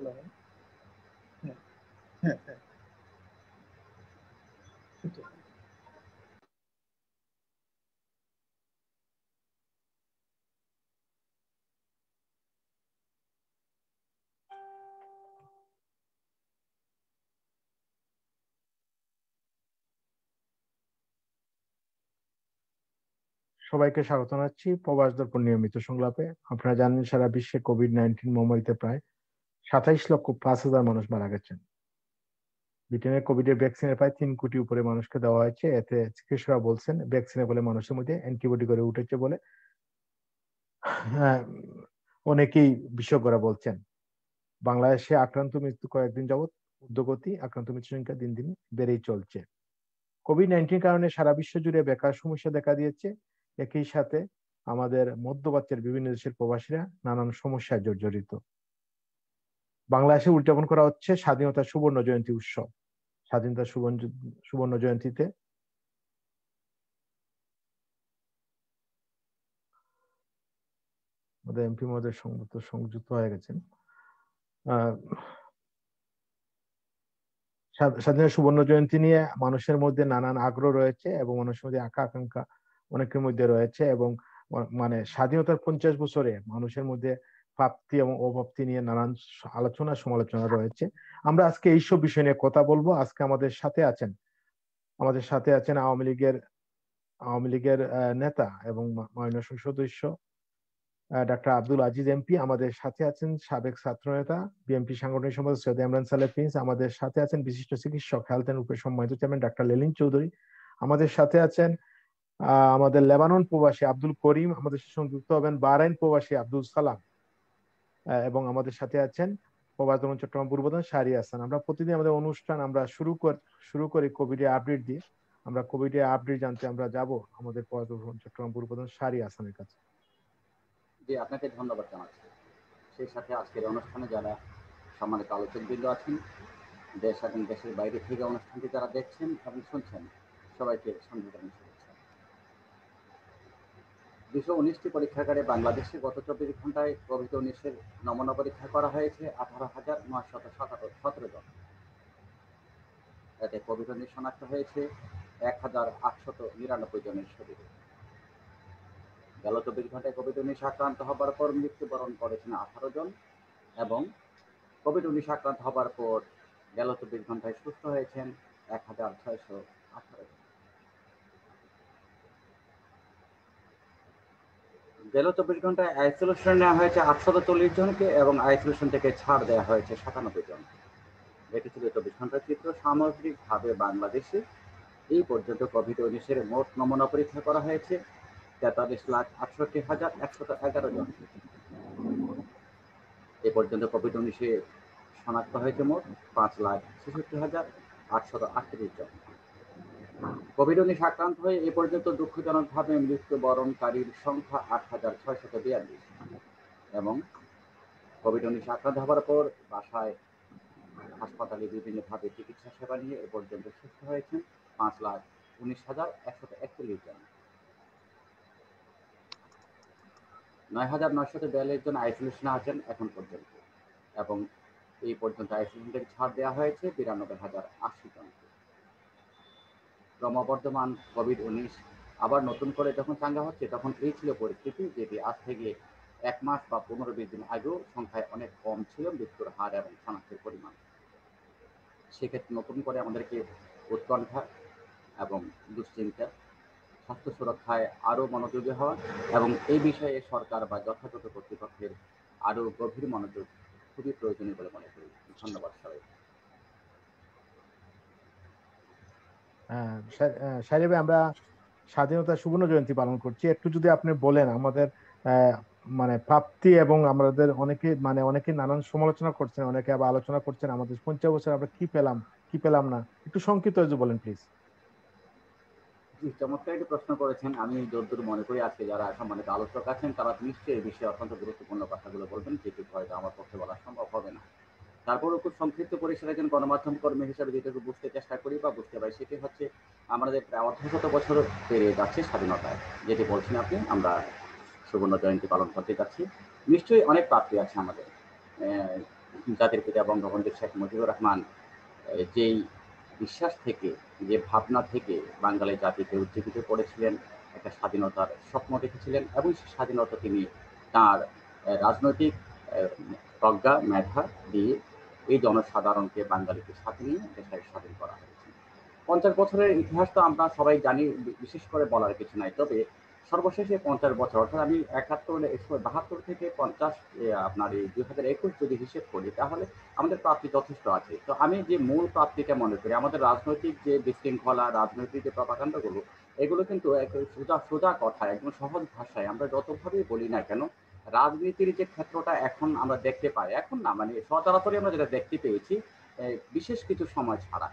Hello. হ্যাঁ, হ্যাঁ, হ্যাঁ। সেটাই। সবাইকে স্বাগত জানাচ্ছি প্রবাস দর্পণ নিয়মিত সংলাপে। আপনারা জানেন সারা বিশ্বে কোভিড-19 মহামারীতে প্রায় 27,05,000 মানুষ মারা গেছেন। ব্রিটেনের কোভিডের ভ্যাকসিনের প্রায় 3 কোটি উপরে মানুষকে দেওয়া হয়েছে। এতে চিকিৎসকরা বলছেন ভ্যাকসিনের ফলে মানুষের মধ্যে অ্যান্টিবডি গড়ে উঠেছে বলে অনেকেই বিশেষজ্ঞরা বলছেন। বাংলাদেশে আক্রান্ত মৃত্যু কয়েকদিন যাবৎ ঊর্ধ্বগতি, আক্রান্ত মৃত্যুর সংখ্যা দিন দিন বেড়েই চলছে। কোভিড-19 কারণে সারা বিশ্ব জুড়ে বেকার সমস্যা দেখা দিয়েছে। একই সাথে আমাদের মধ্যপ্রাচ্যের বিভিন্ন দেশের প্রবাসীরা নানান সমস্যায় জর্জরিত। বাংলাদেশে উদযাপন করা হচ্ছে স্বাধীনতা সুবর্ণ জয়ন্তী উৎসব। স্বাধীনতা সুবর্ণ জয়ন্তীতে আমাদের এমপি মহোদয় সংযুক্ত হয়ে গেছেন। স্বাধীনতা সুবর্ণ জয়ন্তী নিয়ে মানুষের মধ্যে নানান আগ্রহ রয়েছে এবং মানুষের মধ্যে আকাঙ্ক্ষা অনেকের মধ্যে রয়েছে এবং মানে স্বাধীনতার 50 বছরে মানুষের মধ্যে প্রাপ্তি এবং অপ্রাপ্তি নিয়ে নানান আলোচনা সমালোচনা রয়েছে। আমরা আজকে এইসব বিষয় নিয়ে কথা বলবো। আজকে আমাদের সাথে আছেন আওয়ামী লীগের নেতা এবং মাননীয় সংসদ সদস্য ডাক্তার আব্দুল আজিজ এমপি। আমাদের সাথে আছেন সাবেক ছাত্র নেতা বিএনপি সাংগঠনিক সম্পাদক সৈয়দ ইমরান সালেহ প্রিন্স। আমাদের সাথে আছেন বিশিষ্ট চিকিৎসক হেলথ এন্ড রূপের সম্মানিত চেয়ারম্যান ডাক্তার লেলিন চৌধুরী। আমাদের সাথে আছেন আমাদের লেবানন প্রবাসী আব্দুল করিম। আমাদের সঙ্গে যুক্ত হবেন বাহরাইন প্রবাসী আব্দুল সালাম এবং আমাদের সাথে আছেন প্রবাস দমন চট্টগ্রাম পূর্বপ্রধান শাহরিয়ার হাসান। আমরা প্রতিদিন আমাদের অনুষ্ঠান আমরা শুরু করি কোভিড আপডেট দিয়ে। আমরা কোভিড আপডেট জানতে আমরা যাব আমাদের প্রবাস দমন চট্টগ্রাম পূর্বপ্রধান শাহরিয়ার হাসানের কাছে। জি, আপনাকে ধন্যবাদ জানাচ্ছি। সেই সাথে আজকের অনুষ্ঠানে যারা সম্মানিত আলোচকবৃন্দ আছেন, দেশ এবং দেশের বাইরে থেকে অনুষ্ঠানটি যারা দেখছেন এবং শুনছেন, সবাইকে সন্ধিদান শুভেচ্ছা। 219টি পরীক্ষাগারে বাংলাদেশে গত 24 ঘন্টায় কোভিড-19 নমুনা পরীক্ষা করা হয়েছে 18,917 জন। এতে কোভিড-19 শনাক্ত হয়েছে 1,899 জনের শরীরে। গেল 24 ঘন্টায় কোভিড-19 আক্রান্ত হবার পর মৃত্যুবরণ করেছেন 18 জন এবং কোভিড-19 আক্রান্ত হবার পর গেল 24 ঘন্টায় সুস্থ হয়েছেন 1,618 জন। গেল 24 ঘন্টায় আইসোলেশনে নেওয়া হয়েছে 840 জনকে এবং আইসোলেশন থেকে ছাড় দেওয়া হয়েছে 97 জনকে। এটি ছিল 24 ঘন্টার চিত্র। সামগ্রিকভাবে বাংলাদেশে এই পর্যন্ত কোভিড-19 মোট নমুনা পরীক্ষা করা হয়েছে 43,68,111 জন। এ পর্যন্ত কোভিড-19 শনাক্ত হয়েছে মোট 5,66,838 জন। কোভিড-19 আক্রান্ত হয়ে এ পর্যন্ত দুঃখজনকভাবে মৃত্যুবরণকারীর সংখ্যা 8,642 এবং কোভিড-19 আক্রান্ত হওয়ার পর বাসায় হাসপাতালে বিভিন্নভাবে চিকিৎসা সেবা নিয়ে এ পর্যন্ত সুস্থ হয়েছেন 5,19,141 জন। 9,942 জন আইসোলেশনে আছেন এখন পর্যন্ত এবং এই পর্যন্ত আইসোলেশন থেকে ছাড় দেওয়া হয়েছে 92,080 জনকে। ক্রমবর্ধমান কোভিড-19 আবার নতুন করে যখন চাঙ্গা হচ্ছে তখন এই ছিল পরিস্থিতি, যেটি আজ থেকে 1 মাস বা 15-20 দিন আগেও সংখ্যায় অনেক কম ছিল মৃত্যুর হার এবং শনাক্তের পরিমাণ। সেক্ষেত্রে নতুন করে আমাদেরকে উৎকণ্ঠা এবং দুশ্চিন্তা, স্বাস্থ্য সুরক্ষায় আরও মনোযোগী হওয়া এবং এই বিষয়ে সরকার বা যথাযথ কর্তৃপক্ষের আরও গভীর মনোযোগ খুবই প্রয়োজনীয় বলে মনে করি। ধন্যবাদ সবাই। সাহেব, আমরা স্বাধীনতা সুবর্ণ জয়ন্তী পালন করছি। একটু যদি আপনি বলেন আমাদের মানে প্রাপ্তি এবং আমাদের অনেকে নানান সমালোচনা করছেন, অনেকে আবার আলোচনা করছেন আমাদের 50 বছর আমরা কি পেলাম না, একটু সংক্ষিপ্ত বলেন প্লিজ। জি, চমৎকার একটি প্রশ্ন করেছেন। আমি যতদূর মনে করি আজকে যারা সম্মানিত আলোচক আছেন তারা নিশ্চয়ই এই বিষয়ে অত্যন্ত গুরুত্বপূর্ণ কথাগুলো বলবেন, যেটি হয়তো আমার পক্ষে বলা সম্ভব হবে না। তারপরও খুব সংক্ষিপ্ত পরিসরে একজন গণমাধ্যম কর্মী হিসেবে যেটুকু বুঝতে চেষ্টা করি বা বুঝতে পারি সেটি হচ্ছে আমাদের প্রায় 1/2 বছর পেরিয়ে যাচ্ছে স্বাধীনতায়, যেটি বলছেন আপনি আমরা সুবর্ণ জয়ন্তী পালন করতে যাচ্ছি। নিশ্চয়ই অনেক প্রাপ্তি আছে আমাদের। জাতির পিতা বঙ্গবন্ধু শেখ মুজিবুর রহমান যেই বিশ্বাস থেকে, যে ভাবনা থেকে বাঙালি জাতিকে উজ্জীবিত করেছিলেন, একটা স্বাধীনতার স্বপ্ন দেখেছিলেন এবং সেই স্বাধীনতা তিনি তার রাজনৈতিক প্রজ্ঞা মেধা দিয়ে এই জনসাধারণকে, বাঙালিকে সাথে নিয়ে দেশটাকে স্বাধীন করা হয়েছে। 50 বছরের ইতিহাস তো আমরা সবাই জানি, বিশেষ করে বলার কিছু নাই। তবে সর্বশেষে 50 বছর, অর্থাৎ আমি 72 থেকে 50 আপনার এই 2021 যদি হিসেব করি, তাহলে আমাদের প্রাপ্তি যথেষ্ট আছে। তো আমি যে মূল প্রাপ্তিটা মনে করি, আমাদের রাজনৈতিক যে বিশৃঙ্খলা, রাজনৈতিক যে প্রপাগান্ডাগুলো, এগুলো কিন্তু সোজা সোজা কথা, একদম সহজ ভাষায় আমরা যতভাবেই বলি না কেন, রাজনীতির যে ক্ষেত্রটা এখন আমরা দেখতে পাই, এখন না মানে সচরাচরই আমরা যেটা দেখতে পেয়েছি, বিশেষ কিছু সময় ছাড়া,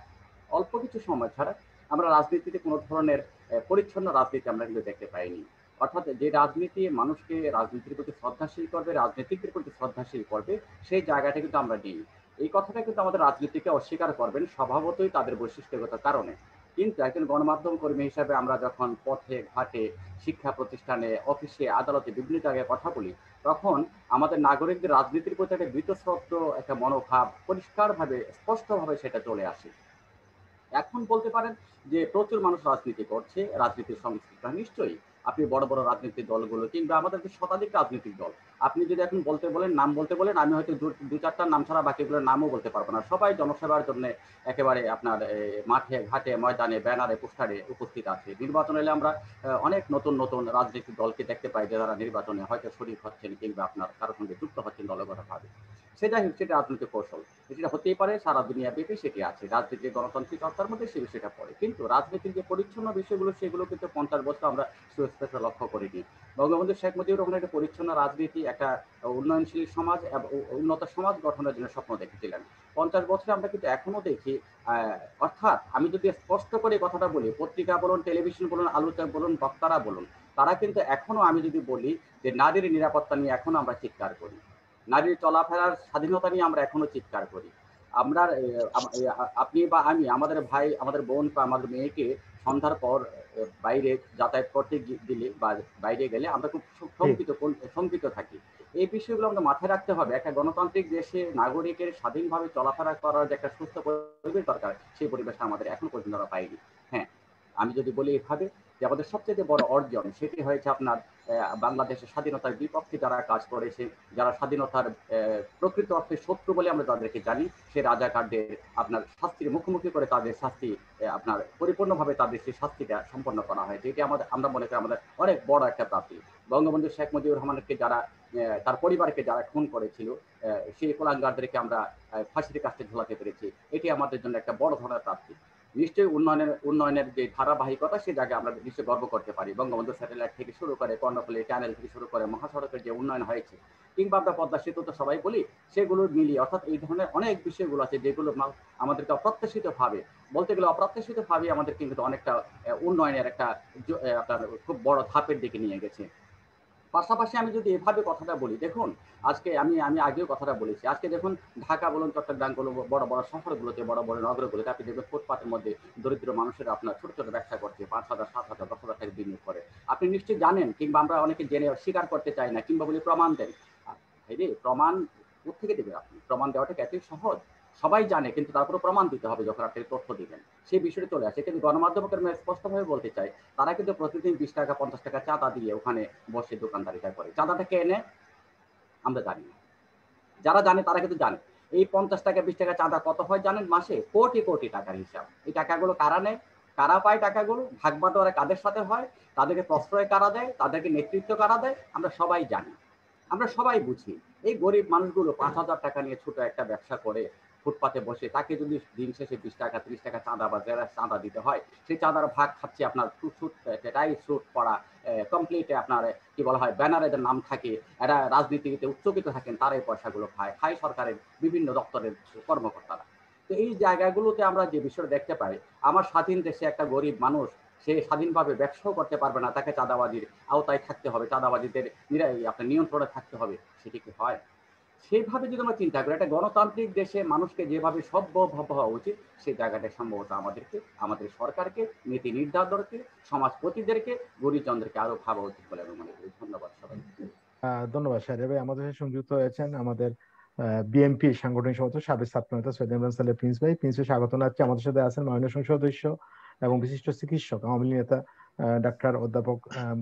অল্প কিছু সময় ছাড়া আমরা রাজনীতিতে কোনো ধরনের পরিচ্ছন্ন রাজনীতি আমরা কিন্তু দেখতে পাইনি। অর্থাৎ যে রাজনীতি মানুষকে রাজনীতির প্রতি শ্রদ্ধাশীল করবে, রাজনীতিকদের প্রতি শ্রদ্ধাশীল করবে, সেই জায়গাটা কিন্তু আমরা নিই। এই কথাটা কিন্তু আমাদের রাজনীতিকে অস্বীকার করবেন স্বভাবতই তাদের বৈশিষ্ট্যগত কারণে। কিন্তু একজন গণমাধ্যম কর্মী হিসাবে আমরা যখন পথে ঘাটে, শিক্ষা প্রতিষ্ঠানে, অফিসে, আদালতে বিভিন্ন জায়গায় কথা বলি, তখন আমাদের নাগরিকদের রাজনীতির প্রতি একটা বীতশ্রদ্ধ একটা মনোভাব পরিষ্কারভাবে, স্পষ্টভাবে সেটা চলে আসে। এখন বলতে পারেন যে প্রচুর মানুষ রাজনীতি করছে, রাজনীতির সংস্কৃতি নিশ্চয়ই আপনি বড় বড় রাজনৈতিক দলগুলো কিংবা আমাদের যে শতাধিক রাজনৈতিক দল, আপনি যদি এখন বলতে বলেন, নাম বলতে বলেন, আমি হয়তো দু চারটার নাম ছাড়া বাকিগুলোর নামও বলতে পারবো না। সবাই জনসেবার জন্য একেবারে আপনার মাঠে ঘাটে, ময়দানে, ব্যানারে, পোস্টারে উপস্থিত আছে। নির্বাচন এলে আমরা অনেক নতুন নতুন রাজনৈতিক দলকে দেখতে পাই, যে যারা নির্বাচনে হয়তো শরিক হচ্ছেন কিংবা আপনার কারোর সঙ্গে যুক্ত হচ্ছেন দলগতভাবে। সেটাই হচ্ছে রাজনৈতিক কৌশল। সেটা হতেই পারে, সারা দুনিয়া ব্যাপী সেটি আছে, রাজনীতির গণতান্ত্রিক চর্চার মধ্যে সেই বিষয়টা পড়ে। কিন্তু রাজনীতির যে পরিচ্ছন্ন বিষয়গুলো, সেগুলো কিন্তু 50 বছর আমরা সুস্পষ্ট লক্ষ্য করিনি। বঙ্গবন্ধু শেখ মুজিবুর রহমান একটা পরিচ্ছন্ন রাজনীতি, একটা উন্নয়নশীল সমাজ এবং উন্নত সমাজ গঠনের জন্য স্বপ্ন দেখেছিলেন। 50 বছরে আমরা কিন্তু এখনো দেখি, অর্থাৎ আমি যদি স্পষ্ট করে কথাটা বলি, পত্রিকা বলুন, টেলিভিশন বলুন, আলোচক বলুন, বক্তারা বলুন, তারা কিন্তু এখনো, আমি যদি বলি যে নারীর নিরাপত্তা নিয়ে এখনো আমরা চিৎকার করি, নারীর চলাফেরার স্বাধীনতা নিয়ে আমরা এখনো চিৎকার করি। আমরা আপনি বা আমি, আমাদের ভাই, আমাদের বোন বা আমাদের মেয়েকে সন্ধ্যার পর বাইরে যাতায়াত করতে দিলে বা বাইরে গেলে আমরা খুব শঙ্কিত থাকি। এই বিষয়গুলো আমরা মাথায় রাখতে হবে। একটা গণতান্ত্রিক দেশে নাগরিকের স্বাধীনভাবে চলাফেরা করার যে একটা সুস্থ পরিবেশ দরকার, সেই পরিবেশটা আমাদের এখন পর্যন্ত আমরা পাইনি। হ্যাঁ, আমি যদি বলি এভাবে, যে আমাদের সবচেয়ে বড় অর্জন সেটি হয়েছে আপনার বাংলাদেশের স্বাধীনতার বিপক্ষে যারা কাজ করেছে, যারা স্বাধীনতার প্রকৃত অর্থে শত্রু বলে আমরা তাদেরকে জানি, সে রাজাকারদের আপনার শাস্তির মুখোমুখি করে তাদের শাস্তি আপনার পরিপূর্ণভাবে তাদের সেই শাস্তিটা সম্পন্ন করা হয়েছে। এটি আমরা মনে করি আমাদের অনেক বড় একটা প্রাপ্তি। বঙ্গবন্ধু শেখ মুজিবুর রহমানকে যারা, তার পরিবারকে যারা খুন করেছিল, সেই কুলাঙ্গারদেরকে আমরা ফাঁসির কাছে ঝোলাতে পেরেছি, এটি আমাদের জন্য একটা বড় ধরনের প্রাপ্তি। নিশ্চয়ই উন্নয়নের যে ধারাবাহিকতা, সে জায়গায় আমরা নিশ্চয়ই গর্ব করতে পারি। বঙ্গবন্ধু স্যাটেলাইট থেকে শুরু করে, কর্ণফুলী ট্যানেল থেকে শুরু করে, মহাসড়কের যে উন্নয়ন হয়েছে, কিংবা আমরা পদ্মা সেতু তো সবাই বলি, সেগুলো মিলিয়ে, অর্থাৎ এই ধরনের অনেক বিষয়গুলো আছে যেগুলো আমাদেরকে অপ্রত্যাশিতভাবে, বলতে গেলে অপ্রত্যাশিতভাবে আমাদের কিন্তু অনেকটা উন্নয়নের একটা আপনার খুব বড় ধাপের দিকে নিয়ে গেছে। পাশাপাশি আমি যদি এভাবে কথাটা বলি, দেখুন আজকে আমি আগেও কথাটা বলেছি, আজকে দেখুন ঢাকা বলুন, চট্টগ্রাম বলুন, বড় বড় শহরগুলোতে, বড় বড় নগরগুলোতে আপনি দেখবেন ফুটপাতের মধ্যে দরিদ্র মানুষেরা আপনার ছোট ছোট ব্যবসা করছে, 5,000, 7,000, 10,000 টাকা বিনিয়োগ করে। আপনি নিশ্চয়ই জানেন, কিংবা আমরা অনেকে জেনে স্বীকার করতে চাই না, কিংবা বলি প্রমাণ দেন। প্রমাণ কোথেকে দেবেন আপনি? প্রমাণ দেওয়াটা কি এতই সহজ? সবাই জানে, কিন্তু তারপরে প্রমাণ দিতে হবে যখন আপনি তথ্য দিবেন, সেই বিষয়টা চলে আসে। কিন্তু গণমাধ্যমকে আমি স্পষ্টভাবে বলতে চাই, তারা কিন্তু প্রতিদিন 20 টাকা 50 টাকা চাঁদা দিয়ে ওখানে বসে দোকানদারিটা করে। চাঁদাটা কে নেয় আমরা জানি না। যারা জানে তারা কিন্তু জানে। এই 50 টাকা 20 টাকা চাঁদা কত হয় জানেন মাসে? কোটি কোটি টাকার হিসাব। এই টাকাগুলো কারা নেয়? কারা পায় টাকাগুলো? ভাগ বাটোয়ারা কাদের সাথে হয়? তাদেরকে প্রশ্রয় কারা দেয়? তাদেরকে নেতৃত্ব কারা দেয়? আমরা সবাই জানি, আমরা সবাই বুঝি। এই গরিব মানুষগুলো 5,000 টাকা নিয়ে ছোট একটা ব্যবসা করে ফুটপাতে বসে, তাকে যদি দিন শেষে 20 টাকা 30 টাকা চাঁদা বা যারা চাঁদা দিতে হয়, সেই চাঁদার ভাগ খাচ্ছে আপনার টাই স্যুট পরা, কমপ্লিট আপনার কি বলা হয়, ব্যানারে নাম থাকে, এরা রাজনীতিতে উচ্চকিত থাকেন, তারা এই পয়সাগুলো খায় সরকারের বিভিন্ন দপ্তরের কর্মকর্তারা। তো এই জায়গাগুলোতে আমরা যে বিষয়টা দেখতে পাই, আমার স্বাধীন দেশে একটা গরিব মানুষ, সে স্বাধীনভাবে ব্যবসাও করতে পারবে না, তাকে চাঁদাবাজির আওতায় থাকতে হবে, চাঁদাবাজিদের আপনার নিয়ন্ত্রণে থাকতে হবে। সেটি কি হয়? সেভাবে যদি আমরা চিন্তা করি, একটা গণতান্ত্রিক দেশে মানুষকে যেভাবে সভ্য হওয়া উচিত, সেই জায়গাটা সম্ভবত আমাদের সরকারকে, নীতি নির্ধারকদেরকে, সমাজপতিদেরকে, গুরুজনদেরকে আরো ভাবা উচিত বলে আমি মনে করি। ধন্যবাদ সবাই। ধন্যবাদ শাহরিয়ার ভাই, আমাদের সাথে সংযুক্ত হয়েছেন। আমাদের বিএনপি সাংগঠনিক সম্পাদক সাবেক ছাত্র নেতা সৈয়দ ইমরান সালেহ প্রিন্স ভাই। প্রিন্সকে স্বাগত জানাচ্ছি। আমাদের সাথে আছেন মাননীয় সংসদ সদস্য এবং বিশিষ্ট চিকিৎসক আওয়ামী লীগ নেতা ডাক্তার অধ্যাপক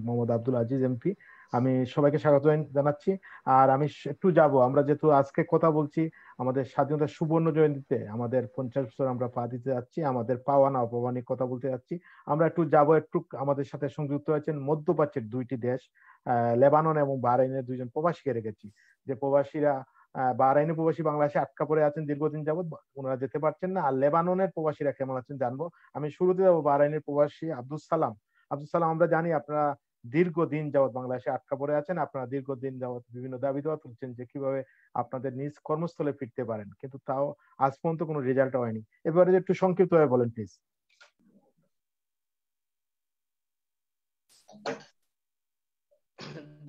মোহাম্মদ আব্দুল আজিজ এমপি। আমি সবাইকে স্বাগত জানাচ্ছি। আর আমি একটু যাব, আমরা যেহেতু আজকে কথা বলছি আমাদের স্বাধীনতার সুবর্ণ জয়ন্তীতে, আমাদের 50 বছর আমরা পা দিতে যাচ্ছি, আমাদের পাওয়া না অপাওয়া নিয়ে কথা বলতে যাচ্ছি। আমরা একটু যাব, একটু আমাদের সাথে সংযুক্ত হয়েছেন মধ্যপ্রাচ্যের দুইটি দেশ, লেবানন এবং বাহরাইনের দুইজন প্রবাসীকে রেখেছি। যে প্রবাসীরা বাহরাইনের প্রবাসী বাংলাদেশে আটকা পড়ে আছেন দীর্ঘদিন যাবৎ, ওনারা যেতে পারছেন না। আর লেবাননের প্রবাসীরা কেমন আছেন জানবো। আমি শুরুতে যাবো বাহরাইনের প্রবাসী আব্দুল সালাম। আব্দুল সালাম, আমরা জানি আপনারা দীর্ঘদিন যাবৎ বাংলাদেশে আটকা পড়ে আছেন, আপনারা দীর্ঘদিন যাবৎ বিভিন্ন দাবি দেওয়া তুলছেন যে কিভাবে আপনাদের নিজ কর্মস্থলে ফিরতে পারেন, কিন্তু তাও আজ পর্যন্ত কোনো রেজাল্ট হয়নি। এবারে একটু সংক্ষিপ্ত ভাবে বলেন প্লিজ।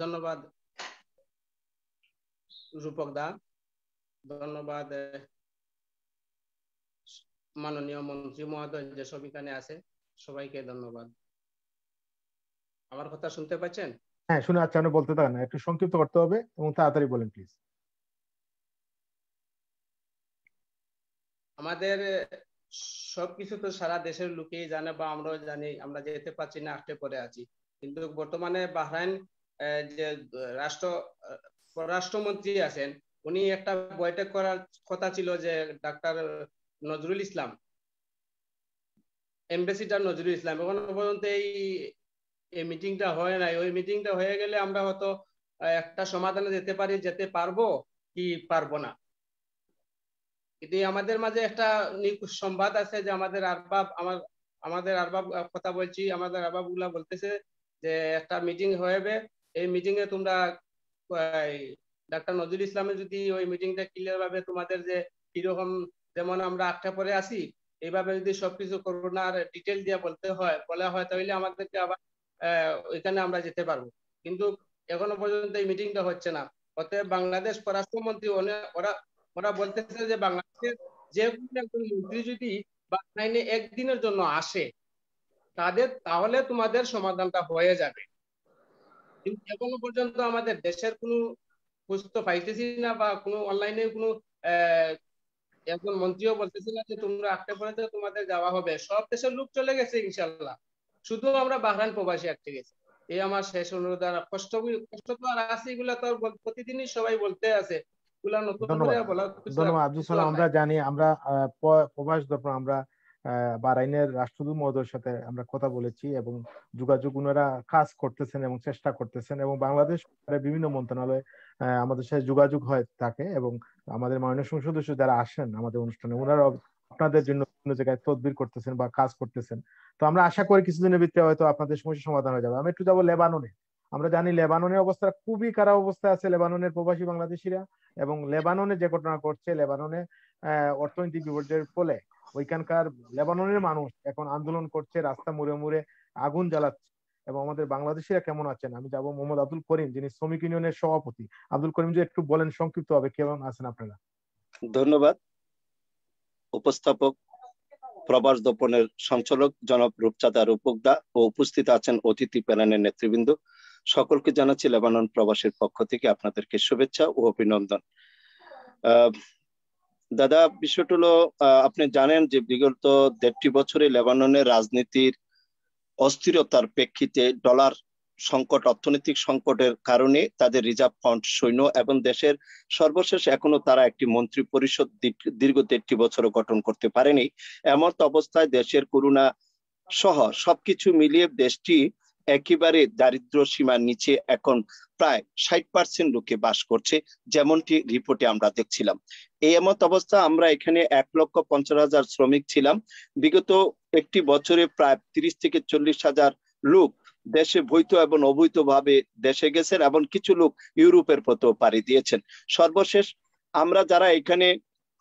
ধন্যবাদ রূপক দা, ধন্যবাদ মাননীয় মন্ত্রী মহোদয় যে সব এখানে আছে, সবাইকে ধন্যবাদ। আমার কথা শুনতে পাচ্ছেন? হ্যাঁ, শুনে আচ্ছা, আপনি বলতে থাকেন, একটু সংক্ষিপ্ত করতে হবে এবং তাড়াতাড়ি বলেন প্লিজ। আমাদের সবকিছু তো সারা দেশের লোকেই জানে বা আমরাও জানি, আমরা যেতে পারছি না, আটকে পড়ে আছি। কিন্তু বর্তমানে বাহরাইন যে পররাষ্ট্রমন্ত্রী আছেন, উনি একটা বৈঠক করার কথা ছিল যে ডাক্তার নজরুল ইসলাম, এমবেসিডার নজরুল ইসলাম, এখন পর্যন্ত এই মিটিংটা হয় নাই। ওই মিটিংটা হয়ে গেলে আমরা হয়তো একটা সমাধানে যেতে পারবো কি পারবো না। কিন্তু আমাদের মাঝে একটা সংবাদ আছে যে আমাদের আরবাব কথা বলছি, আমাদের আরবাব গুলা বলতেছে যে একটা মিটিং হবে, এই মিটিং এ তোমরা ডাক্তার নজরুল ইসলামের যদি ওই মিটিংটা ক্লিয়ার ভাবে তোমাদের যে কিরকম, যেমন আমরা আটকা পরে আছি, এইভাবে যদি সবকিছু করোনার ডিটেল দিয়ে বলা হয় তাহলে আমাদেরকে আবার ওইখানে আমরা যেতে পারবো। কিন্তু এখনো পর্যন্ত এই মিটিংটা হচ্ছে না। অতএব বাংলাদেশ পররাষ্ট্রমন্ত্রী ওরা বলতেছে যে বাংলাদেশের যে কোনো একজন মন্ত্রী যদি বাহরাইনে একদিনের জন্য আসে তাহলে তোমাদের সমাধানটা হয়ে যাবে। কিন্তু এখনো পর্যন্ত আমাদের দেশের কোনো খোঁজ তো পাইতেছি না, বা কোনো অনলাইনে কোনো একজন মন্ত্রীও বলতেছে না যে তোমরা আটকে পড়েছে, তোমাদের যাওয়া হবে। সব দেশের লোক চলে গেছে ইনশাল্লাহ, শুধু আমরা বাহরাইন প্রবাসী আটকে গেছি। এই আমার শেষ অনুরোধ। আর কষ্ট তো আর আছে, এগুলা তো প্রতিদিনই সবাই বলতে আছে, এগুলা নতুন করে বলা। ধন্যবাদ আব্দুল সালাম। আমরা জানি, আমরা প্রবাস দপ্তর, আমরা বাহরাইনের রাষ্ট্রদূত মহোদয়ের সাথে আমরা কথা বলেছি এবং যোগাযোগ ওনারা কাজ করতেছেন এবং চেষ্টা করতেছেন, এবং বাংলাদেশ বিভিন্ন মন্ত্রণালয়ে আমাদের সাথে যোগাযোগ হয়ে থাকে, এবং আমাদের মাননীয় সংসদ সদস্য যারা আসেন আমাদের অনুষ্ঠানে ওনারা আপনাদের জন্য বিভিন্ন জায়গায় তদবির করতেছেন বা কাজ করতেছেন। তো আমরা আশা করি কিছুদিনের ভিতরে হয়তো আপনাদের সমস্যা সমাধান হয়ে যাবে। আমি একটু যাবো লেবাননে। আমরা জানি লেবাননের অবস্থা খুবই খারাপ অবস্থায় আছে লেবাননের প্রবাসী বাংলাদেশিরা, এবং লেবাননে যে ঘটনা ঘটছে, লেবাননে অর্থনৈতিক বিপর্যয়ের ফলে ওইখানকার লেবাননের মানুষ এখন আন্দোলন করছে, রাস্তা মুড়ে মুড়ে আগুন জ্বালাচ্ছে। এবং আমাদের বাংলাদেশিরা কেমন আছেন, আমি যাবো মোহাম্মদ আব্দুল করিম, যিনি শ্রমিক ইউনিয়নের সভাপতি। আব্দুল করিম, যে একটু বলেন সংক্ষিপ্ত হবে কেমন আছেন আপনারা। ধন্যবাদ উপস্থাপক, প্রবাস দর্পণের সঞ্চালক জনাব রূপচাঁদা রূপকদা ও উপস্থিত আছেন অতিথি প্যানেলের নেতৃবৃন্দ, সকলকে জানাচ্ছি লেবানন প্রবাসের পক্ষ থেকে আপনাদেরকে শুভেচ্ছা ও অভিনন্দন। দাদা, বিষয়টা হলো আপনি জানেন যে বিগত 1.5 বছরে লেবাননের রাজনীতির অস্থিরতার প্রেক্ষিতে ডলার সংকট, অর্থনৈতিক সংকটের কারণে তাদের রিজার্ভ ফান্ড সৈন্য এবং দেশের সর্বশেষ এখনো তারা একটি মন্ত্রী পরিষদ দীর্ঘ 1.5 বছরও গঠন করতে পারেনি। এমন অবস্থায় দেশের করোনা সহ সবকিছু মিলিয়ে দেশটি একেবারে দারিদ্র সীমার নিচে এখন প্রায় 60% লোকে বাস করছে, যেমনটি রিপোর্টে আমরা দেখছিলাম। এই এমত অবস্থা আমরা এখানে 1,50,000 শ্রমিক ছিলাম। বিগত একটি বছরে প্রায় 30 থেকে 40,000 লোক দেশে বৈধ এবং অবৈধ ভাবে দেশে গেছেন, এবং কিছু লোক ইউরোপের পথেও পাড়ি দিয়েছেন। সর্বশেষ আমরা যারা এখানে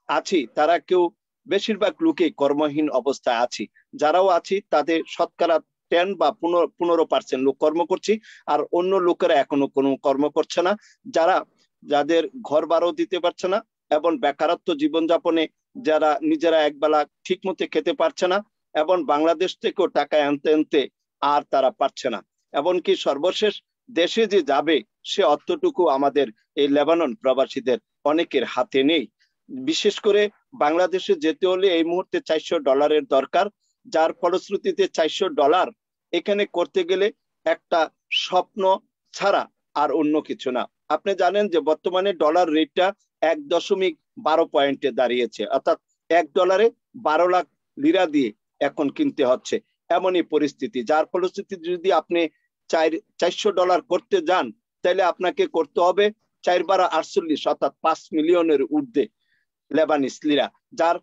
আছি তারা কেউ বেশিরভাগ লোকই কর্মহীন অবস্থায় আছি। যারাও আছি তাদের শতকরা 10 বা 15% লোক কর্ম করছি, আর অন্য লোকেরা এখনো কোনো কর্ম করছে না। যাদের ঘর ভাড়াও দিতে পারছে না এবং বেকারত্ব জীবনযাপনে যারা নিজেরা একবেলা ঠিক মতো খেতে পারছে না, এবং বাংলাদেশ থেকেও টাকা আনতে আর তারা পারছে না। এমনকি সর্বশেষ দেশে যে যাবে সে অর্থটুকু আমাদের এই লেবানন প্রবাসীদের অনেকের হাতে নেই। বিশেষ করে বাংলাদেশে যেতে হলে এই মুহূর্তে $400 দরকার, যার ফলশ্রুতিতে $400 এখানে করতে গেলে একটা স্বপ্ন ছাড়া আর অন্য কিছু না। আপনি জানেন যে বর্তমানে ডলার রেটটা 1.12 পয়েন্টে দাঁড়িয়েছে, অর্থাৎ $1 12 লাখ লিরা দিয়ে এখন কিনতে হচ্ছে, এমনই পরিস্থিতি। যার ফলশ্রুতিতে যদি আপনি $400 করতে যান, তাহলে আপনাকে করতে হবে 4×48, অর্থাৎ 5 মিলিয়নের ঊর্ধ্বে লেবানিজ লিরা, যার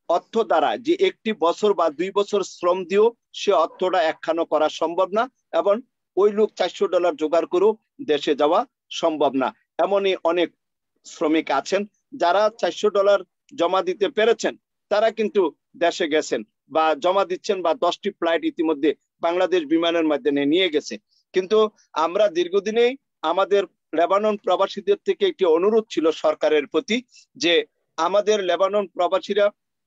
অর্থ দ্বারা যে একটি বছর বা 2 বছর শ্রম দিয়েও সে অর্থটা একখানো করা সম্ভব না, এবং ওই লোক $400 জোগাড় করেও দেশে যাওয়া সম্ভব না। এমনই অনেক শ্রমিক আছেন যারা $400 জমা দিতে পেরেছেন, তারা কিন্তু দেশে গেছেন বা জমা দিচ্ছেন, বা 10টি ফ্লাইট ইতিমধ্যে বাংলাদেশ বিমানের মাধ্যমে নিয়ে গেছে। কিন্তু আমরা দীর্ঘদিনেই আমাদের লেবানন প্রবাসীদের থেকে একটি অনুরোধ ছিল সরকারের প্রতি, যে আমাদের লেবানন প্রবাসীরা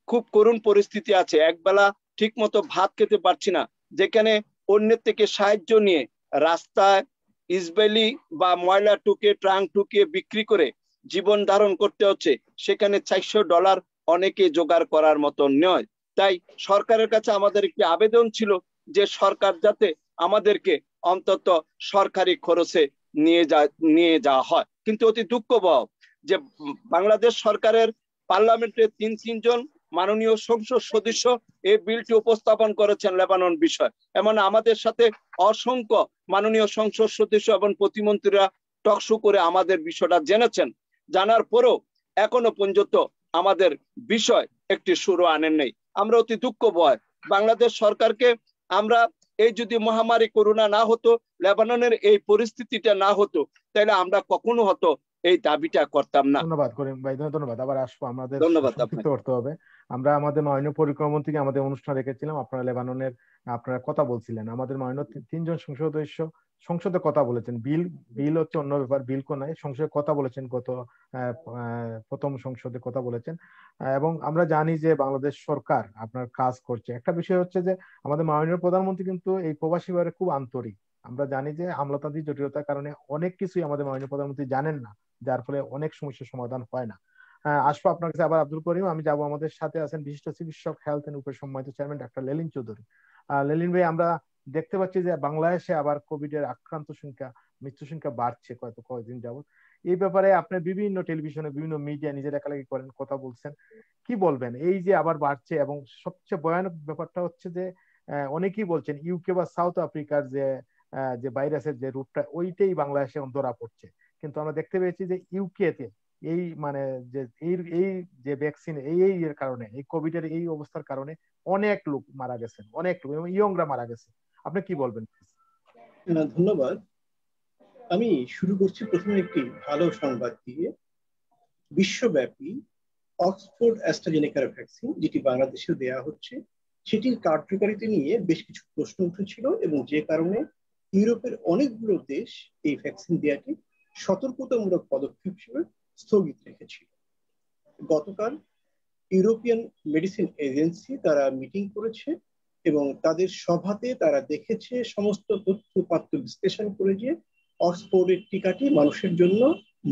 খুব করুণ পরিস্থিতি আছে, একবেলা ঠিক মতো ভাত খেতে পারছি না, যেখানে অন্যের থেকে সাহায্য নিয়ে রাস্তায় ইসবেলি বা ময়লা টুকে ট্রাঙ্ক টুকে বিক্রি করে জীবন ধারণ করতে হচ্ছে, সেখানে $400 অনেকে জোগাড় করার মতো নয়। তাই সরকারের কাছে আমাদের একটি আবেদন ছিল যে সরকার যাতে আমাদেরকে অন্তত সরকারি খরচে নিয়ে যাওয়া হয়। কিন্তু অতি দুঃখবহ যে বাংলাদেশ সরকারের পার্লামেন্টে 3 জন মাননীয় সংসদ সদস্য এই বিলটি উপস্থাপন করেছেন লেবানন বিষয়, এমন আমাদের সাথে অসংখ্য মাননীয় সংসদ সদস্য এবং প্রতিমন্ত্রীরা টকশো করে আমাদের বিষয়টা জেনেছেন। জানার পরেও এখনো পর্যন্ত আমাদের বিষয় একটি সুরও আনেন নাই। আমরা অতি দুঃখ ভয় বাংলাদেশ সরকারকে, আমরা এই যদি মহামারী করোনা না হতো, লেবাননের এই পরিস্থিতিটা না হতো, তাহলে আমরা কখনো হতো এই দাবিটা করতাম না। ধন্যবাদ করিম ভাই, ধন্যবাদ। আবার আসবো, আমাদের ধন্যবাদ সংক্ষিপ্ত করতে হবে। আমরা আমাদের মাননীয় পরিক্রমণ থেকে আমাদের অনুষ্ঠান রেখেছিলাম, আপনারা লেবাননের আপনারা কথা বলছিলেন, আমাদের মাননীয় 3জন সংসদ সদস্য সংসদে কথা বলেছেন। বিল হচ্ছে অন্য ব্যাপার, বিল কোন নাই, সংসদে কথা বলেছেন, গত প্রথম সংসদে কথা বলেছেন। এবং আমরা জানি যে বাংলাদেশ সরকার আপনার কাজ করছে। একটা বিষয় হচ্ছে যে আমাদের মাননীয় প্রধানমন্ত্রী কিন্তু এই প্রবাসী ব্যাপারে খুব আন্তরিক। আমরা জানি যে আমলাতান্ত্রিক জটিলতার কারণে অনেক কিছুই আমাদের মাননীয় প্রধানমন্ত্রী জানেন না, যার ফলে অনেক সমস্যার সমাধান হয় না। আসবো আপনার কাছে আবার আব্দুল করিম। আমি যাবো, আমাদের সাথে আছেন বিশিষ্ট চিকিৎসক, হেলথ এন্ড উপসম্মানিত চেয়ারম্যান ডাক্তার লেলিন চৌধুরী। লেলিন ভাই, আমরা দেখতে পাচ্ছি যে বাংলাদেশে আবার কোভিড এর আক্রান্ত সংখ্যা, মৃত্যু সংখ্যা বাড়ছে কয়েকদিন যাবত। এই ব্যাপারে আপনি বিভিন্ন টেলিভিশনে, বিভিন্ন মিডিয়া নিজের একালাকি করেন, কথা বলছেন, কি বলবেন? এই যে আবার বাড়ছে, এবং সবচেয়ে ভয়ানক ব্যাপারটা হচ্ছে যে অনেকেই বলছেন ইউকে বা সাউথ আফ্রিকার যে ভাইরাসের যে রূপটা, ওইটাই বাংলাদেশে ধরা পড়ছে। কিন্তু আমরা দেখতে পেয়েছি যে ইউকে তে এই মানে যে এই যে ভ্যাকসিন এই এর কারণে, এই কোভিড এর এই অবস্থার কারণে অনেক লোক মারা গেছেন, অনেক লোক, এবং ইয়ংরা মারা গেছে। আপনি কি বলবেন? ধন্যবাদ। আমি শুরু করছি প্রথমে একটি ভালো সংবাদ দিয়ে। বিশ্বব্যাপী অক্সফোর্ড অ্যাস্ট্রাজেনেকার ভ্যাকসিন, যেটি বাংলাদেশেও দেওয়া হচ্ছে, সেটির কার্যকারিতা নিয়ে বেশ কিছু প্রশ্ন উঠেছিল, এবং যে কারণে ইউরোপের অনেকগুলো দেশ এই ভ্যাকসিন দেওয়াটি সতর্কতামূলক পদক্ষেপ হিসেবে স্থগিত রেখেছিল। গতকাল ইউরোপিয়ান মেডিসিন এজেন্সি তারা মিটিং করেছে, এবং তাদের সভাতে তারা দেখেছে, সমস্ত তথ্যপাত্র বিশ্লেষণ করে যে অক্সফোর্ডের টিকাটি মানুষের জন্য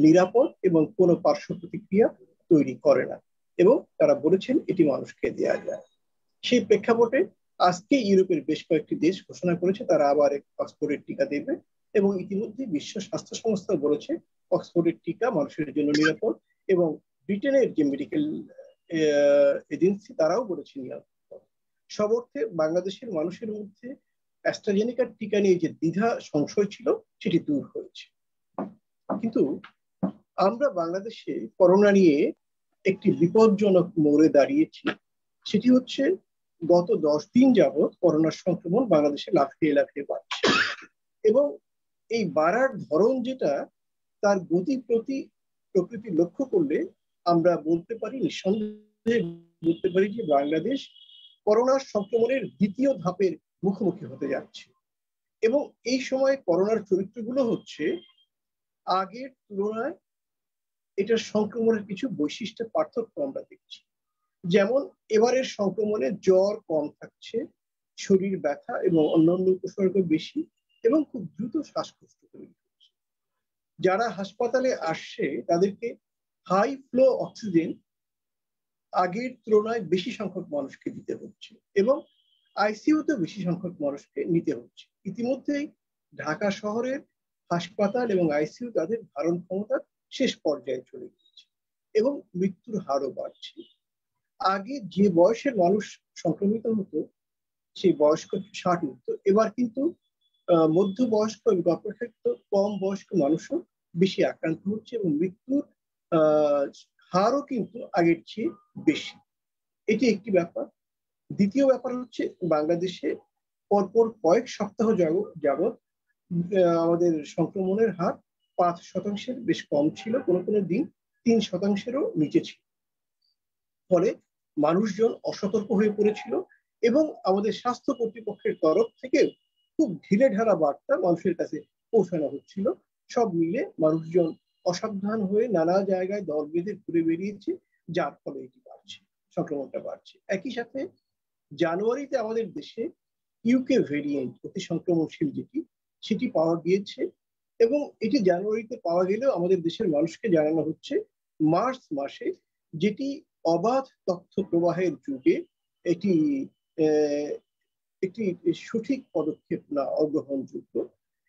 নিরাপদ এবং কোনো পার্শ্ব প্রতিক্রিয়া তৈরি করে না, এবং তারা বলেছেন এটি মানুষকে দেওয়া যায়। সেই প্রেক্ষাপটে আজকে ইউরোপের বেশ কয়েকটি দেশ ঘোষণা করেছে তারা আবার অক্সফোর্ডের টিকা দেবে, এবং ইতিমধ্যে বিশ্ব স্বাস্থ্য সংস্থা বলেছে অক্সফোর্ডের টিকা মানুষের জন্য নিরাপদ, এবং ব্রিটেনের যে মেডিকেল এজেন্সি তারাও বলেছে নিরাপদ। সব অর্থে বাংলাদেশের মানুষের মধ্যে অ্যাস্ট্রাজেনেকার টিকা নিয়ে যে দ্বিধা সংশয় ছিল সেটি দূর হয়েছে। কিন্তু আমরা বাংলাদেশে করোনা নিয়ে একটি বিপজ্জনক মোড়ে দাঁড়িয়েছি। সেটি হচ্ছে গত 10 দিন যাবৎ করোনার সংক্রমণ বাংলাদেশে লাফিয়ে লাফিয়ে বাড়ছে, এবং এই বাড়ার ধরন যেটা, তার গতি প্রকৃতি লক্ষ্য করলে আমরা বলতে পারি, নিঃসন্দেহে বলতে পারি যে বাংলাদেশ করোনার সংক্রমণের দ্বিতীয় ধাপের মুখোমুখি হতে যাচ্ছে। এবং এই সময় করোনার চরিত্রগুলো হচ্ছে আগের তুলনায় এটার সংক্রমণের কিছু বৈশিষ্ট্যের পার্থক্য আমরা দেখছি। যেমন এবারের সংক্রমণে জ্বর কম থাকছে, শরীর ব্যথা এবং অন্যান্য উপসর্গ বেশি, এবং খুব দ্রুত শ্বাসকষ্ট তৈরি হচ্ছে। যারা হাসপাতালে আসছে তাদেরকে হাই ফ্লো অক্সিজেন আগের তুলনায় বেশি সংখ্যক মানুষকে দিতে হচ্ছে এবং আইসিইউতে বেশি সংখ্যক মানুষকে নিতে হচ্ছে। ইতিমধ্যেই ঢাকা শহরের হাসপাতাল এবং আইসিইউ তাদের ধারণ ক্ষমতার শেষ পর্যায়ে চলে গেছে এবং মৃত্যুর হারও বাড়ছে। আগে যে বয়সের মানুষ সংক্রমিত হতো সেই বয়স্ক 60 মৃত্যু, এবার কিন্তু মধ্যবয়স্ক এবং অপেক্ষাকৃত কম বয়স্ক মানুষও বেশি আক্রান্ত হচ্ছে এবং মৃত্যুর হারও কিন্তু আগের চেয়ে বেশি। এটি একটি ব্যাপার। দ্বিতীয় ব্যাপার হচ্ছে বাংলাদেশে পরপর কয়েক সপ্তাহ যাবৎ আমাদের সংক্রমণের হার 5% বেশ কম ছিল, কোনো কোনো দিন 3%-এরও নিচে ছিল। ফলে মানুষজন অসতর্ক হয়ে পড়েছিল এবং আমাদের স্বাস্থ্য কর্তৃপক্ষের তরফ থেকে খুব ঢিলে ঢালা বার্তা মানুষের কাছে পৌঁছানো হচ্ছিল। সব মিলে মানুষজন অসাবধান হয়ে নানা জায়গায় দল বেঁধে ঘুরে বেরিয়েছে, যার ফলে এটি বাড়ছে, সংক্রমণটা বাড়ছে। একই সাথে জানুয়ারিতে আমাদের দেশে ইউকে ভেরিয়েন্ট অতি সংক্রমণশীল সেটি পাওয়া গিয়েছে এবং এটি জানুয়ারিতে পাওয়া গেলেও আমাদের দেশের মানুষকে জানানো হচ্ছে মার্চ মাসে, যেটি অবাধ তথ্য প্রবাহের যুগে এটি একটি সঠিক পদক্ষেপ না, অগ্রহণযোগ্য।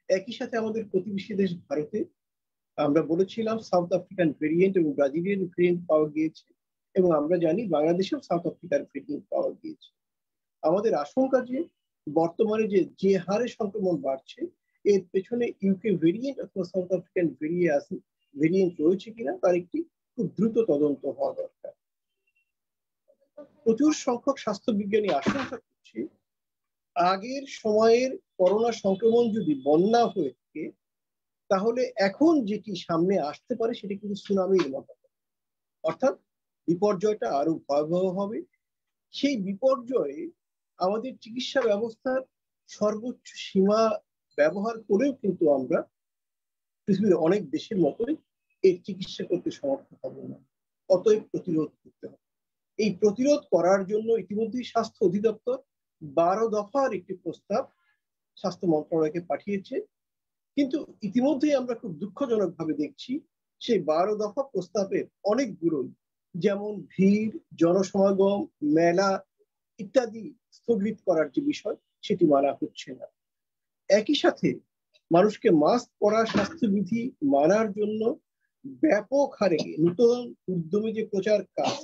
একই সাথে আমাদের প্রতিবেশী দেশ ভারতে আমরা বলেছিলাম সাউথ আফ্রিকান ভেরিয়েন্ট এবং ব্রাজিলিয়ান ভেরিয়েন্ট পাওয়া গিয়েছে এবং আমরা জানি বাংলাদেশেও সাউথ আফ্রিকান ভেরিয়েন্ট পাওয়া গিয়েছে। আমাদের আশঙ্কা যে বর্তমানে যে হারে সংক্রমণ বাড়ছে এর পেছনে ইউকে ভেরিয়েন্ট অথবা সাউথ আফ্রিকান ভেরিয়েন্ট রয়েছে কিনা তার একটি খুব দ্রুত তদন্ত হওয়া দরকার। প্রচুর সংখ্যক স্বাস্থ্যবিজ্ঞানী আশঙ্কা করছে আগের সময়ের করোনা সংক্রমণ যদি বন্যা হয়ে থাকে তাহলে এখন যেটি সামনে আসতে পারে সেটি কিন্তু সুনামির মতো, অর্থাৎ বিপর্যয়টা আরো ভয়াবহ হবে। সেই বিপর্যয়ে আমাদের চিকিৎসা ব্যবস্থার সর্বোচ্চ সীমা ব্যবহার করেও কিন্তু আমরা পৃথিবীর অনেক দেশের মতোই এর চিকিৎসা করতে সমর্থ হব না। অতএব প্রতিরোধ করতে হবে। এই প্রতিরোধ করার জন্য ইতিমধ্যেই স্বাস্থ্য অধিদপ্তর 12 দফার একটি প্রস্তাব স্বাস্থ্য মন্ত্রণালয়কে পাঠিয়েছে, কিন্তু ইতিমধ্যেই আমরা খুব দুঃখজনক ভাবে দেখছি সেই 12 দফা প্রস্তাবের অনেকগুলোই, যেমন ভিড়, জনসমাগম, মেলা ইত্যাদি স্থগিত করার যে বিষয় সেটি মানা হচ্ছে না। একই সাথে মানুষকে মাস্ক পরা, স্বাস্থ্যবিধি মানার জন্য ব্যাপক হারে নতুন উদ্যমী যে প্রচার কাজ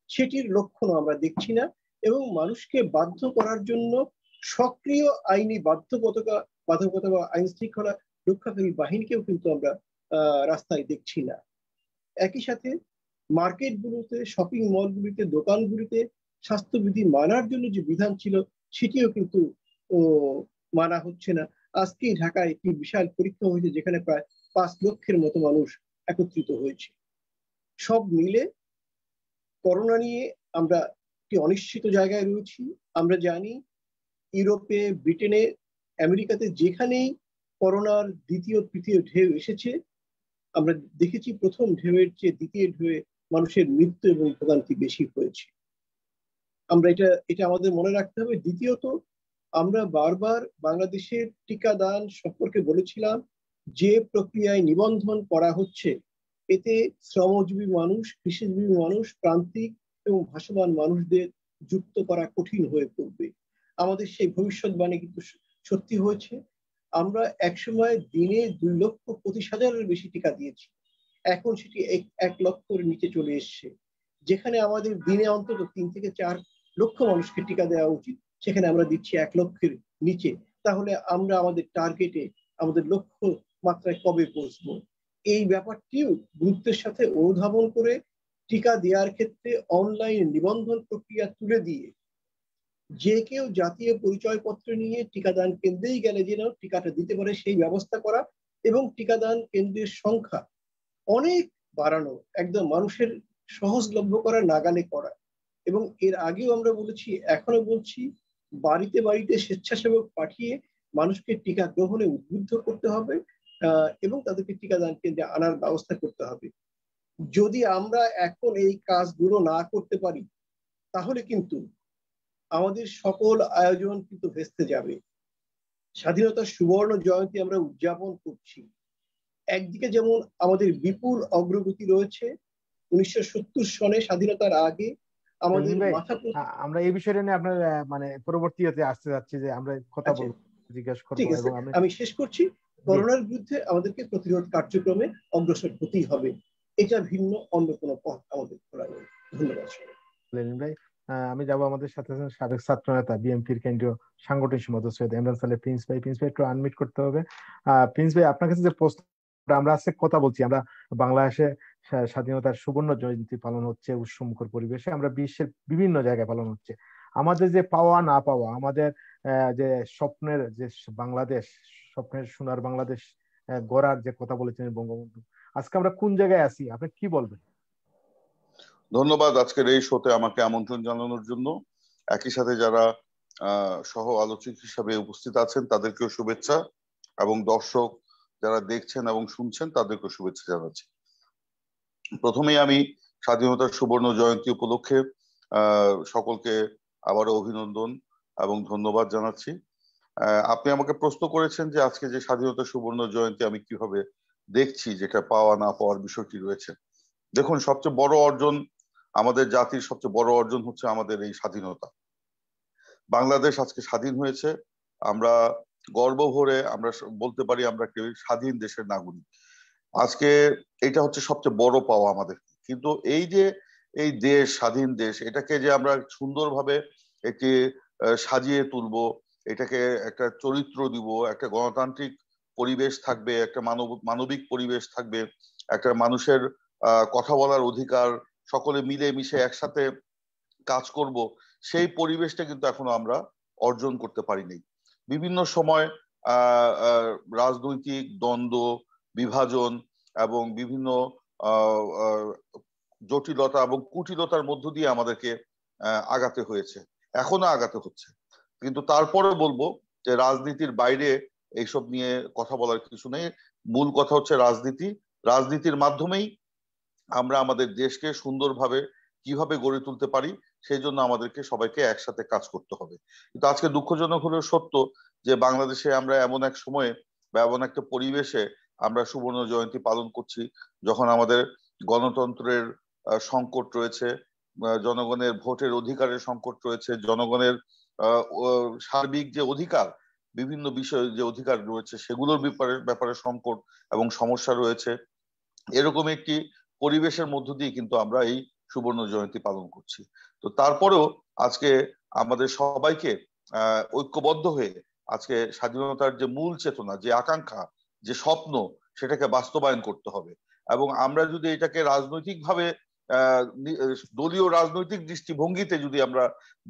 সেটির লক্ষণ আমরা দেখছি না এবং মানুষকে বাধ্য করার জন্য সক্রিয় আইনি বাধ্যবাধকতা বা আইন শৃঙ্খলা রক্ষাকারী বাহিনীকেও কিন্তু আমরা রাস্তায় দেখছি না। একই সাথে মার্কেটগুলোতে, শপিং মলগুলিতে, দোকানগুলিতে স্বাস্থ্যবিধি মানার জন্য যে বিধান ছিল সেটিও কিন্তু মানা হচ্ছে না। আজকেই ঢাকায় একটি বিশাল পরীক্ষা হয়েছে যেখানে প্রায় 5 লক্ষের মতো মানুষ একত্রিত হয়েছে। সব মিলে করোনা নিয়ে আমরা একটি অনিশ্চিত জায়গায় রয়েছি। আমরা জানি ইউরোপে, ব্রিটেনে, আমেরিকাতে যেখানেই করোনার দ্বিতীয় তৃতীয় ঢেউ এসেছে আমরা দেখেছি প্রথম ঢেউয়ের চেয়ে দ্বিতীয় ঢেউয়ে মানুষের মৃত্যু এবং ভোগান্তি বেশি হয়েছে। আমরা এটা আমাদের মনে রাখতে হবে। দ্বিতীয়ত, আমরা বারবার বাংলাদেশের টিকাদান সম্পর্কে বলেছিলাম যে প্রক্রিয়ায় নিবন্ধন করা হচ্ছে এতে শ্রমজীবী মানুষ, কৃষিজীবী মানুষ, প্রান্তিক এবং ভাসমান মানুষদের যুক্ত করা কঠিন হয়ে পড়বে। আমাদের সেই ভবিষ্যৎবাণী কিন্তু সত্যি হয়েছে। আমরা একসময় দিনে 2,25,000-এর বেশি টিকা দিয়েছি, এখন সেটি 1 লক্ষের নিচে চলে এসছে। যেখানে আমাদের দিনে অন্তত 3 থেকে 4 লক্ষ মানুষকে টিকা দেওয়া উচিত সেখানে আমরা দিচ্ছি 1 লক্ষের নিচে। তাহলে আমরা আমাদের টার্গেটে, আমাদের লক্ষ্য মাত্রায় কবে পৌঁছবো? এই ব্যাপারটিও গুরুত্বের সাথে অনুধাবন করে টিকা দেওয়ার ক্ষেত্রে অনলাইন নিবন্ধন প্রক্রিয়া তুলে দিয়ে যে কেউ জাতীয় পরিচয়পত্র নিয়ে টিকাদান কেন্দ্রেই গেলে যেন টিকাটা দিতে পারে সেই ব্যবস্থা করা এবং টিকাদান কেন্দ্রের সংখ্যা অনেক বাড়ানো, একদম মানুষের সহজলভ্য করা, নাগালে করা। এবং এর আগেও আমরা বলেছি, এখনো বলছি, বাড়িতে বাড়িতে স্বেচ্ছাসেবক পাঠিয়ে মানুষকে টিকা গ্রহণে উদ্বুদ্ধ করতে হবে এবং তাদেরকে টিকাদান কেন্দ্রে আনার ব্যবস্থা করতে হবে। যদি আমরা এখন এই কাজগুলো না করতে পারি তাহলে কিন্তু আমাদের সকল আয়োজন কিন্তু ভেস্তে যাবে। স্বাধীনতার সুবর্ণ জয়ন্তী আমরা উদযাপন করছি, একদিকে যেমন আমাদের বিপুল অগ্রগতি রয়েছে, 1970 সনে স্বাধীনতার আগে আমাদের মাথা আমরা এই বিষয়টা নিয়ে আপনার মানে পরবর্তীতে আসতে যাচ্ছি, যে আমরা কথা বলবো, জিজ্ঞেস করবো। এবং আমি শেষ করছি, করোনার বিরুদ্ধে আমাদেরকে প্রতিরোধ কার্যক্রমে অগ্রসর হতেই হবে, এটা ভিন্ন অন্য কোনো পথ আমাদের খোলা নেই। ধন্যবাদ লেনিন ভাই। আমি যাবো আমাদের সাথে সাবেক ছাত্র নেতা বিএনপির কেন্দ্রীয় সাংগঠনিক সম্পাদক সৈয়দ ইমরান সালে প্রিন্স ভাই। প্রিন্স ভাই একটু আনমিট করতে হবে। প্রিন্স ভাই, আপনার কাছে যে প্রশ্ন, আমরা আজকে কথা বলছি, আমরা বাংলাদেশে স্বাধীনতার সুবর্ণ জয়ন্তী পালন হচ্ছে উৎসবমুখর পরিবেশে, আমরা বিশ্বের বিভিন্ন জায়গায় পালন হচ্ছে। আমাদের যে পাওয়া না পাওয়া, আমাদের যে স্বপ্নের যে বাংলাদেশ, স্বপ্নের সোনার বাংলাদেশ গড়ার যে কথা বলেছেন বঙ্গবন্ধু, আজকে আমরা কোন জায়গায় আছি, আপনি কি বলবেন? ধন্যবাদ আজকের এই শোতে আমাকে আমন্ত্রণ জানানোর জন্য। একই সাথে যারা সহ আলোচক হিসাবে উপস্থিত আছেন তাদেরকেও শুভেচ্ছা, এবং দর্শক যারা দেখছেন এবং শুনছেন তাদেরকেও শুভেচ্ছা জানাচ্ছি। প্রথমেই আমি স্বাধীনতার সুবর্ণ জয়ন্তী উপলক্ষে সকলকে আবারও অভিনন্দন এবং ধন্যবাদ জানাচ্ছি। আপনি আমাকে প্রশ্ন করেছেন যে আজকে যে স্বাধীনতার সুবর্ণ জয়ন্তী আমি কিভাবে দেখছি, যেটা পাওয়া না পাওয়ার বিষয়টি রয়েছে। দেখুন, সবচেয়ে বড় অর্জন, আমাদের জাতির সবচেয়ে বড় অর্জন হচ্ছে আমাদের এই স্বাধীনতা। বাংলাদেশ আজকে স্বাধীন হয়েছে, আমরা গর্ব ভরে আমরা বলতে পারি আমরা একটি স্বাধীন দেশের নাগরিক। আজকে এটা হচ্ছে সবচেয়ে বড় পাওয়া আমাদের। কিন্তু এই যে এই দেশ, স্বাধীন দেশ, এটাকে যে আমরা সুন্দরভাবে একটি সাজিয়ে তুলবো, এটাকে একটা চরিত্র দিব, একটা গণতান্ত্রিক পরিবেশ থাকবে, একটা মানবিক পরিবেশ থাকবে, একটা মানুষের কথা বলার অধিকার, সকলে মিলে মিশে একসাথে কাজ করব, সেই পরিবেশটা কিন্তু এখনো আমরা অর্জন করতে পারিনি। বিভিন্ন সময় রাজনৈতিক দ্বন্দ্ব, বিভাজন এবং বিভিন্ন জটিলতা এবং কুটিলতার মধ্য দিয়ে আমাদেরকে আগাতে হয়েছে, এখনো আগাতে হচ্ছে। কিন্তু তারপরে বলবো যে রাজনীতির বাইরে এইসব নিয়ে কথা বলার কিছু নেই। মূল কথা হচ্ছে রাজনীতি। রাজনীতির মাধ্যমেই আমরা আমাদের দেশকে সুন্দরভাবে কিভাবে গড়ে তুলতে পারি, সেই জন্য আমাদেরকে সবাইকে একসাথে কাজ করতে হবে। কিন্তু আজকে দুঃখজনক হলেও সত্য যে বাংলাদেশে আমরা এমন এক সময়ে বা এমন একটা পরিবেশে আমরা সুবর্ণ জয়ন্তী পালন করছি, যখন আমাদের গণতন্ত্রের সংকট রয়েছে, জনগণের ভোটের অধিকারের সংকট রয়েছে, জনগণের সার্বিক যে অধিকার, বিভিন্ন বিষয়ে যে অধিকার রয়েছে সেগুলোর ব্যাপারে সংকট এবং সমস্যা রয়েছে। এরকম একটি পরিবেশের মধ্য দিয়ে কিন্তু আমরা এই সুবর্ণ জয়ন্তী পালন করছি। তো তারপরেও আজকে আমাদের সবাইকে ঐক্যবদ্ধ হয়ে আজকে স্বাধীনতার যে মূল চেতনা, যে আকাঙ্ক্ষা, যে স্বপ্ন, সেটাকে বাস্তবায়ন করতে হবে। এবং আমরা যদি এটাকে রাজনৈতিকভাবে দলীয় রাজনৈতিক দৃষ্টিভঙ্গিতে যদি আমরা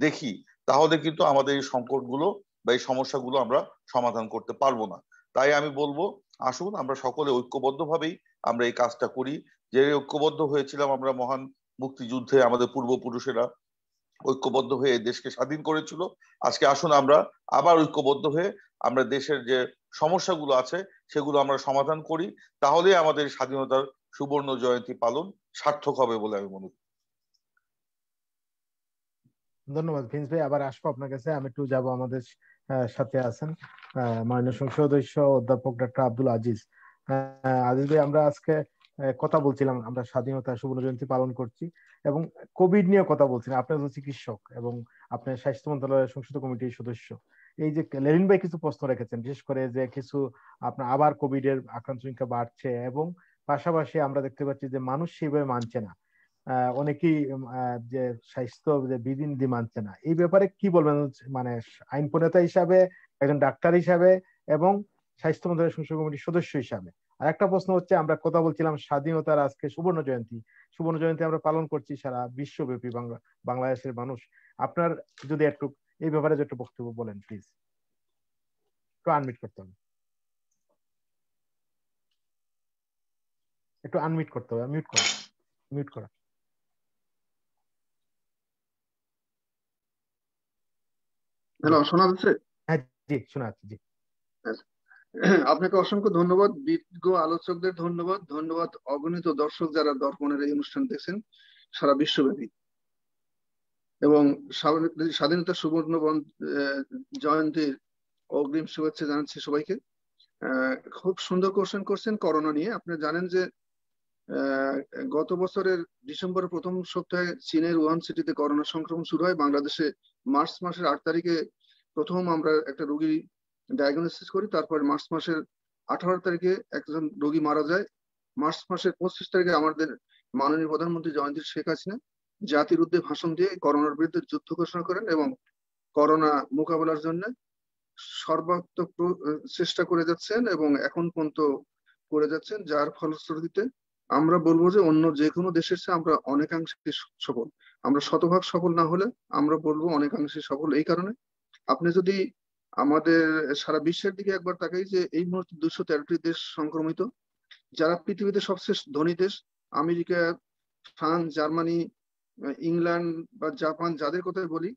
দেখি, তাহলে কিন্তু আমাদের এই সংকটগুলো বা এই সমস্যাগুলো আমরা সমাধান করতে পারবো না। তাই আমি বলবো, আসুন আমরা সকলে ঐক্যবদ্ধভাবেই আমরা এই কাজটা করি। যে ঐক্যবদ্ধ হয়েছিলাম আমরা মহান মুক্তিযুদ্ধে, আমাদের পূর্বপুরুষেরা ঐক্যবদ্ধ হয়ে দেশকে স্বাধীন করেছিল, আজকে আসুন আমরা আবার ঐক্যবদ্ধ হয়ে আমরা দেশের যে সমস্যাগুলো আছে সেগুলো আমরা সমাধান করি। তাহলে আমাদের স্বাধীনতার সুবর্ণ জয়ন্তী পালন সার্থক হবে বলে আমি মনে করি। ধন্যবাদ প্রিন্স ভাই। আবার আসবো আপনার কাছে। আমি একটু যাবো, আমাদের সাথে আছেন মাননীয় সংসদ সদস্য অধ্যাপক ডক্টর আব্দুল আজিজ। আজিজ ভাই, আমরা আজকে কথা বলছিলাম, আমরা স্বাধীনতা সুবর্ণ জয়ন্তী পালন করছি এবং কোভিড নিয়ে কথা বলছিলাম। আপনি তো চিকিৎসক এবং আপনি স্বাস্থ্য মন্ত্রণালয়ের সংসদীয় কমিটির সদস্য। এই যে লেনিন ভাই কিছু প্রশ্ন রেখেছেন, বিশেষ করে যে কিছু আপনার আবার কোভিড এর আক্রান্ত সংখ্যা বাড়ছে এবং পাশাপাশি আমরা দেখতে পাচ্ছি যে মানুষ সেভাবে মানছে না, অনেকেই যে স্বাস্থ্য যে বিধি মানছে না। এই ব্যাপারে কি বলবেন, মানে আইন প্রণেতা হিসাবে, একজন ডাক্তার হিসাবে এবং স্বাস্থ্য মন্ত্রণালয়ের সংসদীয় কমিটির সদস্য হিসাবে? আর একটা প্রশ্ন হচ্ছে, আমরা কথা বলছিলাম স্বাধীনতার আজকে সুবর্ণ জয়ন্তী, সুবর্ণ জয়ন্তী আমরা পালন করছি সারা বিশ্বব্যাপী, বাংলাদেশের মানুষ। আপনার যদি একটু এই ব্যাপারে একটু বক্তব্য বলেন প্লিজ। একটু আনমিট করতে হবে, একটু আনমিট করতে হবে, মিউট করা, মিউট করা। হ্যালো, শোনা যাচ্ছে? হ্যাঁ জি, শোনা যাচ্ছে। জি, আপনাকে অসংখ্য ধন্যবাদ, বিজ্ঞ আলোচকদের ধন্যবাদ, ধন্যবাদ অগণিত দর্শক যারা দর্পণের এই অনুষ্ঠান দেখছেন সারা বিশ্বব্যাপী, এবং স্বাধীনতা সুবর্ণ জয়ন্তীর অগ্রিম শুভেচ্ছা জানাচ্ছি সবাইকে। খুব সুন্দর কোশ্চেন করছেন করোনা নিয়ে। আপনি জানেন যে গত বছরের ডিসেম্বরের প্রথম সপ্তাহে চীনের উহান সিটিতে করোনা সংক্রমণ শুরু হয়। বাংলাদেশে মার্চ মাসের 8 তারিখে প্রথম আমরা একটা রোগী ডায়াগনোসিস করি। তারপর মার্চ মাসের 18 তারিখে একজন রোগী মারা যায়। মার্চ মাসের 25 তারিখে আমাদের মাননীয় প্রধানমন্ত্রী জয়ন্তী শেখ হাসিনা জাতির উদ্দেশ্যে ভাষণ দিয়ে করোনার বিরুদ্ধে যুদ্ধ ঘোষণা করেন এবং করোনা মোকাবেলার জন্য সর্বাত্মক চেষ্টা করে যাচ্ছেন এবং এখন পর্যন্ত করে যাচ্ছেন, যার ফলশ্রুতিতে আমরা বলবো যে অন্য যে কোনো দেশের চেয়ে আমরা অনেকাংশে সফল। আমরা শতভাগ সফল না হলে আমরা বলবো অনেকাংশে সফল। এই কারণে আপনি যদি আমাদের সারা বিশ্বের দিকে একবার তাকাই যে এই মুহূর্তে 213টি দেশ সংক্রমিত, যারা পৃথিবীতে সবচেয়ে ধনী দেশ আমেরিকা, ফ্রান্স, জার্মানি, ইংল্যান্ড বা জাপান যাদের কথা বলি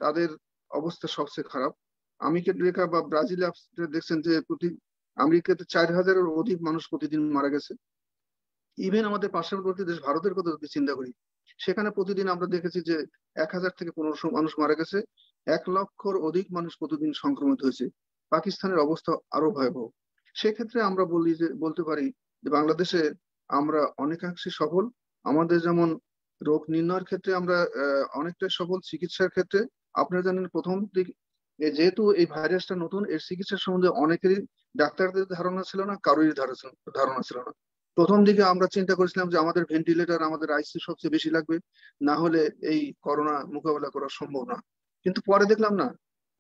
তাদের অবস্থা সবচেয়ে খারাপ। আমেরিকা বা ব্রাজিলে দেখছেন যে আমেরিকাতে 4000-এর অধিক মানুষ প্রতিদিন মারা গেছে। ইভেন আমাদের পার্শ্ববর্তী দেশ ভারতের কথা যদি চিন্তা করি, সেখানে প্রতিদিন আমরা দেখেছি যে 1000 থেকে 1500 মানুষ মারা গেছে, 1 লক্ষর অধিক মানুষ প্রতিদিন সংক্রমিত হয়েছে। পাকিস্তানের অবস্থা আরো ভয়াবহ। সেক্ষেত্রে আমরা বলতে পারি যে বাংলাদেশে আমরা অনেকাংশে সফল। আমাদের যেমন রোগ নির্ণয়ের ক্ষেত্রে আমরা অনেকটাই সফল, চিকিৎসার ক্ষেত্রে আপনারা জানেন প্রথম দিক যেহেতু এই ভাইরাসটা নতুন, এর চিকিৎসা সম্বন্ধে অনেকেরই ডাক্তারদের ধারণা ছিল না, কারোরই ধারণা ছিল না। প্রথম দিকে আমরা চিন্তা করেছিলাম যে আমাদের ভেন্টিলেটর, আমাদের আইসিইউ সবচেয়ে বেশি লাগবে, না হলে এই করোনা মোকাবেলা করা সম্ভব না। কিন্তু পরে দেখলাম না,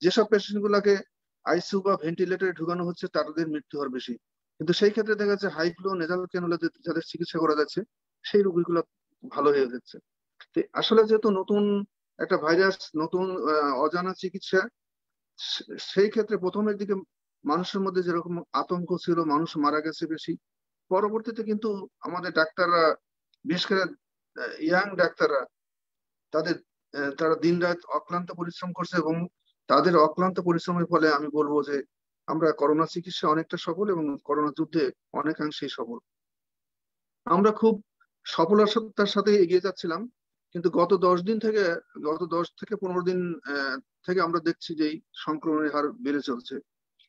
যেসব পেশেন্ট গুলাকে আইসিইউ বা ভেন্টিলেটরে ঢুকানো হচ্ছে তাদের মৃত্যু হার বেশি। কিন্তু সেই ক্ষেত্রে দেখা যাচ্ছে হাই ফ্লো নেজাল ক্যানুলা যাদের চিকিৎসা করা যাচ্ছে সেই রোগীগুলো ভালো হয়ে যাচ্ছে। আসলে যেহেতু নতুন একটা ভাইরাস, নতুন অজানা চিকিৎসা, সেই ক্ষেত্রে প্রথমের দিকে মানুষের মধ্যে যেরকম আতঙ্ক ছিল, মানুষ মারা গেছে বেশি, পরবর্তীতে কিন্তু আমাদের ডাক্তাররা, বিশেষ করে ইয়াং ডাক্তাররা তারা দিন রাত অক্লান্ত পরিশ্রম করছে এবং তাদের অক্লান্ত পরিশ্রমের ফলে আমি বলবো যে আমরা করোনা চিকিৎসা অনেকটা সফল এবং করোনা যুদ্ধে অনেকাংশেই সফল। আমরা খুব সফলতার সাথে এগিয়ে যাচ্ছিলাম, কিন্তু গত 10 থেকে 15 দিন থেকে আমরা দেখছি যে এই সংক্রমণের হার বেড়ে চলছে।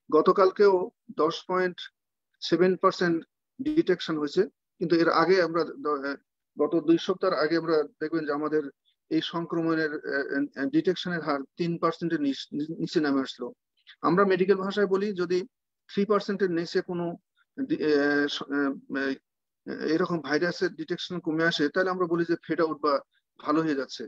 গতকালকেও 10.7% ডিটেকশন হয়েছে, কিন্তু এর আগে আমরা গত 2 সপ্তাহ আগে আমরা দেখবেন যে আমাদের এই সংক্রমণের ডিটেকশনের হার 3%-এর নিচে নেমে আসলো। আমরা মেডিকেল ভাষায় বলি যদি 3%-এর নিচে কোনো এরকম ভাইরাসের ডিটেকশন কমে আসে তাহলে আমরা বলি যে ফেড আউট বা ভালো হয়ে যাচ্ছে।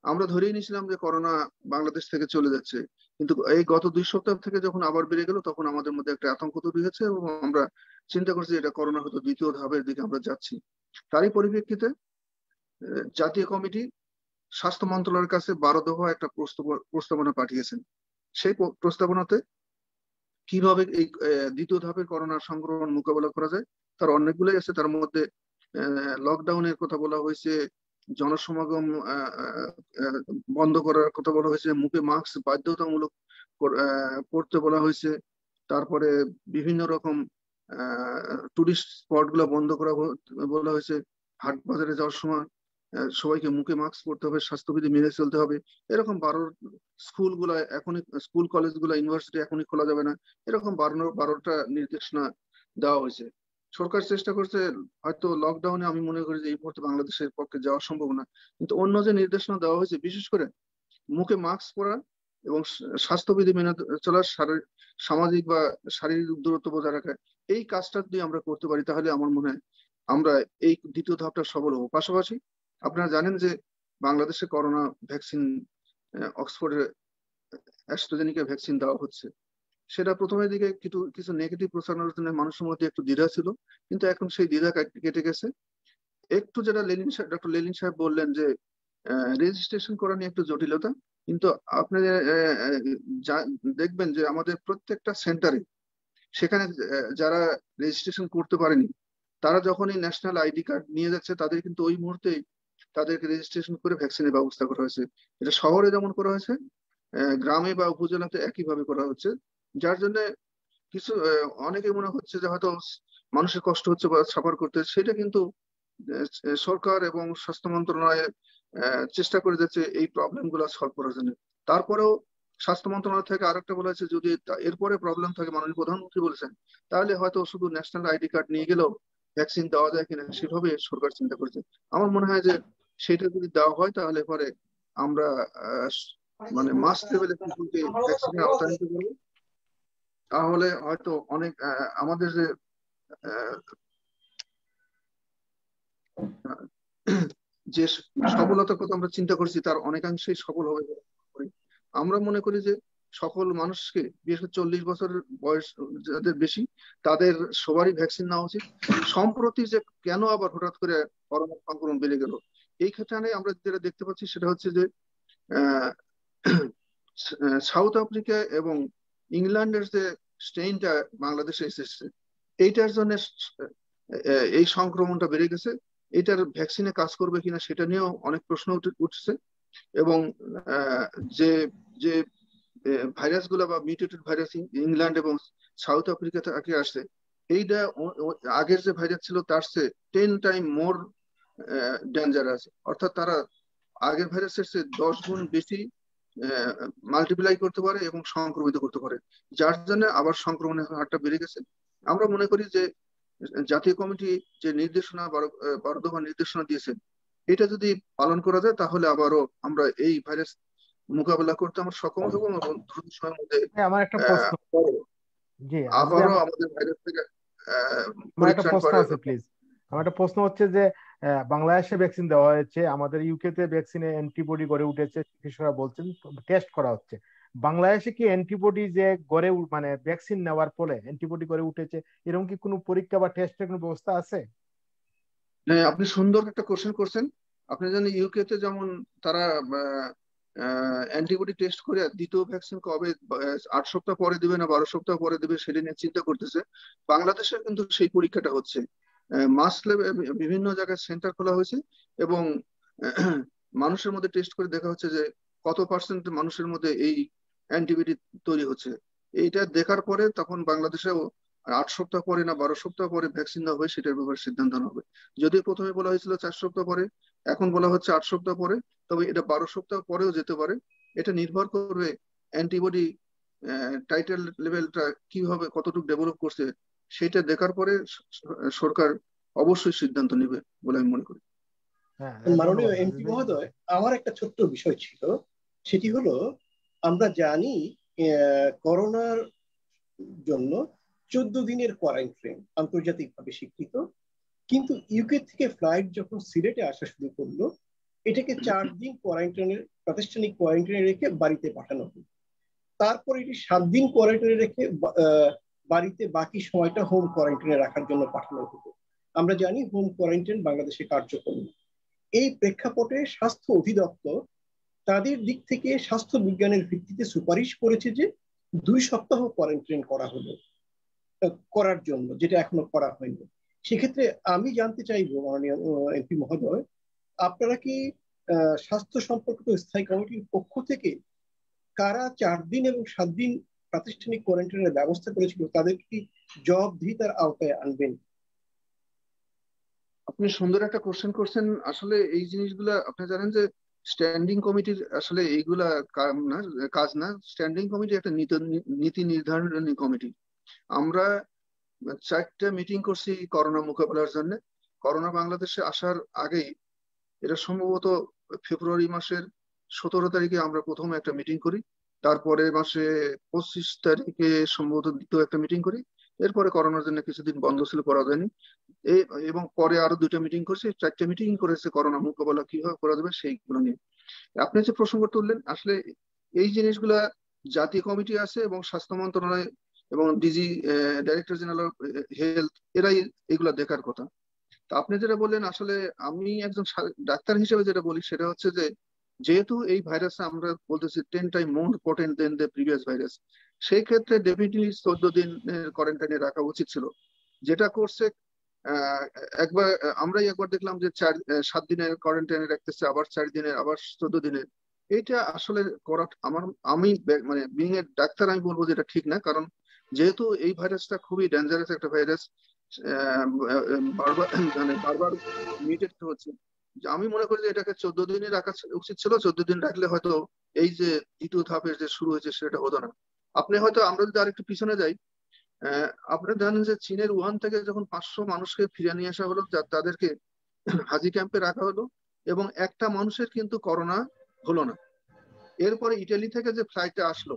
আমরা ধরেই নিয়েছিলাম যে করোনা বাংলাদেশ থেকে চলে যাচ্ছে, কিন্তু এই গত 2 সপ্তাহ থেকে যখন আবার বেড়ে গেল তখন আমাদের মধ্যে একটা আতঙ্ক তৈরি হয়েছে এবং আমরা চিন্তা করছি এটা করোনা হয়তো দ্বিতীয় ধাপের দিকে আমরা যাচ্ছি। তারই পরিপ্রেক্ষিতে জাতীয় কমিটি স্বাস্থ্য মন্ত্রণালয়ের কাছে 12 দফা একটা প্রস্তাবনা পাঠিয়েছেন। সেই প্রস্তাবনাতে কিভাবে এই দ্বিতীয় ধাপের করোনা সংক্রমণ মোকাবেলা করা যায় তার অনেকগুলোই আছে। তার মধ্যে লকডাউনের কথা বলা হয়েছে, জনসমাগম বন্ধ করার কথা বলা হয়েছে, মুখে মাস্ক বাধ্যতামূলক করতে বলা হয়েছে, তারপরে বিভিন্ন রকম টুরিস্ট স্পট গুলো বন্ধ করা বলা হয়েছে, হাট বাজারে যাওয়ার সময় সবাইকে মুখে মাস্ক পরতে হবে, স্বাস্থ্যবিধি মেনে চলতে হবে। এরকম 12 স্কুল কলেজ গুলা ইউনিভার্সিটি এখনই খোলা যাবে না, এরকম 12টা নির্দেশনা দেওয়া হয়েছে। সরকার চেষ্টা করছে, হয়তো লকডাউনে আমি মনে করি যে এই মুহূর্তে বাংলাদেশের পক্ষে যাওয়া সম্ভব না, কিন্তু অন্য যে নির্দেশনা দেওয়া হয়েছে বিশেষ করে মুখে মাস্ক পরা এবং স্বাস্থ্যবিধি মেনে চলা, সামাজিক বা শারীরিক দূরত্ব বজায় রাখা, এই কাজটা যদি আমরা করতে পারি তাহলে আমার মনে হয় আমরা এই দ্বিতীয় ধাপটা সফল হবো। পাশাপাশি আপনারা জানেন যে বাংলাদেশে করোনা ভ্যাকসিন অক্সফোর্ডের অ্যাস্ট্রাজেনিকা ভ্যাকসিন দেওয়া হচ্ছে। সেটা প্রথমের দিকে কিছু নেগেটিভ প্রচারণার জন্য মানুষের মধ্যে একটু দ্বিধা ছিল, কিন্তু এখন সেই দ্বিধা কেটে গেছে। একটু যেটা ডক্টর লেলিন সাহেব বললেন যে রেজিস্ট্রেশন করা নিয়ে একটু জটিলতা, কিন্তু আপনি দেখবেন যে আমাদের প্রত্যেকটা সেন্টারে সেখানে যারা রেজিস্ট্রেশন করতে পারেনি তারা যখনই ন্যাশনাল আইডি কার্ড নিয়ে যাচ্ছে তাদের কিন্তু ওই মুহূর্তেই তাদেরকে রেজিস্ট্রেশন করে ভ্যাকসিনের ব্যবস্থা করা হয়েছে। এটা শহরে যেমন করা হয়েছে, গ্রামে বা উপজেলাতে একইভাবে করা হচ্ছে, যার জন্য কিছু অনেকে মনে হচ্ছে যে হয়তো মানুষের কষ্ট হচ্ছে বা সাফার করতে, সেটা কিন্তু সরকার এবং স্বাস্থ্য মন্ত্রণালয় চেষ্টা করে যাচ্ছে এই প্রবলেম গুলো সলভ করার জন্য। তারপরেও স্বাস্থ্য মন্ত্রণালয় থেকে আরেকটা বলা হয়েছে যদি এরপরে প্রবলেম থাকে, মাননীয় প্রধানমন্ত্রী বলেছেন, তাহলে হয়তো শুধু ন্যাশনাল আইডি কার্ড নিয়ে গেলেও ভ্যাকসিন দেওয়া যায় কিনা সেভাবে সরকার চিন্তা করছে। আমার মনে হয় যে সেটা যদি দেওয়া হয় তাহলে পরে আমরা মানে মাস লেভেলে পিপুলকে ভ্যাকসিনের আওতায় আনতে পারবো। তাহলে হয়তো অনেক আমাদের যে যে সফলতার কথা আমরা চিন্তা করছি তার অনেকাংশেই সফল হবে বলে মনে করি। আমরা মনে করি যে সকল মানুষকে, বিশেষ করে 40 বছরের বয়স যাদের বেশি, তাদের সবারই ভ্যাকসিন নেওয়া উচিত। সম্প্রতি যে কেন আবার হঠাৎ করে করোনা সংক্রমণ বেড়ে গেল, এই ক্ষেত্রে আমরা যেটা দেখতে পাচ্ছি সেটা হচ্ছে যে সাউথ আফ্রিকা এবং ইংল্যান্ডের যে স্ট্রেইনটা বাংলাদেশে এসেছে, এইটার জন্য এই সংক্রমণটা বেড়ে গেছে। এটার ভ্যাকসিনে কাজ করবে কিনা সেটা নিয়েও অনেক প্রশ্ন উঠছে। এবং যে যে ভাইরাস গুলা বা মিউটেটেড ভাইরাস ইংল্যান্ড এবং সাউথ আফ্রিকা থেকে আসছে, এইটা আগের যে ভাইরাস ছিল তার চেয়ে 10 টাইম মোর ডেঞ্জারাস। অর্থাৎ তারা আগের ভাইরাসের চেয়ে 10 গুণ বেশি মাল্টিপ্লাই করতে পারে এবং সংক্রমিত করতে পারে, যার জন্য আবার সংক্রমণের হারটা বেড়ে গেছে। আমরা মনে করি যে জাতীয় কমিটি যে নির্দেশনা 12 দফা নির্দেশনা দিয়েছে, এটা যদি পালন করা যায় তাহলে আবারও আমরা এই ভাইরাস মোকাবেলা করতে আমরা সক্ষম হব এবং দ্রুত সময়ের মধ্যে আমার একটা প্রশ্ন, জি আবারও আমাদের ভাইরাস থেকে আমার একটা প্রশ্ন আছে প্লিজ। আমার একটা প্রশ্ন হচ্ছে যে বাংলাদেশে ভ্যাকসিন দেওয়া হয়েছে, আমাদের ইউকে তে ভ্যাকসিনে অ্যান্টিবডি গড়ে উঠেছে, চিকিৎসকরা বলছেন টেস্ট করা হচ্ছে। বাংলাদেশে কি অ্যান্টিবডি যে গড়ে মানে ভ্যাকসিন নেওয়ার ফলে অ্যান্টিবডি গড়ে উঠেছে, এরকম কি কোনো পরীক্ষা বা টেস্টের কোনো ব্যবস্থা আছে? হ্যাঁ, আপনি সুন্দর একটা কোশ্চেন করছেন। আপনি জানেন ইউকে তে যেমন তারা অ্যান্টিবডি টেস্ট করে দ্বিতীয় ভ্যাকসিন কবে 8 সপ্তাহ পরে দিবে না 12 সপ্তাহ পরে দিবে সেটা নিয়ে চিন্তা করতেছে। বাংলাদেশে কিন্তু সেই পরীক্ষাটা হচ্ছে। মাস লেভেলে বিভিন্ন জায়গায় সেন্টার খোলা হয়েছে এবং মানুষের মধ্যে টেস্ট করে দেখা হচ্ছে যে কত পার্সেন্ট মানুষের মধ্যে এই অ্যান্টিবডি তৈরি হচ্ছে। এইটা দেখার পরে তখন বাংলাদেশেও 8 সপ্তাহ পরে না 12 সপ্তাহ পরে ভ্যাকসিন দেওয়া হবে সেটার ব্যাপারে সিদ্ধান্ত নেওয়া হবে। যদিও প্রথমে বলা হয়েছিল 4 সপ্তাহ পরে, এখন বলা হচ্ছে 8 সপ্তাহ পরে, তবে এটা 12 সপ্তাহ পরেও যেতে পারে। এটা নির্ভর করবে অ্যান্টিবডি টাইটেল লেভেলটা কিভাবে কতটুকু ডেভেলপ করছে সেটা দেখার পরে সরকার অবশ্যই সিদ্ধান্ত নেবে বলে আমি মনে করি। মাননীয় এমপি মহোদয়, আমার একটা ছোট্ট বিষয় ছিল, সেটি হলো আমরা জানি করোনার জন্য 14 দিনের কোয়ারেন্টাইন আন্তর্জাতিকভাবে স্বীকৃত, কিন্তু ইউকে থেকে ফ্লাইট যখন সিলেটে আসা শুরু করলো, এটাকে 4 দিন কোয়ারেন্টাইনের প্রাতিষ্ঠানিক কোয়ারেন্টাইনে রেখে বাড়িতে পাঠানো হলো। তারপর এটি 7 দিন কোয়ারেন্টাইনে রেখে বাড়িতে বাকি সময়টা হোম কোয়ারেন্টাইনে রাখার জন্য পাঠানো হলো। আমরা জানি হোম কোয়ারেন্টাইন বাংলাদেশে কার্যকর। এই প্রেক্ষাপটে স্বাস্থ্য অধিদপ্তর তাদের দিক থেকে স্বাস্থ্য বিজ্ঞানের ভিত্তিতে সুপারিশ করেছে যে 2 সপ্তাহ কোয়ারেন্টাইন করার জন্য, যেটা এখনো করা হয়নি। সেক্ষেত্রে আমি জানতে চাইবো মাননীয় এমপি মহোদয়, আপনারা কি স্বাস্থ্য সম্পর্কিত স্থায়ী কমিটির পক্ষ থেকে কারা 4 দিন এবং 7 দিন প্রাতিষ্ঠানিক কোয়ারেন্টাইনের ব্যবস্থা করেছিল তাদের কি জবাবদিহিতার আওতায় আনবেন? আপনি সুন্দর একটা কোশ্চেন করছেন। আসলে এই জিনিসগুলা আপনি জানেন যে স্ট্যান্ডিং কমিটির আসলে এইগুলা কাজ না। স্ট্যান্ডিং কমিটি একটা নীতি নির্ধারণী কমিটি। আমরা 4টা মিটিং করছি করোনা মোকাবেলার জন্য। করোনা বাংলাদেশে আসার আগেই, এটা সম্ভবত ফেব্রুয়ারি মাসের 17 তারিখে আমরা প্রথম একটা মিটিং করি, তারপরে মাসে 25 তারিখে সম্ভবত দ্বিতীয় একটা মিটিং করি। এরপরে করোনার জন্য কিছুদিন বন্ধ ছিল, করা যায়নি। এবং পরে আরো 2টা মিটিং করছে, 4টে মিটিং করেছে করোনা মোকাবেলা কিভাবে করা যাবে সেইগুলো নিয়ে। আপনি যে প্রসঙ্গ তুললেন, আসলে এই জিনিসগুলা জাতীয় কমিটি আছে এবং স্বাস্থ্য মন্ত্রণালয় এবং DG director general of health, এরাই এগুলা দেখার কথা। তা আপনি যেটা বললেন, আসলে আমি একজন ডাক্তার হিসেবে যেটা বলি সেটা হচ্ছে যে যেহেতু এই ভাইরাস আমরা বলতেছি 10 time more potent than the previous virus, সেই ক্ষেত্রে ডেফিনেটলি 14 দিনের কোয়ারেন্টাইনে রাখা উচিত ছিল। যেটা করছে একবার আমরাই একবার দেখলাম যে 7 দিনের কোয়ারেন্টাইনে রাখতেছে, আবার 4 দিনের, আবার 14 দিনের। এইটা আসলে করা আমি মানে বিং এ ডাক্তার আমি বলবো যে এটা ঠিক না। কারণ যেহেতু এই ভাইরাসটা খুবই ডেঞ্জারাস একটা ভাইরাস, বারবার মিউটেট হচ্ছে, আমি মনে করি যে এটাকে 14 দিনই রাখা উচিত ছিল। 14 দিন রাখলে হয়তো এই যে দ্বিতীয় ধাপের যে শুরু হয়েছে সেটা হতো না। আপনি হয়তো, আমরা যদি আরেকটু পিছনে যাই, আপনারা জানেন যে চীনের উহান থেকে যখন 500 মানুষকে ফিরিয়ে নিয়ে আসা হলো, তাদেরকে হাজি ক্যাম্পে রাখা হলো এবং একটা মানুষের কিন্তু করোনা হলো না। এরপরে ইটালি থেকে যে ফ্লাইটে আসলো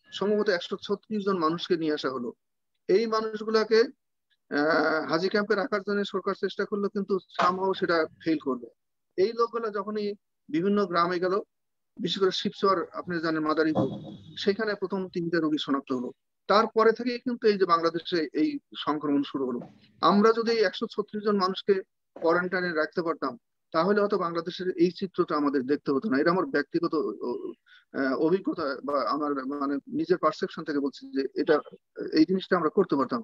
সম্ভবত 136 জন মানুষকে নিয়ে আসা হলো। এই মানুষগুলাকে হাজি ক্যাম্পে রাখার জন্য সরকার চেষ্টা করলো, কিন্তু সামহাও সেটা ফেল করবে। এই লোকগুলা যখনই বিভিন্ন গ্রামে গেল, বিশেষ করে শিবচর আপনি জানেন মাদারীপুর, সেখানে প্রথম 3টে রোগী শনাক্ত হলো। তারপরে থেকে কিন্তু এই যে বাংলাদেশে এই সংক্রমণ শুরু হলো। আমরা যদি 136 জন মানুষকে কোয়ারেন্টাইনে রাখতে পারতাম তাহলে হয়তো বাংলাদেশের এই চিত্রটা আমাদের দেখতে হতো না। এটা আমার ব্যক্তিগত অভিজ্ঞতা বা আমার মানে নিজের পারসেপশন থেকে বলছি যে এটা এই জিনিসটা আমরা করতে পারতাম।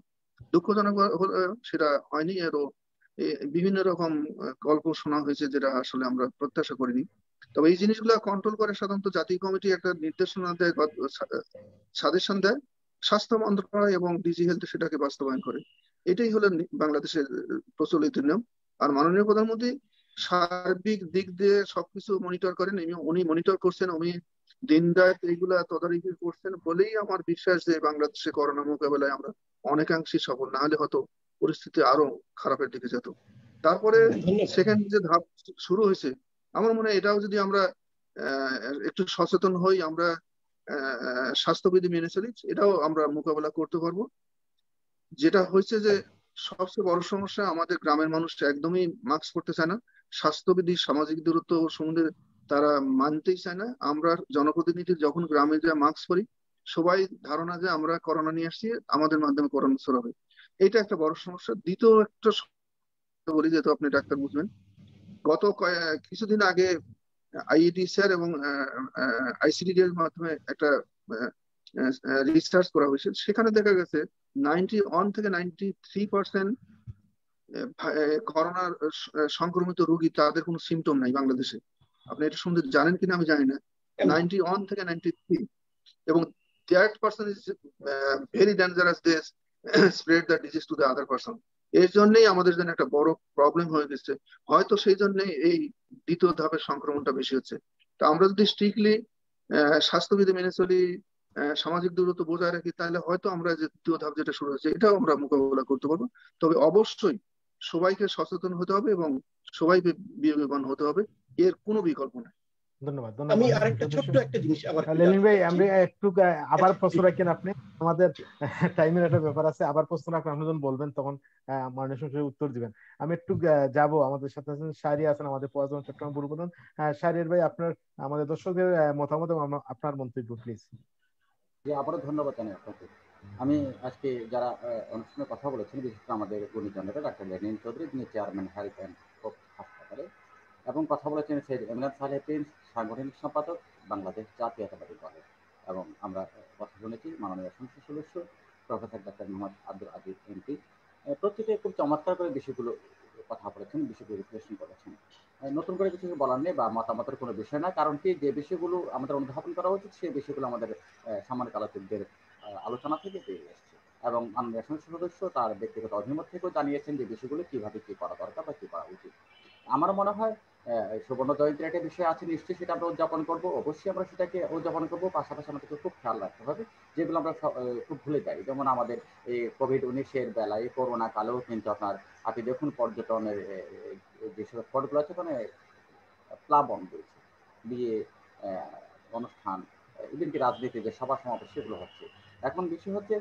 দুঃখজনক সেটা হয়নি। এরও বিভিন্ন রকম গল্প শোনা হয়েছে যেটা আসলে আমরা প্রত্যাশা করিনি। তবে এই জিনিসগুলো কন্ট্রোল করে সাধারণত জাতীয় কমিটি একটা নির্দেশনা দেয়, সাজেশন দেয়, স্বাস্থ্য মন্ত্রণালয় এবং ডিজি হেলথ সেটাকে বাস্তবায়ন করে। এটাই হলো বাংলাদেশের প্রচলিত নিয়ম। আর মাননীয় প্রধানমন্ত্রী সার্বিক দিক দিয়ে সবকিছু মনিটর করেন, উনি মনিটর করছেন, উনি দিন রাত এইগুলা তদারকি করছেন বলেই আমার বিশ্বাস যে বাংলাদেশে করোনা মোকাবেলায় আমরা অনেকাংশে সফল, না হলে হয়তো পরিস্থিতি আরো খারাপের দিকে যেত। তারপরে সেকেন্ড যে ধাপ শুরু হয়েছে, আমার মনে হয় এটাও যদি আমরা একটু সচেতন হই, আমরা স্বাস্থ্যবিধি মেনে চলি, এটাও আমরা মোকাবেলা করতে পারবো। যেটা হয়েছে যে সবচেয়ে বড় সমস্যা, আমাদের গ্রামের মানুষ একদমই মাস্ক পরতে চায় না, স্বাস্থ্যবিধি সামাজিক দূরত্ব সম্বন্ধে তারা মানতেই চায় না। আমরা জনপ্রতিনিধি যখন গ্রামে যা মাস্ক পরি, সবাই ধারণা যে আমরা করোনা নিয়ে আসছি, আমাদের মাধ্যমে করোনা ছড়াবে। এটা একটা বড় সমস্যা। দ্বিতীয় একটা বলি, যেহেতু আপনি ডাক্তার বুঝবেন, গত কিছুদিন আগে আইইডি স্যার এবং আইসিডি এর মাধ্যমে একটা রিসার্চ করা হয়েছে। সেখানে দেখা গেছে 91 থেকে 93% করোনার সংক্রমিত রোগী তাদের কোনো সিমটম নাই বাংলাদেশে। আপনি এটা শুনতে জানেন কিনা আমি জানি না। 91 থেকে 93, এবং that person is very dangerous. They spread the disease to the other person. এর জন্যই আমাদের জন্য একটা বড় প্রবলেম হয়ে গেছে। হয়তো সেই জন্যই এই দ্বিতীয় ধাপের সংক্রমণটা বেশি হচ্ছে। তো আমরা যদি স্ট্রিক্টলি স্বাস্থ্যবিধি মেনে চলি, সামাজিক দূরত্ব বজায় রাখি, তাহলে হয়তো আমরা যে দ্বিতীয় ধাপ যেটা শুরু হচ্ছে এটাও আমরা মোকাবেলা করতে পারবো। তবে অবশ্যই সবাইকে সচেতন হতে হবে এবং সবাইকে বিবেকবান হতে হবে, এর কোনো বিকল্প নেই। ধন্যবাদ। আমি আরেকটা ছোট্ট একটা জিনিস আবার লেলিন ভাই, আমরা একটু আবার প্রশ্ন রাখেন আপনি, আমাদের টাইমের একটা ব্যাপার আছে, আবার প্রশ্ন রাখেন, আপনি যখন বলবেন তখন মাননীয় সংসদে উত্তর দিবেন। আমি একটু যাব, আমাদের সাথে আছেন শাহরি আছেন, আমাদের পয়াজন চট্টগ্রাম বুলবুল। শাহরিয়ার ভাই, আপনার আমাদের দর্শকদের মতামত এবং আপনার মন্তব্য প্লিজ। জি, আবারও ধন্যবাদ জানাই আপনাকে। আমি আজকে যারা অনুষ্ঠানে কথা বলেছেন, বিশেষ করে আমাদের গুণীজনেরা ডাক্তার লেনিন চৌধুরী, যিনি চেয়ারম্যান হেলথ অ্যান্ড হোপ হাসপাতালে, এবং কথা বলেছেন সৈয়দ ইমরান সালেহ প্রিন্স, সাংগঠনিক সম্পাদক বাংলাদেশ জাতীয়তাবাদী দলের, এবং আমরা কথা শুনেছি মাননীয় সংসদ সদস্য professor doctor Mohammad Abdul Aziz MP. প্রত্যেকে খুব চমৎকার করে বিষয়গুলো কথা বলেছেন, বিষয়গুলো বিশ্লেষণ করেছেন। নতুন করে কিছু বলার নেই বা মতামতের কোনো বিষয় না, কারণ কি যে বিষয়গুলো আমাদের অনুধাবন করা উচিত সেই বিষয়গুলো আমাদের সামান্য আলোচকদের আলোচনা থেকে বেরিয়ে এসছে, এবং মাননীয় সংসদ সদস্য তার ব্যক্তিগত অভিমত থেকেও জানিয়েছেন যে বিষয়গুলো কিভাবে কি করা দরকার বা কি করা উচিত। আমার মনে হয় সুবর্ণ জয়ন্তীর একটা বিষয় আছে, নিশ্চয়ই সেটা আমরা উদযাপন করবো, অবশ্যই আমরা সেটাকে উদযাপন করবো। পাশাপাশি আমাদেরকে খুব খেয়াল রাখতে হবে যেগুলো আমরা খুব ভুলে যাই। যেমন আমাদের এই কোভিড-19 বেলায়, করোনা কালেও কিন্তু আপনি দেখুন পর্যটনের যেসব স্পটগুলো আছে ওখানে প্লাবন রয়েছে, বিয়ে অনুষ্ঠান, ইভেন কি রাজনীতি যে সভা সমাবেশ সেগুলো হচ্ছে। এখন বিষয় হচ্ছে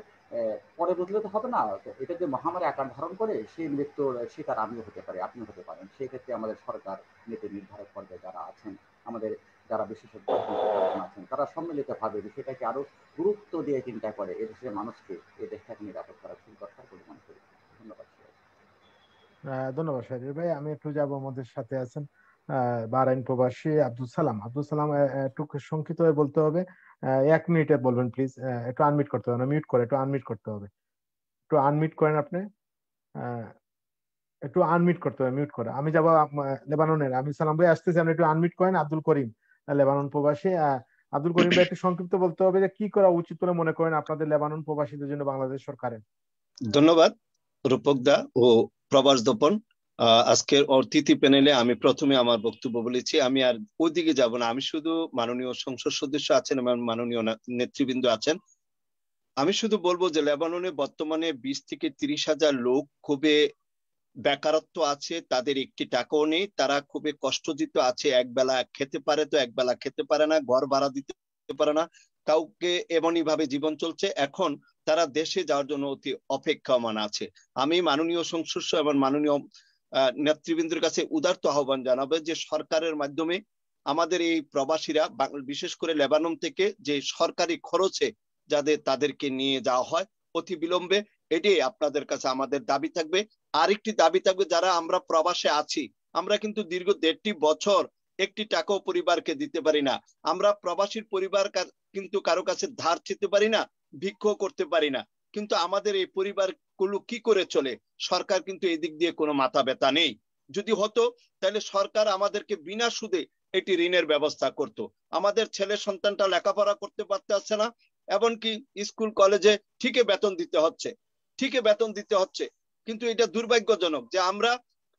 পরে বুঝলে তো হবে না, এটা যে মহামারী আকার ধারণ করে সেই মৃত্যুর শিকার আমিও হতে পারি, আপনিও হতে পারেন। সেই ক্ষেত্রে আমাদের সরকার, নীতি নির্ধারক পর্যায়ে যারা আছেন, আমাদের যারা বিশেষজ্ঞ আছেন, তারা সম্মিলিতভাবে বিষয়টাকে আরো গুরুত্ব দিয়ে চিন্তা করে এই দেশের মানুষকে এই দেশটাকে নিরাপদ করা খুব দরকার বলে মনে করি। ধন্যবাদ। ধন্যবাদ শাহরিয়ার ভাই। আমি একটু যাব, আমাদের সাথে আছেন বাহরাইন প্রবাসী আব্দুল সালাম। আব্দুল সালাম, একটু সংক্ষিপ্ত হয়ে বলতে হবে, 1 মিনিটে বলবেন প্লিজ। একটু আনমিউট করতে হবে, মিউট করে একটু আনমিউট করতে হবে, একটু আনমিউট করেন আপনি, একটু আনমিউট করতে হবে, মিউট করে। আমি যাব লেবাননের, আমি সালাম ভাই আসতেছি, আপনি একটু আনমিউট করেন। আব্দুল করিম, লেবানন প্রবাসী। আব্দুল করিম ভাই, একটু সংক্ষিপ্ত বলতে হবে যে কি করা উচিত বলে মনে করেন আপনাদের লেবানন প্রবাসীদের জন্য বাংলাদেশ সরকারের। ধন্যবাদ রূপক দা ও প্রবাস দপন। আজকের অতিথি প্যানেলে আমি প্রথমে আমার বক্তব্য বলেছি, আমি আর ওইদিকে যাব না, আমি শুধু মাননীয় সংসদ সদস্য আছেন এবং মাননীয় নেতৃবৃন্দ আছেন, আমি শুধু বলবো যে লেবাননে বর্তমানে 20 থেকে 30,000 লোক খুবই বেকারত্ব আছে, তাদের একটি টাকাও নেই, তারা খুবই কষ্টজিত আছে, একবেলা খেতে পারে তো একবেলা খেতে পারে না, ঘর ভাড়া দিতে পারে না, কাউকে এমনই ভাবে জীবন চলছে। এখন তারা দেশে যাওয়ার জন্য অতি অপেক্ষমান আছে। আমি মাননীয় সংসদ এবং মাননীয় নেতৃবৃন্দের কাছে উদারত আহ্বান জানাবো যে সরকারের মাধ্যমে আমাদের এই প্রবাসীরা বিশেষ করে লেবানন থেকে যে সরকারি খরচে যাদের তাদেরকে নিয়ে যাওয়া হয় অতি বিলম্বে, এটাই আপনাদের কাছে আমাদের দাবি থাকবে। আরেকটি দাবি থাকবে, যারা আমরা প্রবাসে আছি, আমরা কিন্তু দীর্ঘ 1.5 বছর একটি টাকাও পরিবারকে দিতে পারি না। আমরা প্রবাসীর পরিবার কিন্তু কারো কাছে ধার চেতে পারি না, ভিক্ষা করতে পারি না, কিন্তু আমাদের এই পরিবারগুলো কি করে চলে? সরকার কিন্তু এই দিক দিয়ে কোনো মাথা ব্যথা নেই। যদি হতো তাহলে সরকার আমাদেরকে বিনা সুদে একটি ঋণের ব্যবস্থা করত। আমাদের ছেলে সন্তানটা লেখাপড়া করতে পারতেছে না, এমনকি স্কুল কলেজে ঠিকই বেতন দিতে হচ্ছে, কিন্তু এটা দুর্ভাগ্যজনক যে আমরা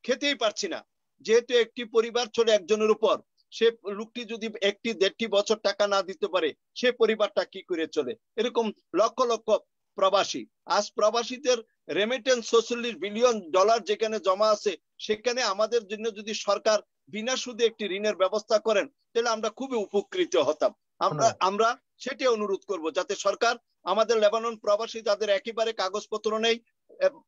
খেতেই পারছি না। যেহেতু একটি পরিবার চলে একজনের উপর, সে লোকটি যদি 1-1.5 বছর টাকা না দিতে পারে, সে পরিবারটা কি করে চলে? এরকম লক্ষ লক্ষ প্রবাসী, আজ প্রবাসীদের রেমিটেন্স $46 বিলিয়ন যেখানে জমা আছে, সেখানে আমাদের জন্য যদি সরকার বিনা সুদে একটি ঋণের ব্যবস্থা করেন তাহলে আমরা খুবই উপকৃত হতাম। আমরা সেটাই অনুরোধ করব, যাতে সরকার আমাদের লেবানন প্রবাসী যাদের একেবারে কাগজপত্র নেই,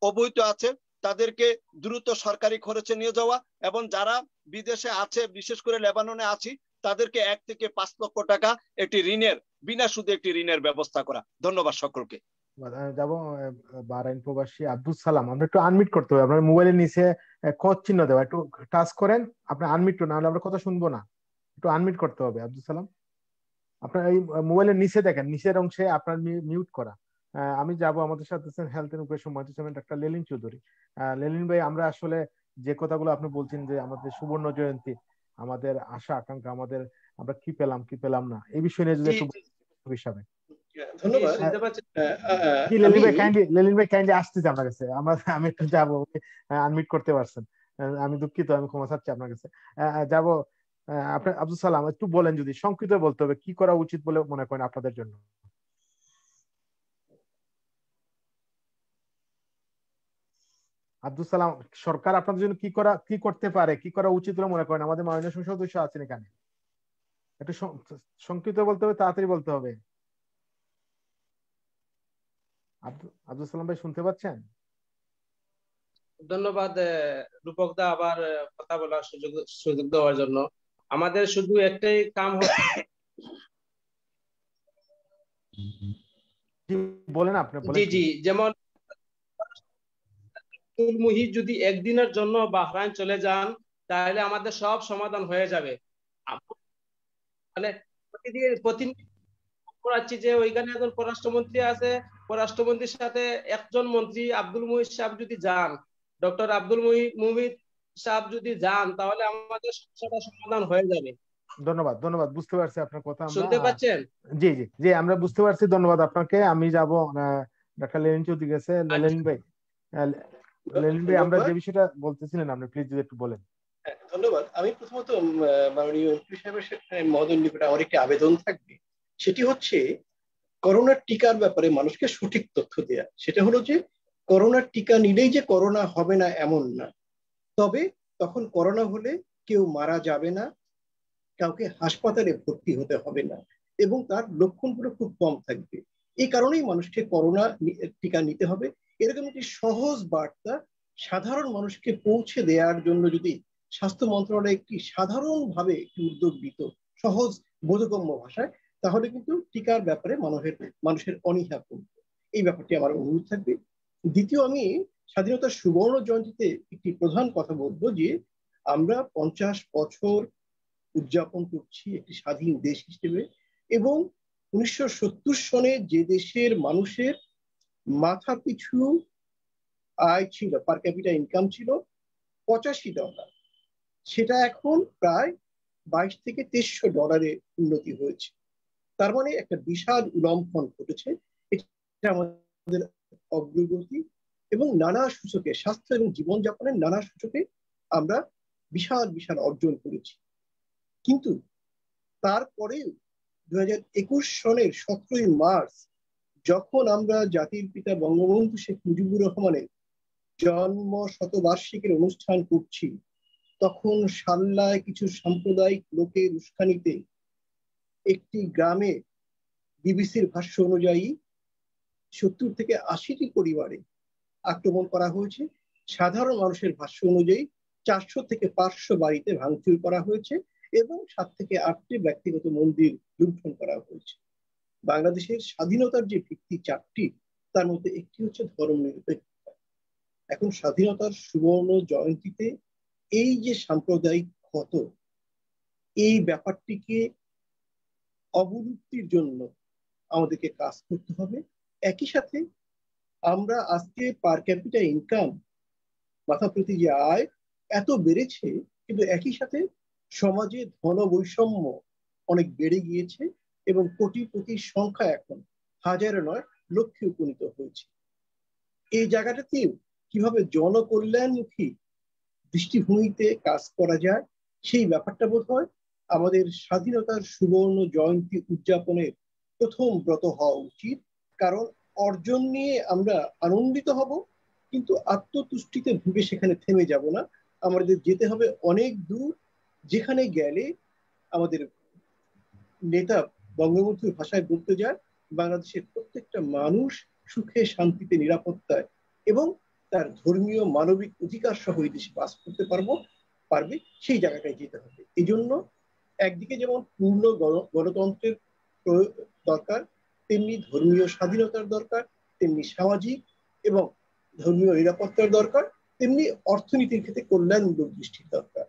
অবৈধ আছে, তাদেরকে দ্রুত সরকারি খরচে নিয়ে যাওয়া, এবং যারা বিদেশে আছে, বিশেষ করে লেবাননে আছি, তাদেরকে 1 থেকে 5 লক্ষ টাকা একটি ঋণের বিনা সুদে একটি ঋণের ব্যবস্থা করা। ধন্যবাদ সকলকে। যাবো বাহরাইন প্রবাসী আব্দুল সালাম, আমরা একটু আনমিট করতে হবে, আপনার মোবাইলের নিচে ক চিহ্ন দেওয়া, একটু টাচ করেন, আপনি আনমিট করুন, নাহলে আমরা কথা শুনবো না, একটু আনমিট করতে হবে। আব্দুল সালাম, আপনার এই মোবাইলের নিচে দেখেন, নিচের অংশে আপনার মিউট করা। আমি যাব, আমাদের সাথে হেলথ এন্ড ওয়েলফেয়ার মন্ত্রী ডাক্তার লেলিন চৌধুরী। লেলিন ভাই, আমরা আসলে যে কথাগুলো আপনি বলছেন যে আমাদের সুবর্ণ জয়ন্তী, আমাদের আশা আকাঙ্ক্ষা, আমরা কি পেলাম না, এই বিষয় নিয়ে যদি একটু হিসাবে। ধন্যবাদ। লেলিন ভাই কাইন্ডলি আসতেছে আপনার কাছে, আমি একটু যাবো, আনমিট করতে পারছেন, আমি দুঃখিত, আমি ক্ষমা চাচ্ছি আপনার কাছে। যাবো আপনার আব্দুল সালাম, একটু বলেন, যদি সংক্ষিপ্ত বলতে হবে, কি করা উচিত বলে মনে করেন আপনাদের জন্য? আব্দুল সালাম, সরকার আপনাদের জন্য কি করতে পারে, কি করা উচিত বলে মনে করেন? আমাদের মাননীয় সংসদ সদস্য আছেন এখানে, একটু সংক্ষিপ্ত বলতে হবে, তাড়াতাড়ি বলতে হবে। আব্দুল সালাম ভাই, শুনতে পাচ্ছেন? ধন্যবাদ রূপক দা, আবার কথা বলার সুযোগ দেওয়ার জন্য। আমাদের শুধু একটাই কাম বলেন আপনি। জি, যেমন মুহিত যদি একদিনের জন্য বাহরাইন চলে যান, তাহলে আমাদের সব সমাধান হয়ে যাবে। মানে প্রতিদিন করাচ্ছি যে ওইখানে একজন পররাষ্ট্রমন্ত্রী আছে, পররাষ্ট্রমন্ত্রীর সাথে একজন মন্ত্রী আব্দুল মুহিত সাহেব যদি যান, ডক্টর আব্দুল মুহিত সাহেব যদি যান, তাহলে আমাদের সমস্যাটা সমাধান হয়ে যাবে। ধন্যবাদ, বুঝতে পারছি আপনার কথা। শুনতে পাচ্ছেন? জি, আমরা বুঝতে পারছি, ধন্যবাদ আপনাকে। আমি যাব ডাক্তার লেনিন চৌধুরী গেছে। লেনিন ভাই, আমরা যে বিষয়টা বলতেছিলেন, আপনি প্লিজ যদি একটু বলেন। ধন্যবাদ। আমি প্রথমত মাননীয় এমপি সাহেবের মহোদয়ের নিকটে আমার একটি আবেদন থাকবে, সেটি হচ্ছে করোনার টিকার ব্যাপারে মানুষকে সঠিক তথ্য দেয়া। সেটা হলো যে করোনার টিকা নিলেই যে করোনা হবে না এমন না, তবে তখন করোনা হলে কেউ মারা যাবে না, কাউকে হাসপাতালে ভর্তি হতে হবে না, এবং তার লক্ষণগুলো খুব কম থাকবে। এই কারণেই মানুষকে করোনা টিকা নিতে হবে। এরকম একটি সহজ বার্তা সাধারণ মানুষকে পৌঁছে দেওয়ার জন্য যদি স্বাস্থ্য মন্ত্রণালয় একটি সাধারণভাবে একটি উদ্যোগ দিত, সহজ বোধগম্য ভাষায়, তাহলে কিন্তু টিকার ব্যাপারে মানুষের অনীহা কমত। এই ব্যাপারটি আমার অনুরোধ থাকবে। দ্বিতীয়, আমি স্বাধীনতার সুবর্ণ জয়ন্তীতে একটি প্রধান কথা বলবো যে আমরা 50 বছর উদযাপন করছি একটি স্বাধীন দেশ হিসেবে, এবং 1970 সনে যে দেশের মানুষের মাথা পিছু আয় ছিল, পার ক্যাপিটা ইনকাম ছিল $85, সেটা এখন প্রায় $22 থেকে $23 উন্নতি হয়েছে। তার মানে একটা বিশাল উল্লম্ফন ঘটেছে। এটা আমাদের অগ্রগতি, এবং নানা সূচকে, স্বাস্থ্য এবং জীবনযাপনের নানা সূচকে আমরা বিশাল অর্জন করেছি। কিন্তু তারপরে 2021 সনের 17 মার্চ যখন আমরা জাতির পিতা বঙ্গবন্ধু শেখ মুজিবুর রহমানের জন্ম শতবার্ষিকীর অনুষ্ঠান করছি, তখন সাল্লায় কিছু সাম্প্রদায়িক লোকের উস্কানিতে একটি গ্রামে বিবিসির ভাষ্য অনুযায়ী 70 থেকে 80টি পরিবারে আক্রমণ করা হয়েছে। সাধারণ মানুষের ভাষ্য অনুযায়ী 400 থেকে 500 বাড়িতে ভাঙচুর করা হয়েছে এবং 7 থেকে 8টি ব্যক্তিগত মন্দির লুণ্ঠন করা হয়েছে। বাংলাদেশের স্বাধীনতার যে ভিত্তি 4টি, তার মধ্যে একটি হচ্ছে ধর্মনিরপেক্ষতা। এখন স্বাধীনতার সুবর্ণ জয়ন্তীতে এই যে সাম্প্রদায়িক ক্ষত, এই ব্যাপারটিকে অবলুপ্তির জন্য আমাদেরকে কাজ করতে হবে। একই সাথে আমরা আজকে পার ক্যাপিটা ইনকাম, মাথা প্রতি যে আয় এত বেড়েছে, কিন্তু একই সাথে সমাজে ধন বৈষম্য অনেক বেড়ে গিয়েছে এবং কোটিপতির সংখ্যা এখন হাজারে নয় লক্ষে উপনীত হয়েছে। এই জায়গাটাতেও কিভাবে জনকল্যাণমুখী দৃষ্টিভঙ্গিতে কাজ করা যায়, সেই ব্যাপারটা বোধ হয় আমাদের স্বাধীনতার সুবর্ণ জয়ন্তী উদযাপনের প্রথম ব্রত হওয়া উচিত। কারণ অর্জন নিয়ে আমরা আনন্দিত হব, কিন্তু আত্মতুষ্টিতে ভুগে সেখানে থেমে যাব না। আমাদের যেতে হবে অনেক দূর, যেখানে গেলে আমাদের নেতা বঙ্গবন্ধুর ভাষায় বলতে যায়, বাংলাদেশের প্রত্যেকটা মানুষ সুখে শান্তিতে নিরাপত্তায় এবং তার ধর্মীয় মানবিক অধিকার সহ এই দেশে বাস করতে পারবে, সেই জায়গাটায় যেতে হবে। এই জন্য একদিকে যেমন পূর্ণ গণতন্ত্রের দরকার, তেমনি ধর্মীয় স্বাধীনতার দরকার, তেমনি সামাজিক এবং ধর্মীয় নিরাপত্তার দরকার, তেমনি অর্থনীতির ক্ষেত্রে কল্যাণমূলক দৃষ্টির দরকার।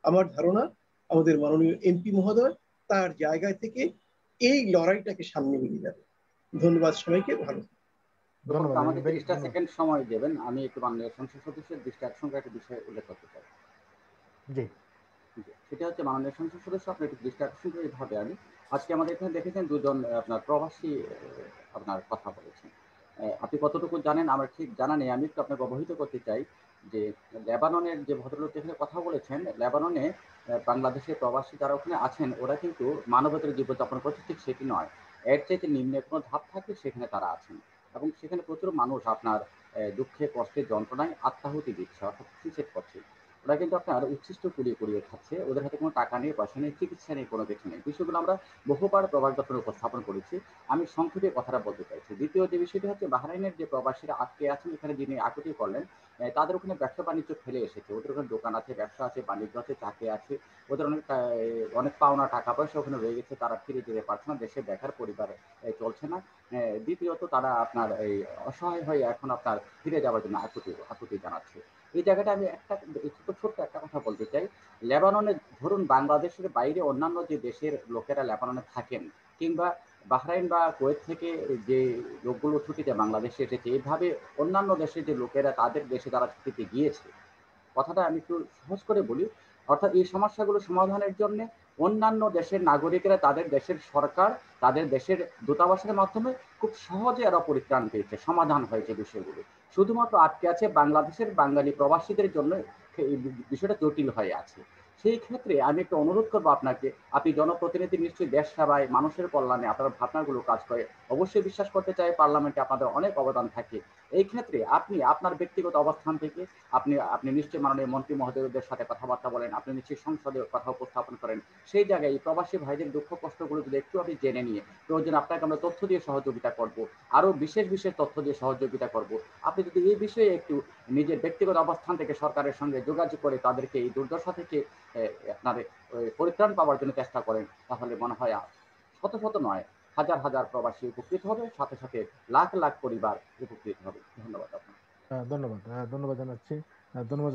আমার ধারণা আমাদের মাননীয় এমপি মহোদয় তার জায়গায় থেকে এই লড়াইটাকে সামনে নিয়ে যাবে। ধন্যবাদ সবাইকে, ভালো। আমাদের 30 সেকেন্ড সময় দেবেন, আমি একটু মাননীয় সংসদ সদস্যের দৃষ্টি আকর্ষণ একটা বিষয় উল্লেখ করতে চাই। জি, সেটা হচ্ছে মাননীয় সংসদ সদস্য, আপনার একটু দৃষ্টি আকর্ষণ করে ভাবে আমি আজকে আমাদের এখানে দেখেছেন দুজন আপনার প্রবাসী আপনার কথা বলেছেন। আপনি কতটুকু জানেন আমার ঠিক জানা নেই, আমি একটু আপনাকে অবহিত করতে চাই যে লেবাননের যে ভদ্রলোক এখানে কথা বলেছেন, লেবাননে বাংলাদেশের প্রবাসী যারা ওখানে আছেন ওরা কিন্তু মানবতার জীবনযাপন করছে, ঠিক সেটি নয়, এর চাইতে নিম্নে কোনো ধাপ থাকে সেখানে তারা আছেন এবং সেখানে প্রচুর মানুষ আপনার দুঃখে কষ্টে যন্ত্রণায় আত্মাহুতি দিচ্ছে, অর্থাৎ সুইসাইড করছে। ওরা কিন্তু আপনার উচ্ছিষ্ট কুড়িয়ে কুড়িয়ে খাচ্ছে, ওদের হাতে কোনো টাকা নেই, পয়সা নেই, চিকিৎসা নেই, কোনো কিছু নেই। বিষয়গুলো আমরা বহুবার প্রবাস দপ্তরে উপস্থাপন করেছি, আমি সংক্ষেপে কথাটা বলতে চাইছি। দ্বিতীয় যে বিষয়টি হচ্ছে বাহরাইনের যে প্রবাসীরা আটকে আছেন এখানে, যিনি আকুতি করলেন, তাদের ওখানে ব্যবসা বাণিজ্য ফেলে এসেছে, ওদের ওখানে দোকান আছে, ব্যবসা আছে, বাণিজ্য আছে, চাকরি আছে, ওদের অনেক পাওনা টাকা পয়সা ওখানে রয়ে গেছে, তারা ফিরে যেতে পারছে না, দেশে বেকার, পরিবার চলছে না। দ্বিতীয়ত তারা আপনার এই অসহায় হয়ে এখন আপনার ফিরে যাওয়ার জন্য আকুতি জানাচ্ছে। এই জায়গাটা আমি একটা ছোট্ট একটা কথা বলতে চাই। লেবাননে ধরুন বাংলাদেশের বাইরে অন্যান্য যে দেশের লোকেরা লেবাননে থাকেন, কিংবা বাহরাইন বা কুয়েত থেকে যে লোকগুলো ছুটিতে বাংলাদেশে এসেছে, এইভাবে অন্যান্য দেশের যে লোকেরা তাদের দেশে যারা ছুটিতে গিয়েছে, কথাটা আমি একটু সহজ করে বলি, অর্থাৎ এই সমস্যাগুলো সমাধানের জন্য অন্যান্য দেশের নাগরিকেরা তাদের দেশের সরকার, তাদের দেশের দূতাবাসের মাধ্যমে খুব সহজে এরা পরিত্রাণ পেয়েছে, সমাধান হয়েছে বিষয়গুলো। শুধুমাত্র আটকে আছে বাংলাদেশের বাঙালি প্রবাসীদের জন্য এই বিষয়টা জটিল হয়ে আছে। সেই ক্ষেত্রে আমি একটু অনুরোধ করবো আপনাকে, আপনি জনপ্রতিনিধি, নিশ্চয়ই দেশ সেবায় মানুষের কল্যাণে আপনার ভাবনাগুলো কাজ করে, অবশ্যই বিশ্বাস করতে চাই পার্লামেন্টে আপনাদের অনেক অবদান থাকে। এই ক্ষেত্রে আপনি আপনার ব্যক্তিগত অবস্থান থেকে আপনি নিশ্চয়ই মাননীয় মন্ত্রী মহোদয়দের সাথে কথাবার্তা বলেন, আপনি নিশ্চয়ই সংসদে কথা উপস্থাপন করেন, সেই জায়গায় প্রবাসী ভাইদের দুঃখ কষ্টগুলো যদি একটু আপনি জেনে নিয়ে প্রয়োজন আপনাকে আমরা তথ্য দিয়ে সহযোগিতা করব, আরো বিশেষ তথ্য দিয়ে সহযোগিতা করব। আপনি যদি এই বিষয়ে একটু নিজের ব্যক্তিগত অবস্থান থেকে সরকারের সঙ্গে যোগাযোগ করে তাদেরকে এই দুর্দশা থেকে আপনার পরিত্রাণ পাওয়ার জন্য চেষ্টা করেন, তাহলে মনে হয় শত শত নয়, হাজার হাজার প্রবাসী উপকৃত হবে, সাথে সাথে লাখ লাখ পরিবার উপকৃত হবে। ধন্যবাদ আপনাকে। ধন্যবাদ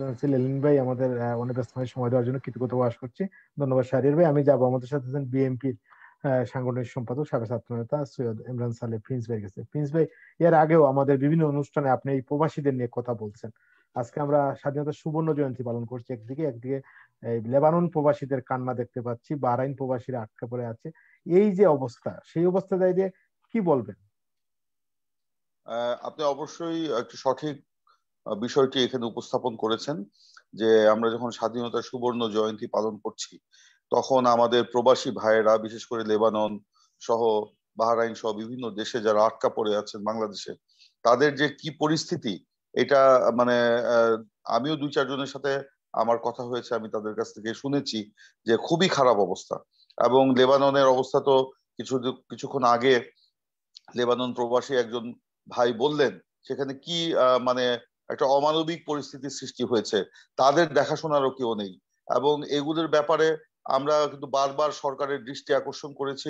জানাচ্ছি লেলিন ভাই, আমাদের অনেক সময় দেওয়ার জন্য কৃতজ্ঞতা প্রকাশ করছি। ধন্যবাদ শাহরিয়ার ভাই। আমি যাবো আমাদের সাথে বিএনপির সাংগঠনিক সম্পাদক, সাবেক ছাত্র নেতা সৈয়দ ইমরান সালেহ প্রিন্স ভাই গেছে। প্রিন্স ভাই, এর আগেও আমাদের বিভিন্ন অনুষ্ঠানে আপনি এই প্রবাসীদের নিয়ে কথা বলছেন। আজকে আমরা স্বাধীনতার সুবর্ণ জয়ন্তী পালন করছি, একদিকে লেবানন প্রবাসীদের কান্না দেখতে পাচ্ছি, বাহরাইন প্রবাসীরা আটকে পড়ে আছে। এই যে অবস্থা, সেই অবস্থা যে কি বলবেন? আপনি অবশ্যই একটি সঠিক বিষয়টি এখানে উপস্থাপন করেছেন যে আমরা যখন স্বাধীনতার সুবর্ণ জয়ন্তী পালন করছি, তখন আমাদের প্রবাসী ভাইয়েরা, বিশেষ করে লেবানন সহ বাহরাইন সহ বিভিন্ন দেশে যারা আটকা পড়ে আছেন বাংলাদেশে, তাদের যে কি পরিস্থিতি, এটা মানে আমিও 2-4 জনের সাথে আমার কথা হয়েছে, আমি তাদের কাছ থেকে শুনেছি যে খুবই খারাপ অবস্থা। এবং লেবাননের অবস্থা তো কিছুক্ষণ আগে লেবানন প্রবাসী একজন ভাই বললেন সেখানে কি মানে একটা অমানবিক পরিস্থিতির সৃষ্টি হয়েছে, তাদের দেখাশোনারও কেউ নেই। এবং এগুলোর ব্যাপারে আমরা কিন্তু বারবার সরকারের দৃষ্টি আকর্ষণ করেছি,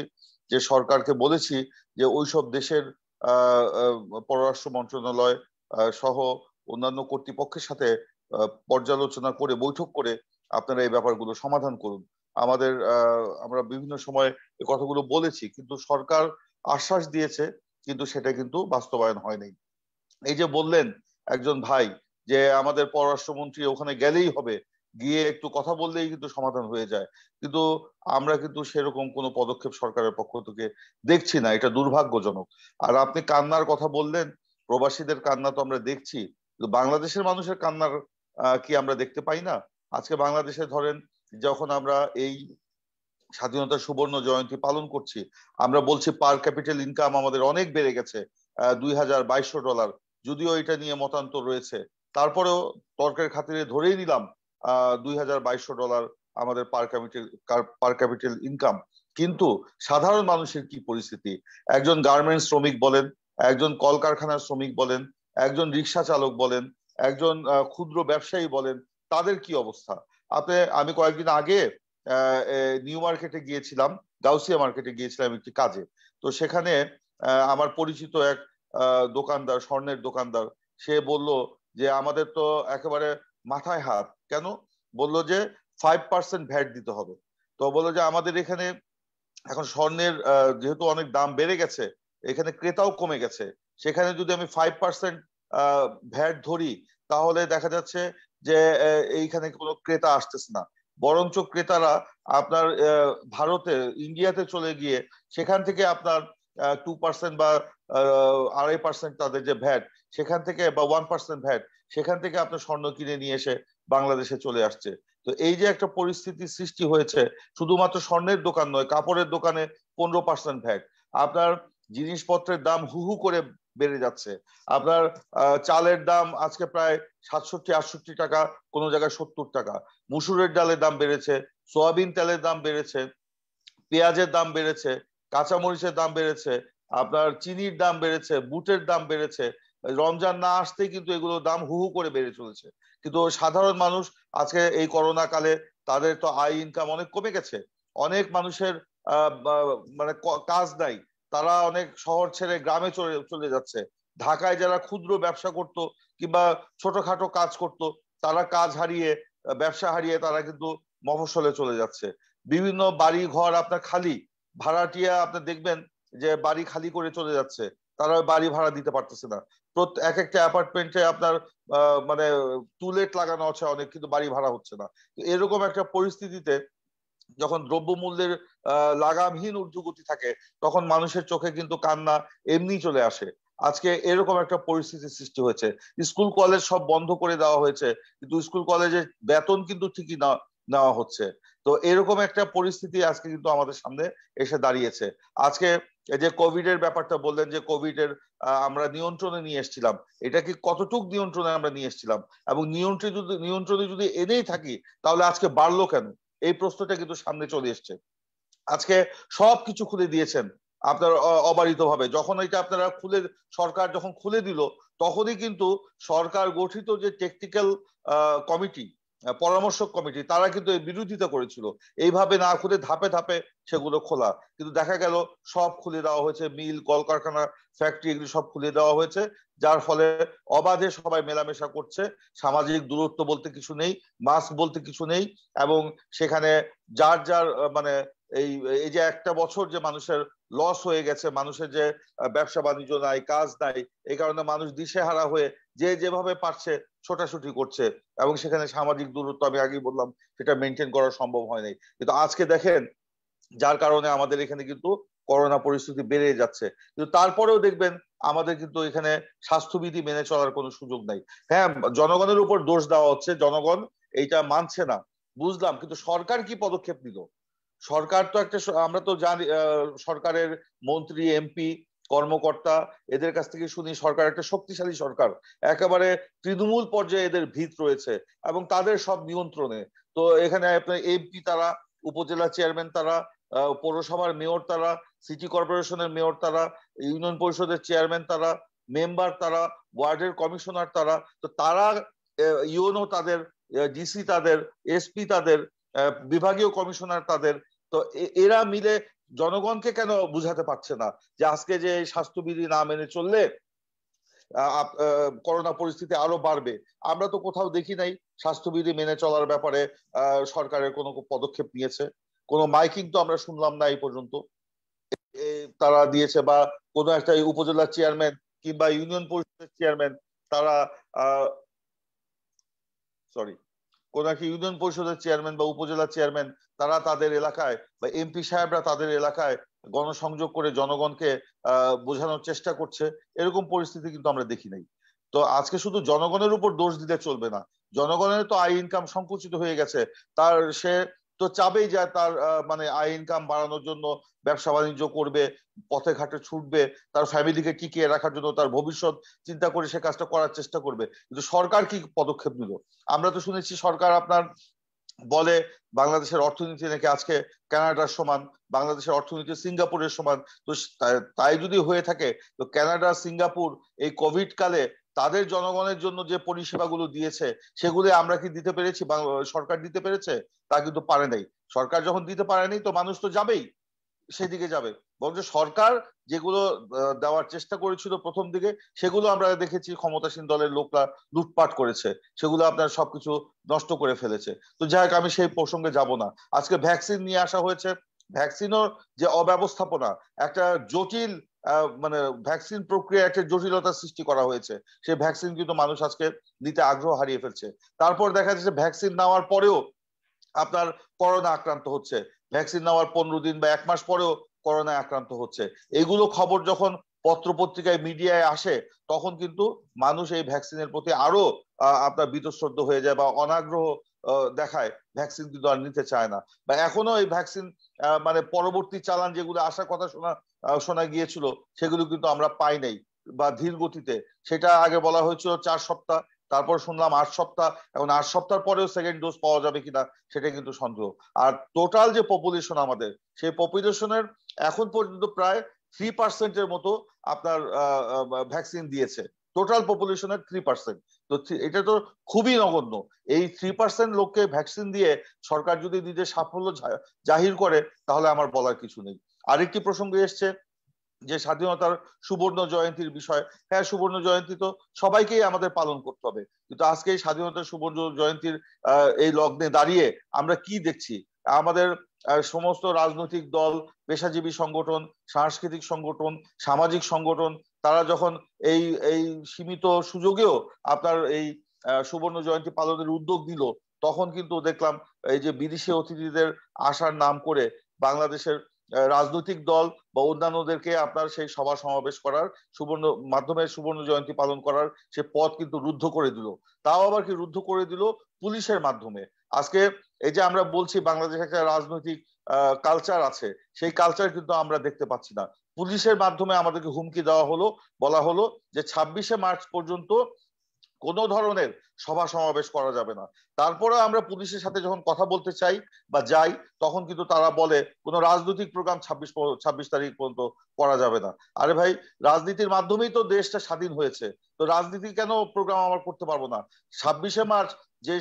যে সরকারকে বলেছি যে ওইসব দেশের পররাষ্ট্র মন্ত্রণালয় সহ অন্যান্য কর্তৃপক্ষের সাথে পর্যালোচনা করে বৈঠক করে আপনারা এই ব্যাপারগুলো সমাধান করুন। আমরা বিভিন্ন সময় এই কথাগুলো বলেছি, কিন্তু সরকার আশ্বাস দিয়েছে, কিন্তু সেটা কিন্তু বাস্তবায়ন হয়নি। এই যে বললেন একজন ভাই যে আমাদের পররাষ্ট্রমন্ত্রী ওখানে গেলেই হবে, গিয়ে একটু কথা বললেই কিন্তু সমাধান হয়ে যায়, কিন্তু আমরা কিন্তু সেরকম কোনো পদক্ষেপ সরকারের পক্ষ থেকে দেখছি না। এটা দুর্ভাগ্যজনক। আর আপনি কান্নার কথা বললেন, প্রবাসীদের কান্না তো আমরা দেখছি, কিন্তু বাংলাদেশের মানুষের কান্নার কি আমরা দেখতে পাই না? আজকে বাংলাদেশে ধরেন যখন আমরা এই স্বাধীনতার সুবর্ণ জয়ন্তী পালন করছি, আমরা বলছি পার ক্যাপিটাল ইনকাম আমাদের অনেক বেড়ে গেছে, $2200, যদিও এটা নিয়ে মতান্তর রয়েছে, তারপরেও তর্কের খাতিরে ধরেই নিলাম $2200 আমাদের পার ক্যাপিটাল ইনকাম। কিন্তু সাধারণ মানুষের কি পরিস্থিতি? একজন গার্মেন্টস শ্রমিক বলেন, একজন কলকারখানার শ্রমিক বলেন, একজন রিক্সা চালক বলেন, একজন ক্ষুদ্র ব্যবসায়ী বলেন, তাদের কি অবস্থা? আমি কয়েকদিন আগে নিউ মার্কেটে গিয়েছিলাম, গাউসিয়া মার্কেটে গিয়েছিলাম একটি কাজে। তো সেখানে আমার পরিচিত এক দোকানদার, স্বর্ণের দোকানদার, সে বলল যে আমাদের তো একেবারে মাথায় হাত। কেন? বললো যে 5% ভ্যাট দিতে হবে। তো বললো যে আমাদের এখানে এখন স্বর্ণের যেহেতু অনেক দাম বেড়ে গেছে, এখানে ক্রেতাও কমে গেছে, সেখানে যদি আমি 5% ভ্যাট ধরি তাহলে দেখা যাচ্ছে যে এইখানে কোনো ক্রেতা আসতেছে না, বরঞ্চ ক্রেতারা আপনার ভারতে, ইন্ডিয়াতে চলে গিয়ে সেখান থেকে আপনার 2% বা 2.5% তাদের যে ভ্যাট, সেখান থেকে বা 1% ভ্যাট, সেখান থেকে আপনার স্বর্ণ কিনে নিয়ে এসে বাংলাদেশে চলে আসছে। তো এই যে একটা পরিস্থিতি সৃষ্টি হয়েছে, শুধুমাত্র স্বর্ণের দোকান নয়, কাপড়ের দোকানে 15% ভ্যাট, আপনার জিনিসপত্রের দাম হু হু করে বেড়ে যাচ্ছে। আপনার চালের দাম আজকে প্রায় 67-68 টাকা, কোন জায়গায় 70 টাকা। মুসুরের ডালের দাম বেড়েছে, সয়াবিন তেলের দাম বেড়েছে, পেঁয়াজের দাম বেড়েছে, কাঁচামরিচের দাম বেড়েছে, আপনার চিনির দাম বেড়েছে, বুটের দাম বেড়েছে। রমজান না আসতেই কিন্তু এগুলোর দাম হু হু করে বেড়ে চলেছে। কিন্তু সাধারণ মানুষ আজকে এই করোনা কালে তাদের তো আয় ইনকাম অনেক কমে গেছে, অনেক মানুষের মানে কাজ নাই, তারা অনেক শহর ছেড়ে গ্রামে চলে যাচ্ছে। ঢাকায় যারা ক্ষুদ্র ব্যবসা করত কিংবা ছোটখাটো কাজ করত, তারা কাজ হারিয়ে, ব্যবসা হারিয়ে তারা কিন্তু মফস্বলে চলে যাচ্ছে। বিভিন্ন বাড়ি ঘর আপনার খালি, ভাড়াটিয়া আপনার দেখবেন যে বাড়ি খালি করে চলে যাচ্ছে, তারা বাড়ি ভাড়া দিতে পারতেছে না। এক একটা অ্যাপার্টমেন্টে আপনার মানে টুলেট লাগানো আছে অনেক, কিন্তু বাড়ি ভাড়া হচ্ছে না। এরকম একটা পরিস্থিতিতে যখন দ্রব্যমূল্যের লাগামহীন ঊর্ধ্বগতি থাকে, তখন মানুষের চোখে কিন্তু কান্না এমনি চলে আসে। আজকে এরকম একটা পরিস্থিতির সৃষ্টি হয়েছে। স্কুল কলেজ সব বন্ধ করে দেওয়া হয়েছে, কিন্তু স্কুল কলেজের বেতন কিন্তু ঠিকই নেওয়া হচ্ছে। তো এরকম একটা পরিস্থিতি আজকে কিন্তু আমাদের সামনে এসে দাঁড়িয়েছে। আজকে এই যে কোভিড এর ব্যাপারটা বললেন, যে কোভিড এর আমরা নিয়ন্ত্রণে নিয়ে এসেছিলাম, এটা কি কতটুক নিয়ন্ত্রণে আমরা নিয়ে এসেছিলাম, এবং নিয়ন্ত্রণে যদি এনেই থাকি তাহলে আজকে বাড়লো কেন, এই প্রশ্নটা কিন্তু সামনে চলে এসছে। আজকে সবকিছু খুলে দিয়েছেন আপনার অবারিত ভাবে। যখন এটা আপনারা সরকার যখন খুলে দিল, তখনই কিন্তু সরকার গঠিত যে টেকনিক্যাল কমিটি, পরামর্শক কমিটি, তারা কিন্তু এই বিরোধিতা করেছিল, এইভাবে না খুলে ধাপে ধাপে সেগুলো খোলা। কিন্তু দেখা গেল সব খুলে দেওয়া হয়েছে, মিল, কলকারখানা, ফ্যাক্টরি, এগুলো সব খুলে দেওয়া হয়েছে, যার ফলে অবাধে সবাই মেলামেশা করছে, সামাজিক দূরত্ব বলতে কিছু নেই, মাস্ক বলতে কিছু নেই, এবং সেখানে যার যার মানে এই যে একটা বছর যে মানুষের লস হয়ে গেছে, মানুষের যে ব্যবসা বাণিজ্য নাই, কাজ নাই, এই কারণে মানুষ দিশেহারা হয়ে যে যেভাবে পারছে ছোটাছুটি করছে, এবং সেখানে সামাজিক দূরত্ব আমি আগেই বললাম সেটা মেনটেন করা সম্ভব হয় নাই। কিন্তু আজকে দেখেন, যার কারণে আমাদের এখানে কিন্তু করোনা পরিস্থিতি বেড়ে যাচ্ছে, কিন্তু তারপরেও দেখবেন আমাদের কিন্তু এখানে স্বাস্থ্যবিধি মেনে চলার কোনো সুযোগ নাই। হ্যাঁ, জনগণের উপর দোষ দেওয়া হচ্ছে, জনগণ এইটা মানছে না, বুঝলাম, কিন্তু সরকার কি পদক্ষেপ নিল? সরকার তো একটা, আমরা তো জানি সরকারের মন্ত্রী, এমপি, কর্মকর্তা, এদের কাছ থেকে শুনি সরকার একটা শক্তিশালী সরকার, একেবারে তৃণমূল পর্যায়ে এদের ভিত রয়েছে এবং তাদের সব নিয়ন্ত্রণে। তো এখানে আপনার এমপি তারা, উপজেলা চেয়ারম্যান তারা, পৌরসভার মেয়র তারা, সিটি কর্পোরেশনের মেয়র তারা, ইউনিয়ন পরিষদের চেয়ারম্যান তারা, মেম্বার তারা, ওয়ার্ডের কমিশনার তারা। তো তারা, ইউনো তাদের, ডিসি তাদের, এসপি তাদের, বিভাগীয় কমিশনার তাদের। তো এরা মিলে জনগণকে কেন বুঝাতে পারছে না যে আজকে যে স্বাস্থ্যবিধি না মেনে চললে করোনা পরিস্থিতি আরো বাড়বে? আমরা তো কোথাও দেখি নাই স্বাস্থ্যবিধি মেনে চলার ব্যাপারে সরকারের কোনো পদক্ষেপ নিয়েছে। কোনো মাইকিং তো আমরা শুনলাম না এই পর্যন্ত তারা দিয়েছে, বা কোনো একটা উপজেলা চেয়ারম্যান কিংবা ইউনিয়ন পরিষদের চেয়ারম্যান তারা কোন একটা ইউনিয়ন পরিষদের চেয়ারম্যান বা উপজেলা চেয়ারম্যান তারা তাদের এলাকায়, বা এমপি সাহেবরা তাদের এলাকায় গণসংযোগ করে জনগণকে বোঝানোর চেষ্টা করছে, এরকম পরিস্থিতি কিন্তু আমরা দেখি নাই। তো আজকে শুধু জনগণের উপর দোষ দিলে চলবে না। জনগণের তো আয় ইনকাম সংকুচিত হয়ে গেছে, তার সে তো চাবেই যে তার মানে আয় ইনকাম বাড়ানোর জন্য ব্যবসা বাণিজ্য করবে, পথে ঘাটে ছুটবে, তার ফ্যামিলিকে টিকিয়ে রাখার জন্য, তার ভবিষ্যৎ চিন্তা করে সে কাজটা করার চেষ্টা করবে। কিন্তু সরকার কি পদক্ষেপ নিল? আমরা তো শুনেছি সরকার আপনার বলে বাংলাদেশের অর্থনীতি নাকি আজকে কানাডার সমান, বাংলাদেশের অর্থনীতি সিঙ্গাপুরের সমান। তো তাই যদি হয়ে থাকে, তো কানাডা, সিঙ্গাপুর এই কোভিড কালে তাদের জনগণের জন্য যে পরিষেবাগুলো দিয়েছে সেগুলো আমরা কি দিতে পেরেছি? সরকার দিতে পেরেছে? তা কিন্তু পারে নাই। সরকার যখন দিতে পারেনি, তো মানুষ তো যাবেই, সেদিকে যাবে। বরঞ্চ সরকার যেগুলো দেওয়ার চেষ্টা করেছিল প্রথম দিকে, সেগুলো আমরা দেখেছি ক্ষমতাসীন দলের লোকরা লুটপাট করেছে, সেগুলো আপনার সবকিছু নষ্ট করে ফেলেছে। তো যাই হোক, আমি সেই প্রসঙ্গে যাব না। আজকে ভ্যাকসিন নিয়ে আসা হয়েছে, ভ্যাকসিনও যে অব্যবস্থাপনা, একটা জটিল মানে ভ্যাকসিন প্রক্রিয়া একটা জটিলতা সৃষ্টি করা হয়েছে। সেই ভ্যাকসিন কিন্তু মানুষ আজকে নিতে আগ্রহ হারিয়ে ফেলছে। তারপর দেখা যাচ্ছে ভ্যাকসিন নেওয়ার পরেও আপনার করোনা আক্রান্ত হচ্ছে, ভ্যাকসিন নেওয়ার 15 দিন বা 1 মাস পরেও করোনায় আক্রান্ত হচ্ছে। এগুলো খবর যখন পত্র পত্রিকায়, মিডিয়ায় আসে, তখন কিন্তু মানুষ এই ভ্যাকসিনের প্রতি আরো আপনার বীতশ্রদ্ধ হয়ে যায় বা অনাগ্রহ দেখায়, ভ্যাকসিন কিন্তু আর নিতে চায় না। বা এখনো এই ভ্যাকসিন মানে পরবর্তী চালান যেগুলো আসার কথা শোনা গিয়েছিল, সেগুলো কিন্তু আমরা পাই নাই, বা ধীর গতিতে। সেটা আগে বলা হয়েছিল 4 সপ্তাহ, তারপর শুনলাম 8 সপ্তাহ, এখন 8 সপ্তাহ পরেও সেকেন্ড ডোজ পাওয়া যাবে কিনা সেটা কিন্তু সন্দেহ। আর টোটাল যে পপুলেশন আমাদের, সেই পপুলেশনের এখন পর্যন্ত প্রায় 3% মতো আপনার ভ্যাকসিন দিয়েছে, টোটাল পপুলেশনের 3%। তো এটা তো খুবই নগণ্য। এই 3% লোককে ভ্যাকসিন দিয়ে সরকার যদি নিজের সাফল্য জাহির করে, তাহলে আমার বলার কিছু নেই। আরেকটি প্রসঙ্গ এসছে যে স্বাধীনতার সুবর্ণ জয়ন্তীর বিষয়। হ্যাঁ, সুবর্ণ জয়ন্তী তো সবাইকেই আমাদের পালন করতে হবে, কিন্তু আজকে এই স্বাধীনতার সুবর্ণ জয়ন্তীর এই লগ্নে দাঁড়িয়ে আমরা কি দেখছি? আমাদের সমস্ত রাজনৈতিক দল, পেশাজীবী সংগঠন, সাংস্কৃতিক সংগঠন, সামাজিক সংগঠন, তারা যখন এই এই সীমিত সুযোগেও আপনার এই সুবর্ণ জয়ন্তী পালনের উদ্যোগ নিল, তখন কিন্তু দেখলাম এই যে বিদেশি অতিথিদের আসার নাম করে বাংলাদেশের রাজনৈতিক দল বা অন্যান্যদেরকে আপনার সেই সভা সমাবেশ করার, মাধ্যমে সুবর্ণ জয়ন্তী পালন করার সে পথ কিন্তু রুদ্ধ করে দিল। তাও আবার কি রুদ্ধ করে দিল? পুলিশের মাধ্যমে। আজকে এই যে আমরা বলছি বাংলাদেশে একটা রাজনৈতিক কালচার আছে, সেই কালচার কিন্তু আমরা দেখতে পাচ্ছি না। পুলিশের মাধ্যমে আমাদেরকে হুমকি দেওয়া হলো, বলা হলো যে 26শে মার্চ পর্যন্ত কোনো ধরনের সভা সমাবেশ করা যাবে না। তারপরে আমরা পুলিশের সাথে যখন কথা বলতে চাই বা যাই, তখন কিন্তু তারা বলে কোনো রাজনৈতিক প্রোগ্রাম 26 তারিখ পর্যন্ত করা যাবে না। আরে ভাই, রাজনীতির মাধ্যমেই তো দেশটা স্বাধীন হয়েছে, তো রাজনীতি কেন প্রোগ্রাম আমরা করতে পারবো না? 26শে মার্চ যে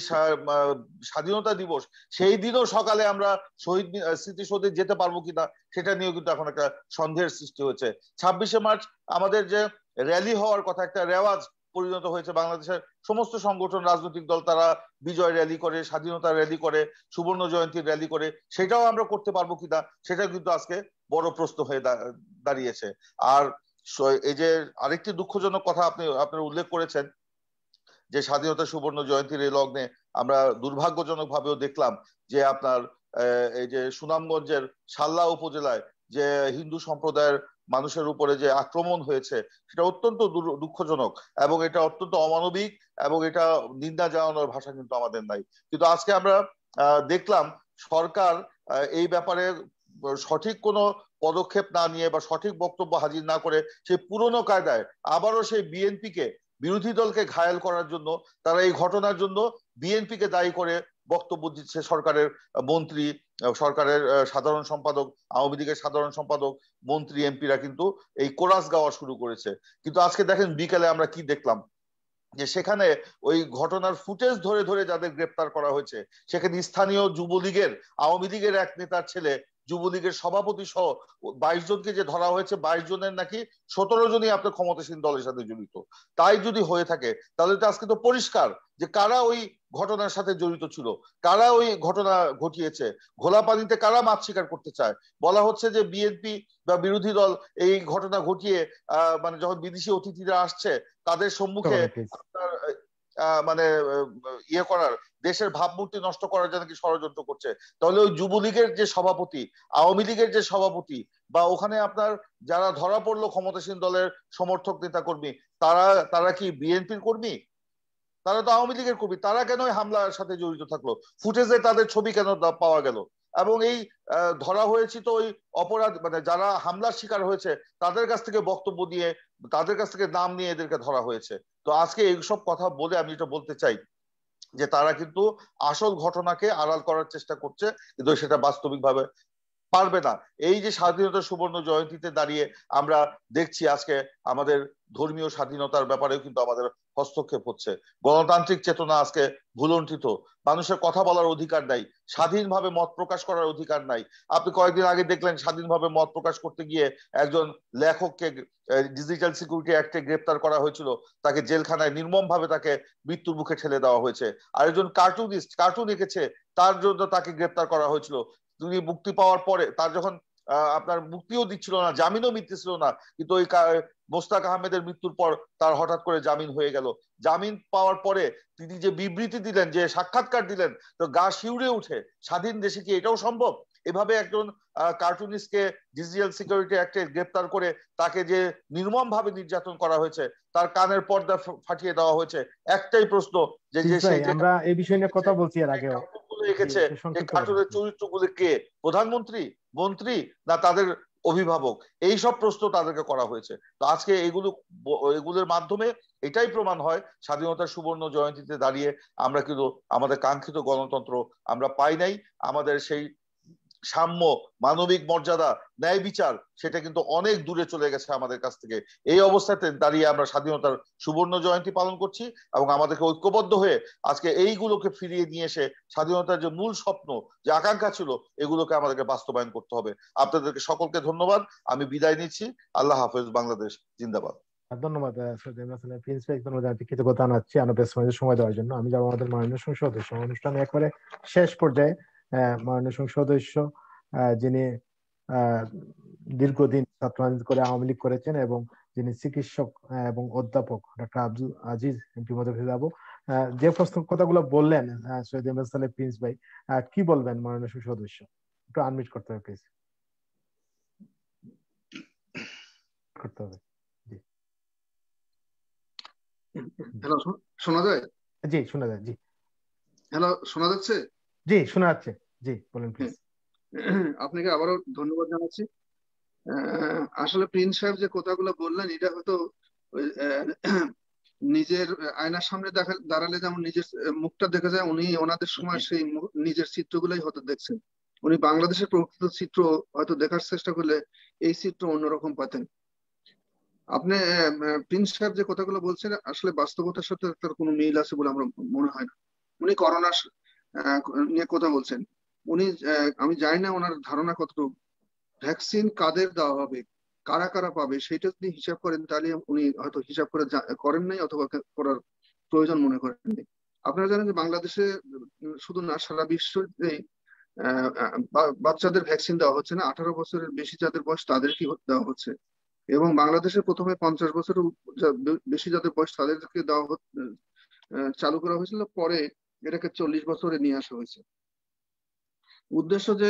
স্বাধীনতা দিবস, সেই দিনও সকালে আমরা শহীদ স্মৃতিসৌধে যেতে পারবো কিনা সেটা নিয়েও কিন্তু এখন একটা সন্দেহের সৃষ্টি হয়েছে। 26শে মার্চ আমাদের যে র্যালি হওয়ার কথা, একটা রেওয়াজ পরিণত হয়েছে। বাংলাদেশের সমস্ত সংগঠন, রাজনৈতিক দল তারা বিজয় র্যালি করে, স্বাধীনতা র্যালি করে, সুবর্ণ জয়ন্তীর র্যালি করে, সেটাও আমরা করতে পারবো কিনা সেটা কিন্তু আজকে বড় প্রশ্ন হয়ে দাঁড়িয়েছে। আর এই যে আরেকটি দুঃখজনক কথা আপনারা উল্লেখ করেছেন, যে স্বাধীনতা সুবর্ণ জয়ন্তীর এই লগ্নে আমরা দুর্ভাগ্যজনক ভাবেও দেখলাম যে আপনার এই যে সুনামগঞ্জের সাল্লা উপজেলায় যে হিন্দু সম্প্রদায়ের মানুষের উপরে যে আক্রমণ হয়েছে, সেটা অত্যন্ত দুঃখজনক এবং এটা অত্যন্ত অমানবিক, এবং এটা নিন্দা জানানোর ভাষা কিন্তু আমাদের নাই। কিন্তু আজকে আমরা দেখলাম সরকার এই ব্যাপারে সঠিক কোনো পদক্ষেপ না নিয়ে বা সঠিক বক্তব্য হাজির না করে সেই পুরনো কায়দায় আবারও সেই বিএনপিকে, বিরোধী দলকে ঘায়েল করার জন্য, তারা এই ঘটনার জন্য বিএনপিকে দায়ী করে বক্তব্য দিচ্ছে সরকারের মন্ত্রী, সরকারের সাধারণ সম্পাদক, আওয়ামী লীগের সাধারণ সম্পাদক, মন্ত্রী, এমপিরা কিন্তু এই কোরাস গাওয়া শুরু করেছে। কিন্তু আজকে দেখেন বিকেলে আমরা কি দেখলাম, যে সেখানে ওই ঘটনার ফুটেজ ধরে ধরে যাদের গ্রেপ্তার করা হয়েছে, সেখানে স্থানীয় যুবলীগের, আওয়ামী লীগের এক নেতার ছেলে, যুবলীগের সভাপতি সহ 22 জনকে যে ধরা হয়েছে, 22 জনের নাকি 17 জনই আপনার ক্ষমতাসীন দলের সাথে জড়িত। তাই যদি হয়ে থাকে তাহলে তো আজকে তো পরিষ্কার যে কারা ওই ঘটনার সাথে জড়িত ছিল, কারা ওই ঘটনা ঘটিয়েছে, ঘোলা পানিতে কারা মাছ শিকার করতে চায়। বলা হচ্ছে যে বিএনপি বা বিরোধী দল এই ঘটনা ঘটিয়ে মানে যখন বিদেশি অতিথিরা আসছে তাদের সম্মুখে মানে ইয়ে করার, দেশের ভাবমূর্তি নষ্ট করার জন্য কি ষড়যন্ত্র করছে। তাহলে ওই যুবলীগের যে সভাপতি, আওয়ামী লীগের যে সভাপতি, বা ওখানে আপনার যারা ধরা পড়লো ক্ষমতাসীন দলের সমর্থক নেতা কর্মী, তারা কি বিএনপির কর্মী? তারা তো আওয়ামী লীগের কর্মী। তারা কেন হামলার সাথে জড়িত থাকলো? ফুটেজে তাদের ছবি কেন পাওয়া গেল? এবং এই ধরা হয়েছে তো ওই অপরাধ, মানে যারা হামলার শিকার হয়েছে তাদের কাছ থেকে বক্তব্য দিয়ে, তাদের কাছ থেকে নাম নিয়ে এদেরকে ধরা হয়েছে। তো আজকে এইসব কথা বলে আমি এটা বলতে চাই যে তারা কিন্তু আসল ঘটনাকে আড়াল করার চেষ্টা করছে, কিন্তু সেটা বাস্তবিকভাবে পারবে না। এই যে স্বাধীনতা সুবর্ণ জয়ন্তীতে দাঁড়িয়ে আমরা দেখছি আজকে আমাদের ধর্মীয় স্বাধীনতার ব্যাপারেও কিন্তু আমাদের হস্তক্ষেপ হচ্ছে। গণতান্ত্রিক চেতনা আজকে ভুলুণ্ঠিত, মানুষের কথা বলার অধিকার নাই, স্বাধীনভাবে মত প্রকাশ করার অধিকার নাই। আপনি কয়েকদিন আগে দেখলেন স্বাধীনভাবে মত প্রকাশ করতে গিয়ে একজন লেখককে ডিজিটাল সিকিউরিটি অ্যাক্টে গ্রেপ্তার করা হয়েছিল, তাকে জেলখানায় নির্মমভাবে তাকে মৃত্যুর মুখে ঠেলে দেওয়া হয়েছে। আরেকজন কার্টুনিস্ট, কার্টুন এঁকেছে, তার জন্য তাকে গ্রেপ্তার করা হয়েছিল। তিনি মুক্তি পাওয়ার পরে, তার যখন আপনার মুক্তিও দিচ্ছিল না, জামিনও মিলতেছিল না, কিন্তু ওই মোস্তাক আহমেদের মৃত্যুর পর তার হঠাৎ করে জামিন হয়ে গেল। জামিন পাওয়ার পরে তিনি যে বিবৃতি দিলেন, যে সাক্ষাৎকার দিলেন, তো গা শিউরে উঠে। স্বাধীন দেশে কি এটাও সম্ভব? এভাবে একজন কার্টুনিস্টকে ডিজিটাল সিকিউরিটি অ্যাক্টে গ্রেপ্তার করে তাকে যে নির্মম ভাবে নির্যাতন করা হয়েছে, তার কানের পর্দা ফাটিয়ে দেওয়া হয়েছে। একটাই প্রশ্ন, যে আমরা এই বিষয় নিয়ে কথা বলছি এর আগেও, লিখেছে যে কার্টুনের চরিত্রগুলো কে, প্রধানমন্ত্রী, মন্ত্রী, না তাদের অভিভাবক? এই সব প্রশ্ন তাদেরকে করা হয়েছে। তো আজকে এগুলোর মাধ্যমে এটাই প্রমাণ হয় স্বাধীনতার সুবর্ণ জয়ন্তীতে দাঁড়িয়ে আমরা কিন্তু আমাদের কাঙ্ক্ষিত গণতন্ত্র আমরা পাই নাই। আমাদের সেই সাম্য, মানবিক মর্যাদা, ন্যায় বিচার, সেটা কিন্তু অনেক দূরে চলে গেছে আমাদের কাছ থেকে। এই অবস্থাতে দাঁড়িয়ে আমরা স্বাধীনতার সুবর্ণ জয়ন্তী পালন করছি এবং আমাদেরকে ঐক্যবদ্ধ হয়ে আজকে এইগুলোকে ফিরিয়ে নিয়ে এসে স্বাধীনতার যে মূল স্বপ্ন, যে আকাঙ্ক্ষা ছিল, এগুলোকে আমাদেরকে বাস্তবায়ন করতে হবে। আপনাদেরকে সকলকে ধন্যবাদ, আমি বিদায় নিচ্ছি। আল্লাহ হাফেজ, বাংলাদেশ জিন্দাবাদ। ধন্যবাদ কৃতজ্ঞতা জানাচ্ছি আনবেশ সময় দেওয়ার জন্য। আমি যাবো আমাদের মাননীয় সংসদ সদস্য অনুষ্ঠানে একবারে শেষ পর্যায়ে। মাননীয় সংসদ সদস্য যিনি দীর্ঘদিন ছাত্র রাজনীতি করে আওয়ামী লীগ করেছেন এবং যিনি চিকিৎসক এবং অধ্যাপক ডক্টর আব্দুল আজিজ এমপি মধ্যে যাবো। যে প্রশ্ন কথাগুলো বললেন Syed M S Saleh Prince ভাই, কি বলবেন মাননীয় সংসদ সদস্য? একটু আনমিউট করতে হবে প্লিজ, করতে হবে। হ্যালো, শোনা যায়? জি শোনা যায়। জি হ্যালো, শোনা যাচ্ছে? জি শোনা যাচ্ছে। জি বলেন প্লিজ। আপনাকে আবারও ধন্যবাদ জানাচ্ছি। আসলে প্রিন্স সাহেব যে কথাগুলো বললেন, এটা হয়তো নিজের আয়নার সামনে দাঁড়ালে যেমন নিজের মুখটা দেখা যায়, উনি ওনাদের সময় সেই নিজের চিত্রগুলোই হয়তো দেখছেন। উনি বাংলাদেশের প্রকৃত চিত্র হয়তো দেখার চেষ্টা করলে এই চিত্র অন্যরকম পাতেন। আপনি প্রিন্স সাহেব যে কথাগুলো বলছেন, আসলে বাস্তবতার সাথে তার কোনো মিল আছে বলে আমার মনে হয় না। উনি করোনা নিয়ে কথা বলছেন। উনি আমি জানি না ওনার ধারণা কতটুকু। ভ্যাকসিন কাদের দেওয়া হবে, কারা কারা পাবে, সেটা যদি হিসাব করেন তাহলে উনি হয়তো হিসাব করে করেন নাই, অথবা করার প্রয়োজন মনে করেন। আপনারা জানেন যে বাংলাদেশে শুধু না, সারা বিশ্বে বাচ্চাদের ভ্যাকসিন দেওয়া হচ্ছে না। 18 বছরের বেশি যাদের বয়স তাদেরকে দেওয়া হচ্ছে। এবং বাংলাদেশে প্রথমে 50 বছরের বেশি যাদের বয়স তাদেরকে দেওয়া চালু করা হয়েছিল, পরে এটাকে 40 বছরে নিয়ে আসা হয়েছে। উদ্দেশ্য যে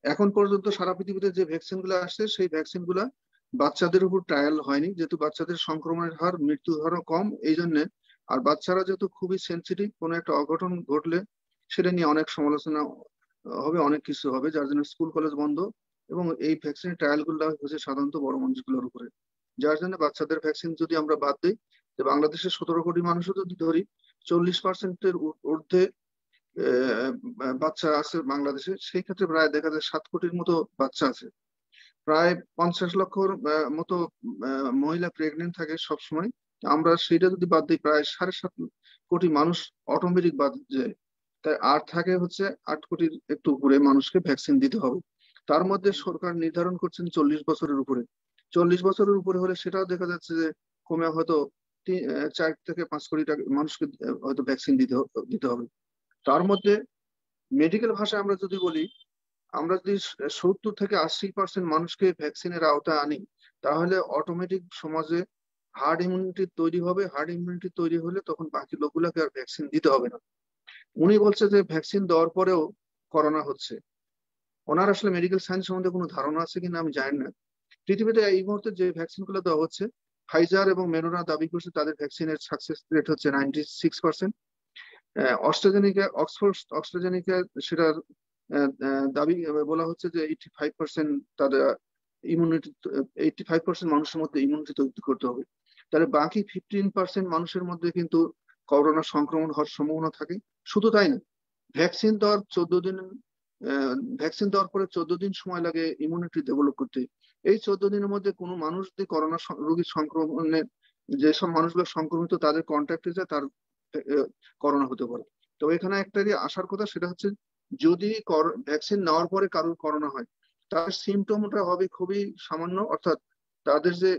এখন পর্যন্ত সারা পৃথিবীতে যে ভ্যাকসিন গুলো আসছে, সেই ভ্যাকসিন গুলা বাচ্চাদের উপর ট্রায়াল হয়নি, যেহেতু বাচ্চাদের সংক্রমণের হার, মৃত্যুর হারও কম, এই জন্য। আর বাচ্চারা যেহেতু খুবই সেন্সিটিভ, কোনো একটা অঘটন ঘটলে সেটা নিয়ে অনেক সমালোচনা হবে, অনেক কিছু হবে, যার জন্য স্কুল কলেজ বন্ধ। এবং এই ভ্যাকসিনের ট্রায়াল গুলো হচ্ছে সাধারণত বড় মানুষগুলোর উপরে, যার জন্য বাচ্চাদের ভ্যাকসিন যদি আমরা বাদ দিই, যে বাংলাদেশের 17 কোটি মানুষও যদি ধরি, 40%-এর ঊর্ধ্বে বাচ্চা আছে বাংলাদেশে, সেই ক্ষেত্রে প্রায় দেখা যায় 7 কোটির মতো বাচ্চা আছে। প্রায় 50 লক্ষর মতো মহিলা প্রেগনেন্ট থাকে সবসময়। আমরা সেটা যদি বাদ দিই, প্রায় 7.5 কোটি মানুষ অটোমেটিক বাদ যায়। তাই আর থাকে হচ্ছে 8 কোটির একটু উপরে মানুষকে ভ্যাকসিন দিতে হবে। তার মধ্যে সরকার নির্ধারণ করছেন 40 বছরের উপরে। 40 বছরের উপরে হলে সেটাও দেখা যাচ্ছে যে কমে হয়তো 4 থেকে 5 কোটি মানুষকে হয়তো ভ্যাকসিন দিতে হবে। তার মধ্যে মেডিকেল ভাষায় আমরা যদি বলি, আমরা যদি 70 থেকে 80% মানুষকে ভ্যাকসিনের আওতায় আনি, তাহলে অটোমেটিক সমাজে হার্ড ইমিউনিটি তৈরি হবে। হার্ড ইমিউনিটি তৈরি হলে তখন বাকি লোকগুলোকে আর ভ্যাকসিন দিতে হবে না। উনি বলছে যে ভ্যাকসিন দেওয়ার পরেও করোনা হচ্ছে। ওনার আসলে মেডিকেল সায়েন্স সম্বন্ধে কোনো ধারণা আছে কিনা আমি জানি না। পৃথিবীতে এই মুহূর্তে যে ভ্যাকসিন গুলো দেওয়া হচ্ছে, ফাইজার এবং মেডোনা দাবি করছে তাদের ভ্যাকসিনের সাকসেস রেট হচ্ছে 96%। অক্সফোর্ড সেটার দাবি বলা হচ্ছে যে 85% তাদের ইমিউনিটি, 85% মানুষের মধ্যে ইমিউনিটি তৈরি করতে হবে। তাহলে বাকি 15% মানুষের মধ্যে কিন্তু করোনা সংক্রমণ হওয়ার সম্ভাবনা থাকে। শুধু তাই না, ভ্যাকসিন দেওয়ার 14 দিন, ভ্যাকসিন দেওয়ার পরে 14 দিন সময় লাগে ইমিউনিটি ডেভেলপ করতে। এই 14 দিনের মধ্যে কোনো মানুষ যদি করোনা রোগীর সংক্রমণে, যেসব মানুষগুলো সংক্রমিত তাদের কন্ট্যাক্টে যায়, তার করোনা হতে পারে। তো এখানে একটা আসার কথা, সেটা হচ্ছে যদি ভ্যাকসিন নেওয়ার পরে কারোর করোনা হয়, তার সিমটমটা হবে খুবই সামান্য, অর্থাৎ তাদের যে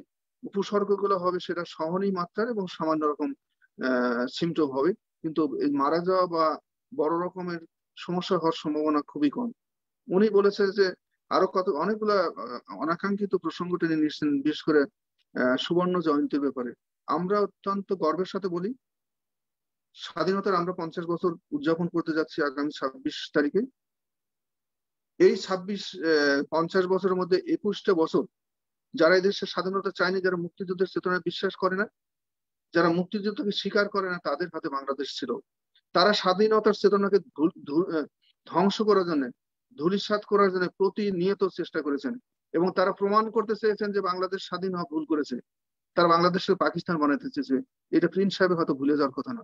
উপসর্গগুলো হবে সেটা সহনীয় মাত্রার এবং সামান্য রকম সিমটম হবে, কিন্তু মারা যাওয়া বা বড় রকমের সমস্যা হওয়ার সম্ভাবনা খুবই কম। উনি বলেছে যে আরো অনেকগুলা অনাকাঙ্ক্ষিত প্রসঙ্গ টেনে নিচ্ছেন, বিশেষ করে সুবর্ণ জয়ন্তীর ব্যাপারে। আমরা অত্যন্ত গর্বের সাথে বলি, স্বাধীনতার আমরা 50 বছর উদযাপন করতে যাচ্ছি আগামী 26 তারিখে। এই 50 বছরের মধ্যে 21টা বছর যারা এই দেশের স্বাধীনতা চায়নি, যারা মুক্তিযুদ্ধের চেতনায় বিশ্বাস করে না, যারা মুক্তিযুদ্ধকে স্বীকার করে না, তাদের হাতে বাংলাদেশ ছিল। তারা স্বাধীনতার চেতনাকে ধ্বংস করার জন্য, ধূলিসাৎ করার জন্য প্রতিনিয়ত চেষ্টা করেছেন, এবং তারা প্রমাণ করতে চেয়েছেন যে বাংলাদেশ স্বাধীন হওয়া ভুল করেছে। তারা বাংলাদেশকে পাকিস্তান বানাতে চেয়েছে। এটা প্রিন্স সাহেব হয়তো ভুলে যাওয়ার কথা না।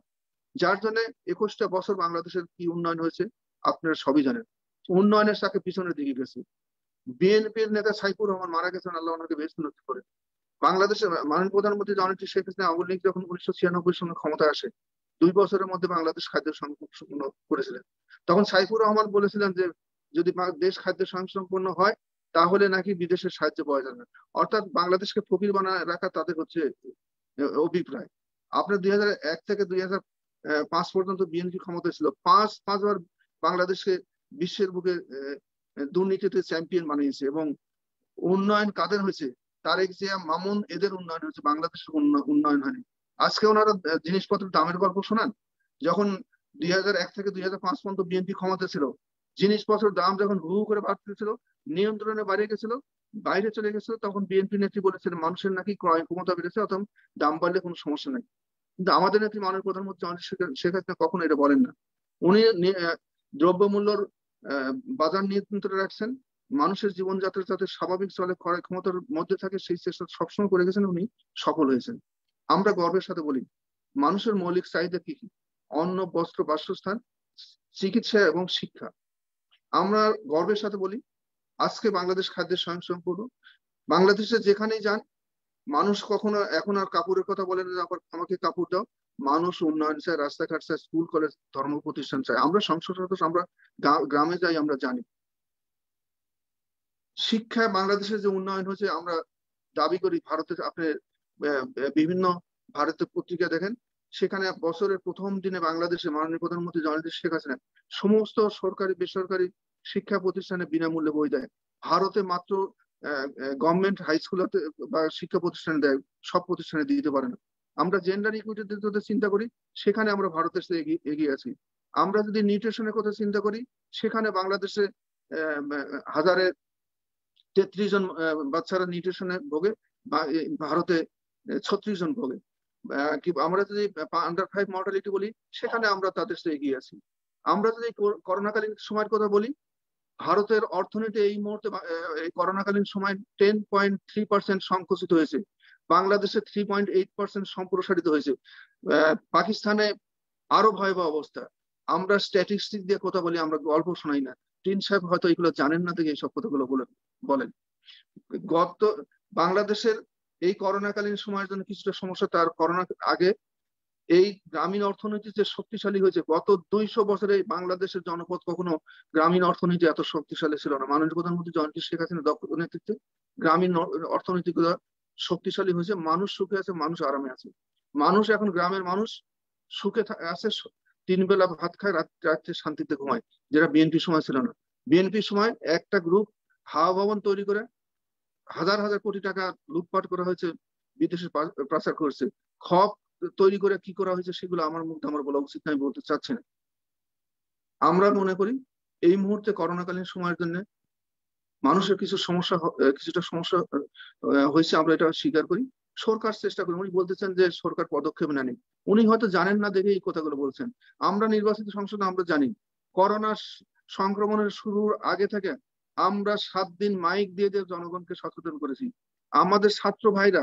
যার জন্য 21টা বছর বাংলাদেশের কি উন্নয়ন হয়েছে আপনারা সবই জানেন। উন্নয়নের সাথে পিছনের দিকে গেছে। বিএনপির নেতা সাইফুর রহমান মারা গেছেন, আল্লাহ ওনাকে বেশ নথি করে। বাংলাদেশের মাননীয় প্রধানমন্ত্রী জননেত্রী শেখ হাসিনা আওয়ামী লীগ যখন 1996 সালে ক্ষমতায় আসে, 2 বছরের মধ্যে বাংলাদেশ খাদ্য সম্পূর্ণ করেছিলেন। তখন সাইফুর রহমান বলেছিলেন যে যদি দেশ খাদ্য স্বয়ংসম্পূর্ণ হয়, তাহলে নাকি বিদেশের সাহায্য পাওয়া যাবে। অর্থাৎ বাংলাদেশকে ফকির বানায় রাখা তাদের হচ্ছে অভিপ্রায়। আপনার 2001 থেকে 2005 পর্যন্ত বিএনপি ক্ষমতায় ছিল, পাঁচবার বাংলাদেশকে বিশ্বের বুকে দুর্নীতিতে চ্যাম্পিয়ন বানিয়েছে। এবং উন্নয়ন কাদের হয়েছে? তারেক জিয়া, মামুন, এদের উন্নয়ন হয়েছে, বাংলাদেশের উন্নয়ন হয়নি। আজকে ওনারা জিনিসপত্রের দামের গল্প শোনান। যখন 2001 থেকে 2005 পর্যন্ত বিএনপি ক্ষমতা ছিল, জিনিসপত্রের দাম যখন হু করে বাড়তেছিল, নিয়ন্ত্রণে বাইরে গেছিল, বাইরে চলে গেছিল, তখন বিএনপি নেত্রী বলেছিলেন মানুষের নাকি ক্রয় ক্ষমতা বেড়েছে, অথবা দাম বাড়লে কোনো সমস্যা নেই। কিন্তু আমাদের নেত্রী মাননীয় প্রধানমন্ত্রী শেখ হাসিনা কখনো এটা বলেন না। উনি দ্রব্যমূল্যর বাজার নিয়ন্ত্রণে রাখছেন, মানুষের জীবনযাত্রা যাতে স্বাভাবিক চলে, ক্রয় ক্ষমতার মধ্যে থাকে, সেই চেষ্টা সবসময় করে গেছেন, উনি সফল হয়েছেন। আমরা গর্বের সাথে বলি, মানুষের মৌলিক চাহিদা কি কি? অন্ন, বস্ত্র, বাসস্থান, চিকিৎসা এবং শিক্ষা। আমরা গর্বের সাথে বলি আজকে বাংলাদেশ খাদ্যের স্বয়ংসম্পূর্ণ। বাংলাদেশে যেখানেই যান, মানুষ কখনো এখন আর কাপড়ের কথা বলে না, আমাকে কাপড় দাও। মানুষ উন্নয়ন চায়, রাস্তাঘাট চায়, স্কুল কলেজ, ধর্ম প্রতিষ্ঠান চায়। আমরা সংসদ সদস্য, আমরা গ্রামে যাই, আমরা জানি শিক্ষায় বাংলাদেশের যে উন্নয়ন হয়েছে। আমরা দাবি করি, ভারতের আপনি বিভিন্ন ভারতের পত্রিকা দেখেন, সেখানে বছরের প্রথম দিনে বাংলাদেশে মাননীয় প্রধানমন্ত্রী জননেত্রী শেখ হাসিনা সমস্ত সরকারি বেসরকারি শিক্ষা প্রতিষ্ঠানে বিনামূল্যে বই দেয়। ভারতে মাত্র গভর্নমেন্ট হাই স্কুলতে বা শিক্ষা প্রতিষ্ঠানে দেয়, সব প্রতিষ্ঠানে দিতে পারে না। আমরা জেন্ডার ইকুইটি চিন্তা করি, সেখানে আমরা ভারতের চেয়ে এগিয়ে আছি। আমরা যদি নিউট্রিশনের কথা চিন্তা করি, সেখানে বাংলাদেশে হাজারে 33 জন বাচ্চারা নিউট্রিশনে ভোগে, ভারতে 36 জন ভোগে। আমরা যদি আন্ডার 5 মর্টালিটি বলি, সেখানে আমরা তাদের চেয়ে এগিয়ে আছি। আমরা যদি করোনাকালীন সময়ের কথা বলি, ভারতের অর্থনীতি এই মুহূর্তে এই করোনাকালীন সময় 10.3% সংকুচিত হয়েছে, বাংলাদেশে 3.8% সম্প্রসারিত হয়েছে, পাকিস্তানে আরো ভয়াবহ অবস্থা। আমরা স্ট্যাটিস্টিক দিয়ে কথা বলি, আমরা গল্প শোনাই না। টিন সাহেব হয়তো এগুলো জানেন না থেকে এইসব কথাগুলো বলেন। গত বাংলাদেশের এই করোনাকালীন সময়ের জন্য কিছুটা সমস্যা, তার করোনা আগে এই গ্রামীণ অর্থনীতি যে শক্তিশালী হয়েছে, গত 200 বছরে বাংলাদেশের জনপদ কখনো গ্রামীণ অর্থনীতি এত শক্তিশালী ছিল না। মাননীয় প্রধানমন্ত্রী জননেত্রী শেখ হাসিনার দক্ষ নেতৃত্বে গ্রামীণ অর্থনীতিগুলো শক্তিশালী হয়েছে, মানুষ সুখে আছে, মানুষ আরামে আছে। মানুষ এখন গ্রামের মানুষ সুখে আছে, 3 বেলা ভাত খায়, রাত্রে শান্তিতে ঘুমায়, যেটা বিএনপি সময় ছিল না। বিএনপি সময় একটা গ্রুপ হাওয়া ভবন তৈরি করে হাজার হাজার কোটি টাকা লুটপাট করা হয়েছে, বিদেশে পাচার করেছে। খপ তৈরি করে কি করা হয়েছে সেগুলো আমার মুখে আমার বলা উচিত নয়, বলতে চাচ্ছি না। আমরা মনে করি এই মুহূর্তে করোনাকালীন সময়ের জন্য মানুষের কিছুটা সমস্যা হয়েছে, আমরা এটা স্বীকার করি। সরকার চেষ্টা করি, উনি বলতেছেন যে সরকার পদক্ষেপ নেয়নি, উনি হয়তো জানেন না দেখে এই কথাগুলো বলছেন। আমরা নির্বাচিত সংসদে আমরা জানি করোনা সংক্রমণের শুরুর আগে থেকে আমরা 7 দিন মাইক দিয়ে জনগণকে সচেতন করেছি। আমাদের ছাত্র ভাইরা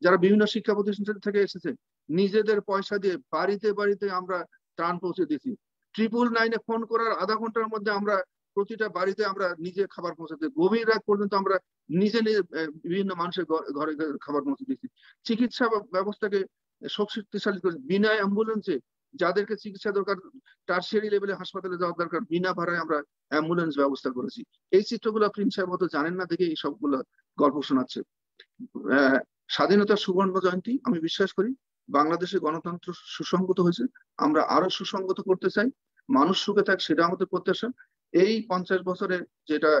যারা বিভিন্ন শিক্ষা প্রতিষ্ঠান থেকে এসেছে, নিজেদের পয়সা দিয়ে বাড়িতে বাড়িতে আমরা ত্রাণ পৌঁছে দিয়েছি। 999-এ ফোন করার আধা ঘন্টার মধ্যে আমরা প্রতিটা বাড়িতে আমরা নিজে খাবার পৌঁছাতে, গভীর রাত পর্যন্ত আমরা নিজে বিভিন্ন মানুষের ঘরে খাবার পৌঁছে দিয়েছি। চিকিৎসা ব্যবস্থাকে শক্তিশালী করে বিনা অ্যাম্বুলেন্সে যাদেরকে চিকিৎসা দরকার, টারশিয়ারি লেভেলে হাসপাতালে যাওয়ার দরকার, বিনা ভাড়ায় আমরা অ্যাম্বুলেন্স ব্যবস্থা করেছি। এই চিত্রগুলো প্রিন্স সাহেব হয়তো জানেন না দেখে এই সবগুলো গল্প শোনাচ্ছে। স্বাধীনতার সুবর্ণ জয়ন্তী, আমি বিশ্বাস করি বাংলাদেশে গণতন্ত্র সুসংগত হয়েছে, আমরা আরো সুসংগত করতে চাই, মানুষ সুখে থাক সেটা আমাদের প্রত্যাশা। এই 50 বছরে যেটা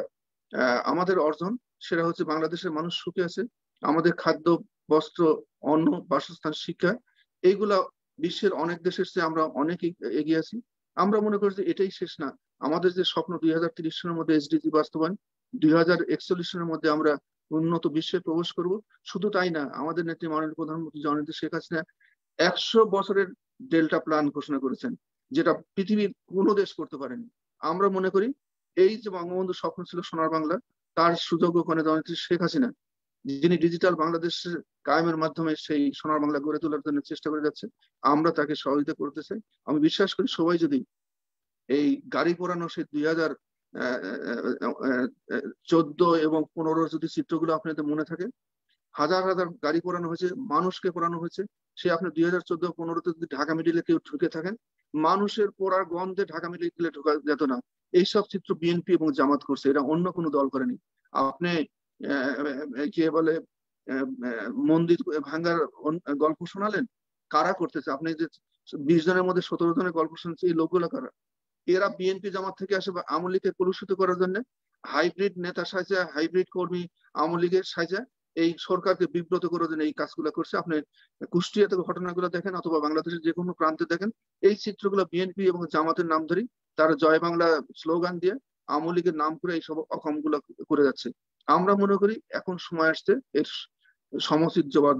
আমাদের অর্জন, সেটা হচ্ছে বাংলাদেশের মানুষ সুখে আছে, আমাদের খাদ্য, বস্ত্র, অন্ন, বাসস্থান, শিক্ষা, এইগুলা বিশ্বের অনেক দেশের চেয়ে আমরা অনেক এগিয়ে আছি। আমরা মনে করি যে এটাই শেষ না, আমাদের যে স্বপ্ন 2030 সালের মধ্যে এসডিজি বাস্তবায়ন, 2041 সালের মধ্যে আমরা উন্নত বিশ্বে প্রবেশ করব। শুধু তাই না, আমাদের নেত্রী মাননীয় প্রধানমন্ত্রী জননেত্রী শেখ হাসিনা 100 বছরের ডেল্টা প্ল্যান ঘোষণা করেছেন, যেটা পৃথিবীর কোনো দেশ করতে পারেনি। আমরা মনে করি এই যে বঙ্গবন্ধুর স্বপ্ন ছিল সোনার বাংলা, তার সুযোগ্য কন্যা জননেত্রী শেখ হাসিনা, যিনি ডিজিটাল বাংলাদেশের কায়েমের মাধ্যমে সেই সোনার বাংলা গড়ে তোলার জন্য চেষ্টা করে যাচ্ছে, আমরা তাকে সহযোগিতা করতে চাই। আমি বিশ্বাস করি সবাই যদি এই গাড়ি পোড়ানো সেই 2014 এবং 15 যদি চিত্রগুলো আপনাদের মনে থাকে, হাজার হাজার গাড়ি পোড়ানো হয়েছে, মানুষকে পোড়ানো হয়েছে। সে আপনি 2014-15-তে যদি ঢাকা মিডিলে কেউ ঢুকে থাকেন, মানুষের পোড়ার গন্ধে ঢাকা মিডিলে ঢোকা যেত না। এইসব চিত্র বিএনপি এবং জামাত করছে, এটা অন্য কোনো দল করেনি। আপনি কে বলে মন্দির ভাঙ্গার গল্প শোনালেন, কারা করতেছে? আপনি যে 20 জনের মধ্যে 17 জনের গল্প শুনছে, এই লোকগুলো কারা? এরা বিএনপি জামাত থেকে আসে আওয়ামী লীগকে কলুষিত করার জন্য, হাইব্রিড নেতা সাজা, হাইব্রিড কর্মী আওয়ামী লীগের সাজা এই সরকারকে বিব্রত করার জন্য এই কাজগুলো করছে। আপনি কুষ্টিয়াতে ঘটনাগুলো দেখেন অথবা বাংলাদেশের যে কোনো প্রান্তে দেখেন, এই চিত্রগুলো বিএনপি এবং জামাতের নাম ধরি তারা জয় বাংলা স্লোগান দিয়ে আওয়ামী লীগের নাম করে এইসব অকামগুলো করে যাচ্ছে। আমরা মনে করি এখন সময় আসছে এর সমুচিত জবাব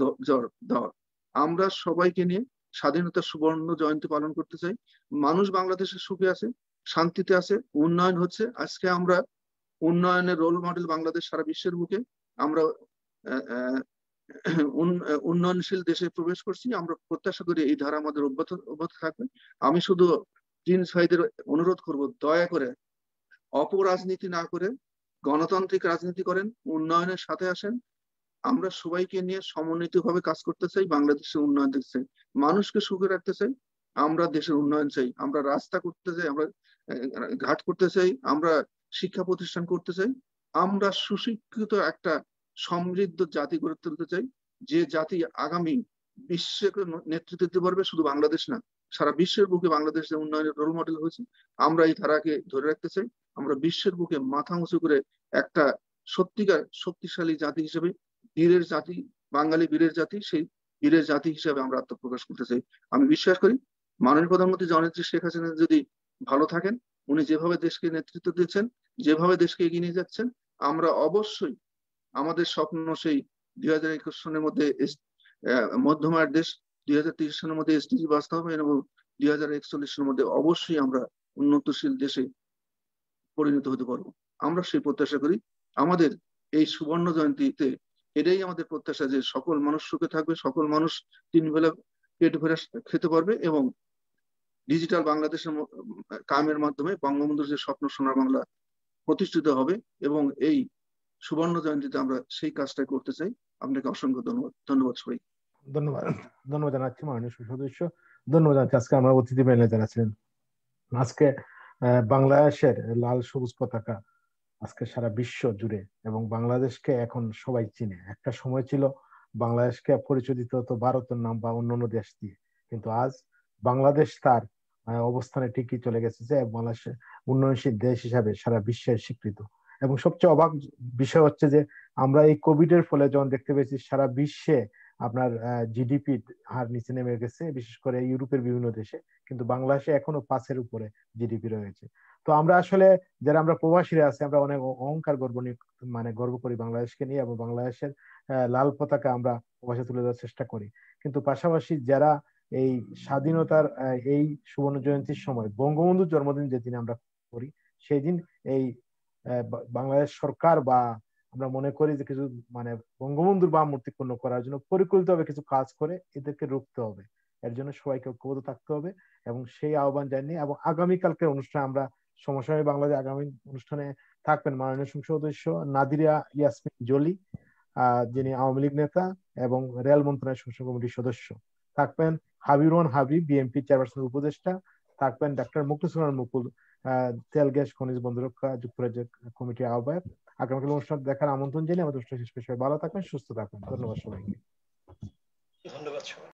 দেওয়ার। আমরা সবাইকে নিয়ে স্বাধীনতার সুবর্ণ জয়ন্তী পালন করতে চাই। মানুষ বাংলাদেশে সুখে আছে, শান্তিতে আছে, উন্নয়ন হচ্ছে। আজকে আমরা উন্নয়নের রোল মডেল বাংলাদেশ সারা বিশ্বের বুকে। আমরা উন্নয়নশীল দেশে প্রবেশ করছি। আমরা প্রত্যাশা করি এই ধারা আমাদের অব্যাহত থাকবে। আমি শুধু প্রিন্স ভাইদের অনুরোধ করব, দয়া করে অপরাজনীতি না করে গণতান্ত্রিক রাজনীতি করেন, উন্নয়নের সাথে আসেন। আমরা সবাইকে নিয়ে সমন্বিতভাবে কাজ করতে চাই, বাংলাদেশের উন্নয়ন দেখতে চাই, মানুষকে সুখে রাখতে চাই, আমরা দেশের উন্নয়ন চাই, আমরা রাস্তা করতে চাই, আমরা ঘাট করতে চাই, আমরা শিক্ষা প্রতিষ্ঠান করতে চাই, আমরা সুশিক্ষিত একটা সমৃদ্ধ জাতি গড়ে তুলতে চাই, যে জাতি আগামী বিশ্বকে নেতৃত্ব দিতে পারবে। শুধু বাংলাদেশ না, সারা বিশ্বের বুকে বাংলাদেশের উন্নয়নের রোল মডেল হয়েছে। আমরা এই ধারাকে ধরে রাখতে চাই। আমরা বিশ্বের বুকে মাথা উঁচু করে একটা সত্যিকার শক্তিশালী জাতি হিসেবে, বীরের জাতি, বাঙালি বীরের জাতি, সেই বীরের জাতি হিসেবে আমরা আত্মপ্রকাশ করতে চাই। আমি বিশ্বাস করি মাননীয় প্রধানমন্ত্রী জননেত্রী শেখ হাসিনা যদি ভালো থাকেন, উনি যেভাবে দেশকে নেতৃত্ব দিচ্ছেন, যেভাবে দেশকে এগিয়ে নিয়ে যাচ্ছেন, আমরা অবশ্যই আমাদের স্বপ্ন সেই 2021 সালের মধ্যে মধ্যমায়ের দেশ, 2030 সালের মধ্যে এসডিজি বাস্তবায়ন এবং 2041 সালের মধ্যে অবশ্যই আমরা উন্নতশীল দেশে পরিণত হতে পারবো। আমরা সেই প্রত্যাশা করি। আমাদের এই সুবর্ণ জয়ন্তীতে এটাই আমাদের প্রত্যাশা যে সকল মানুষ সুখে থাকবে, সকল মানুষ 3 বেলা পেট ভরে খেতে পারবে এবং ডিজিটাল বাংলাদেশের কামের মাধ্যমে বঙ্গবন্ধুর যে স্বপ্ন সোনার বাংলা প্রতিষ্ঠিত হবে এবং এই সুবর্ণ জয়ন্তীতে আমরা সেই কাজটাই করতে চাই। আপনাকে অসংখ্য ধন্যবাদ সবাই। ধন্যবাদ জানাচ্ছি মাননীয় সদস্য। ধন্যবাদ জানাচ্ছি আজকে আমরা অতিথি প্যানেলে যারা ছিলেন। আজকে বাংলাদেশের লাল সবুজ পতাকা আজকে সারা বিশ্ব জুড়ে এবং বাংলাদেশকে এখন সবাই চিনে। একটা সময় ছিল বাংলাদেশকে পরিচয় দিতে হতো ভারতের নাম বা অন্যান্য দেশ দিয়ে, কিন্তু আজ বাংলাদেশ তার অবস্থানে ঠিকই চলে গেছে যে বাংলাদেশ উন্নয়নশীল দেশ হিসাবে সারা বিশ্বের স্বীকৃত। এবং সবচেয়ে অবাক বিষয় হচ্ছে যে আমরা এই কোভিড এর ফলে যখন দেখতে পেয়েছি সারা বিশ্বে আপনার জিডিপি হার নিচে নেমে গেছে, বিশেষ করে ইউরোপের বিভিন্ন দেশে, কিন্তু বাংলাদেশে এখনো 5-এর উপরে জিডিপি রয়েছে। তো আমরা আসলে যারা আমরা প্রবাসীরা আছি আমরা অনেক অহংকার গর্ব করি বাংলাদেশকে নিয়ে এবং বাংলাদেশের লাল পতাকা আমরা প্রবাসে তুলে দেওয়ার চেষ্টা করি। কিন্তু পাশাপাশি যারা এই স্বাধীনতার এই সুবর্ণ জয়ন্তীর সময় বঙ্গবন্ধুর জন্মদিন যেদিন আমরা করি, সেই দিন এই বাংলাদেশ সরকার বা আমরা মনে করি যে কিছু বঙ্গবন্ধুর ভাবমূর্তি পূর্ণ করার জন্য পরিকল্পিতভাবে কিছু কাজ করে এদেরকে রুখতে হবে। এর জন্য সবাইকে ঐক্যবদ্ধ থাকতে হবে এবং সেই আহ্বান জানিয়ে এবং আগামীকালকের অনুষ্ঠানে আমরা সমসাময়িক বাংলাদেশ আগামী অনুষ্ঠানে থাকবেন মাননীয় সংসদ সদস্য নাদিরা ইয়াসমিন জলি, যিনি আওয়ামী লীগ নেতা এবং রেল মন্ত্রণালয় সংসদ কমিটির সদস্য, থাকবেন হাবিবুর হাবিব বিএনপি চেয়ারপারসনের উপদেষ্টা, থাকবেন ডাক্তার মুখলিসুর মুকুল তেল গ্যাস খনিজ বন্ধ রক্ষা যুক্তরাজ্য কমিটির আহ্বায়ক। আগামীকাল অনুষ্ঠান দেখার আমন্ত্রণ জানিয়ে আমাদের অনুষ্ঠান শেষ পেশ। ভালো থাকবেন, সুস্থ থাকবেন। ধন্যবাদ সবাইকে। ধন্যবাদ।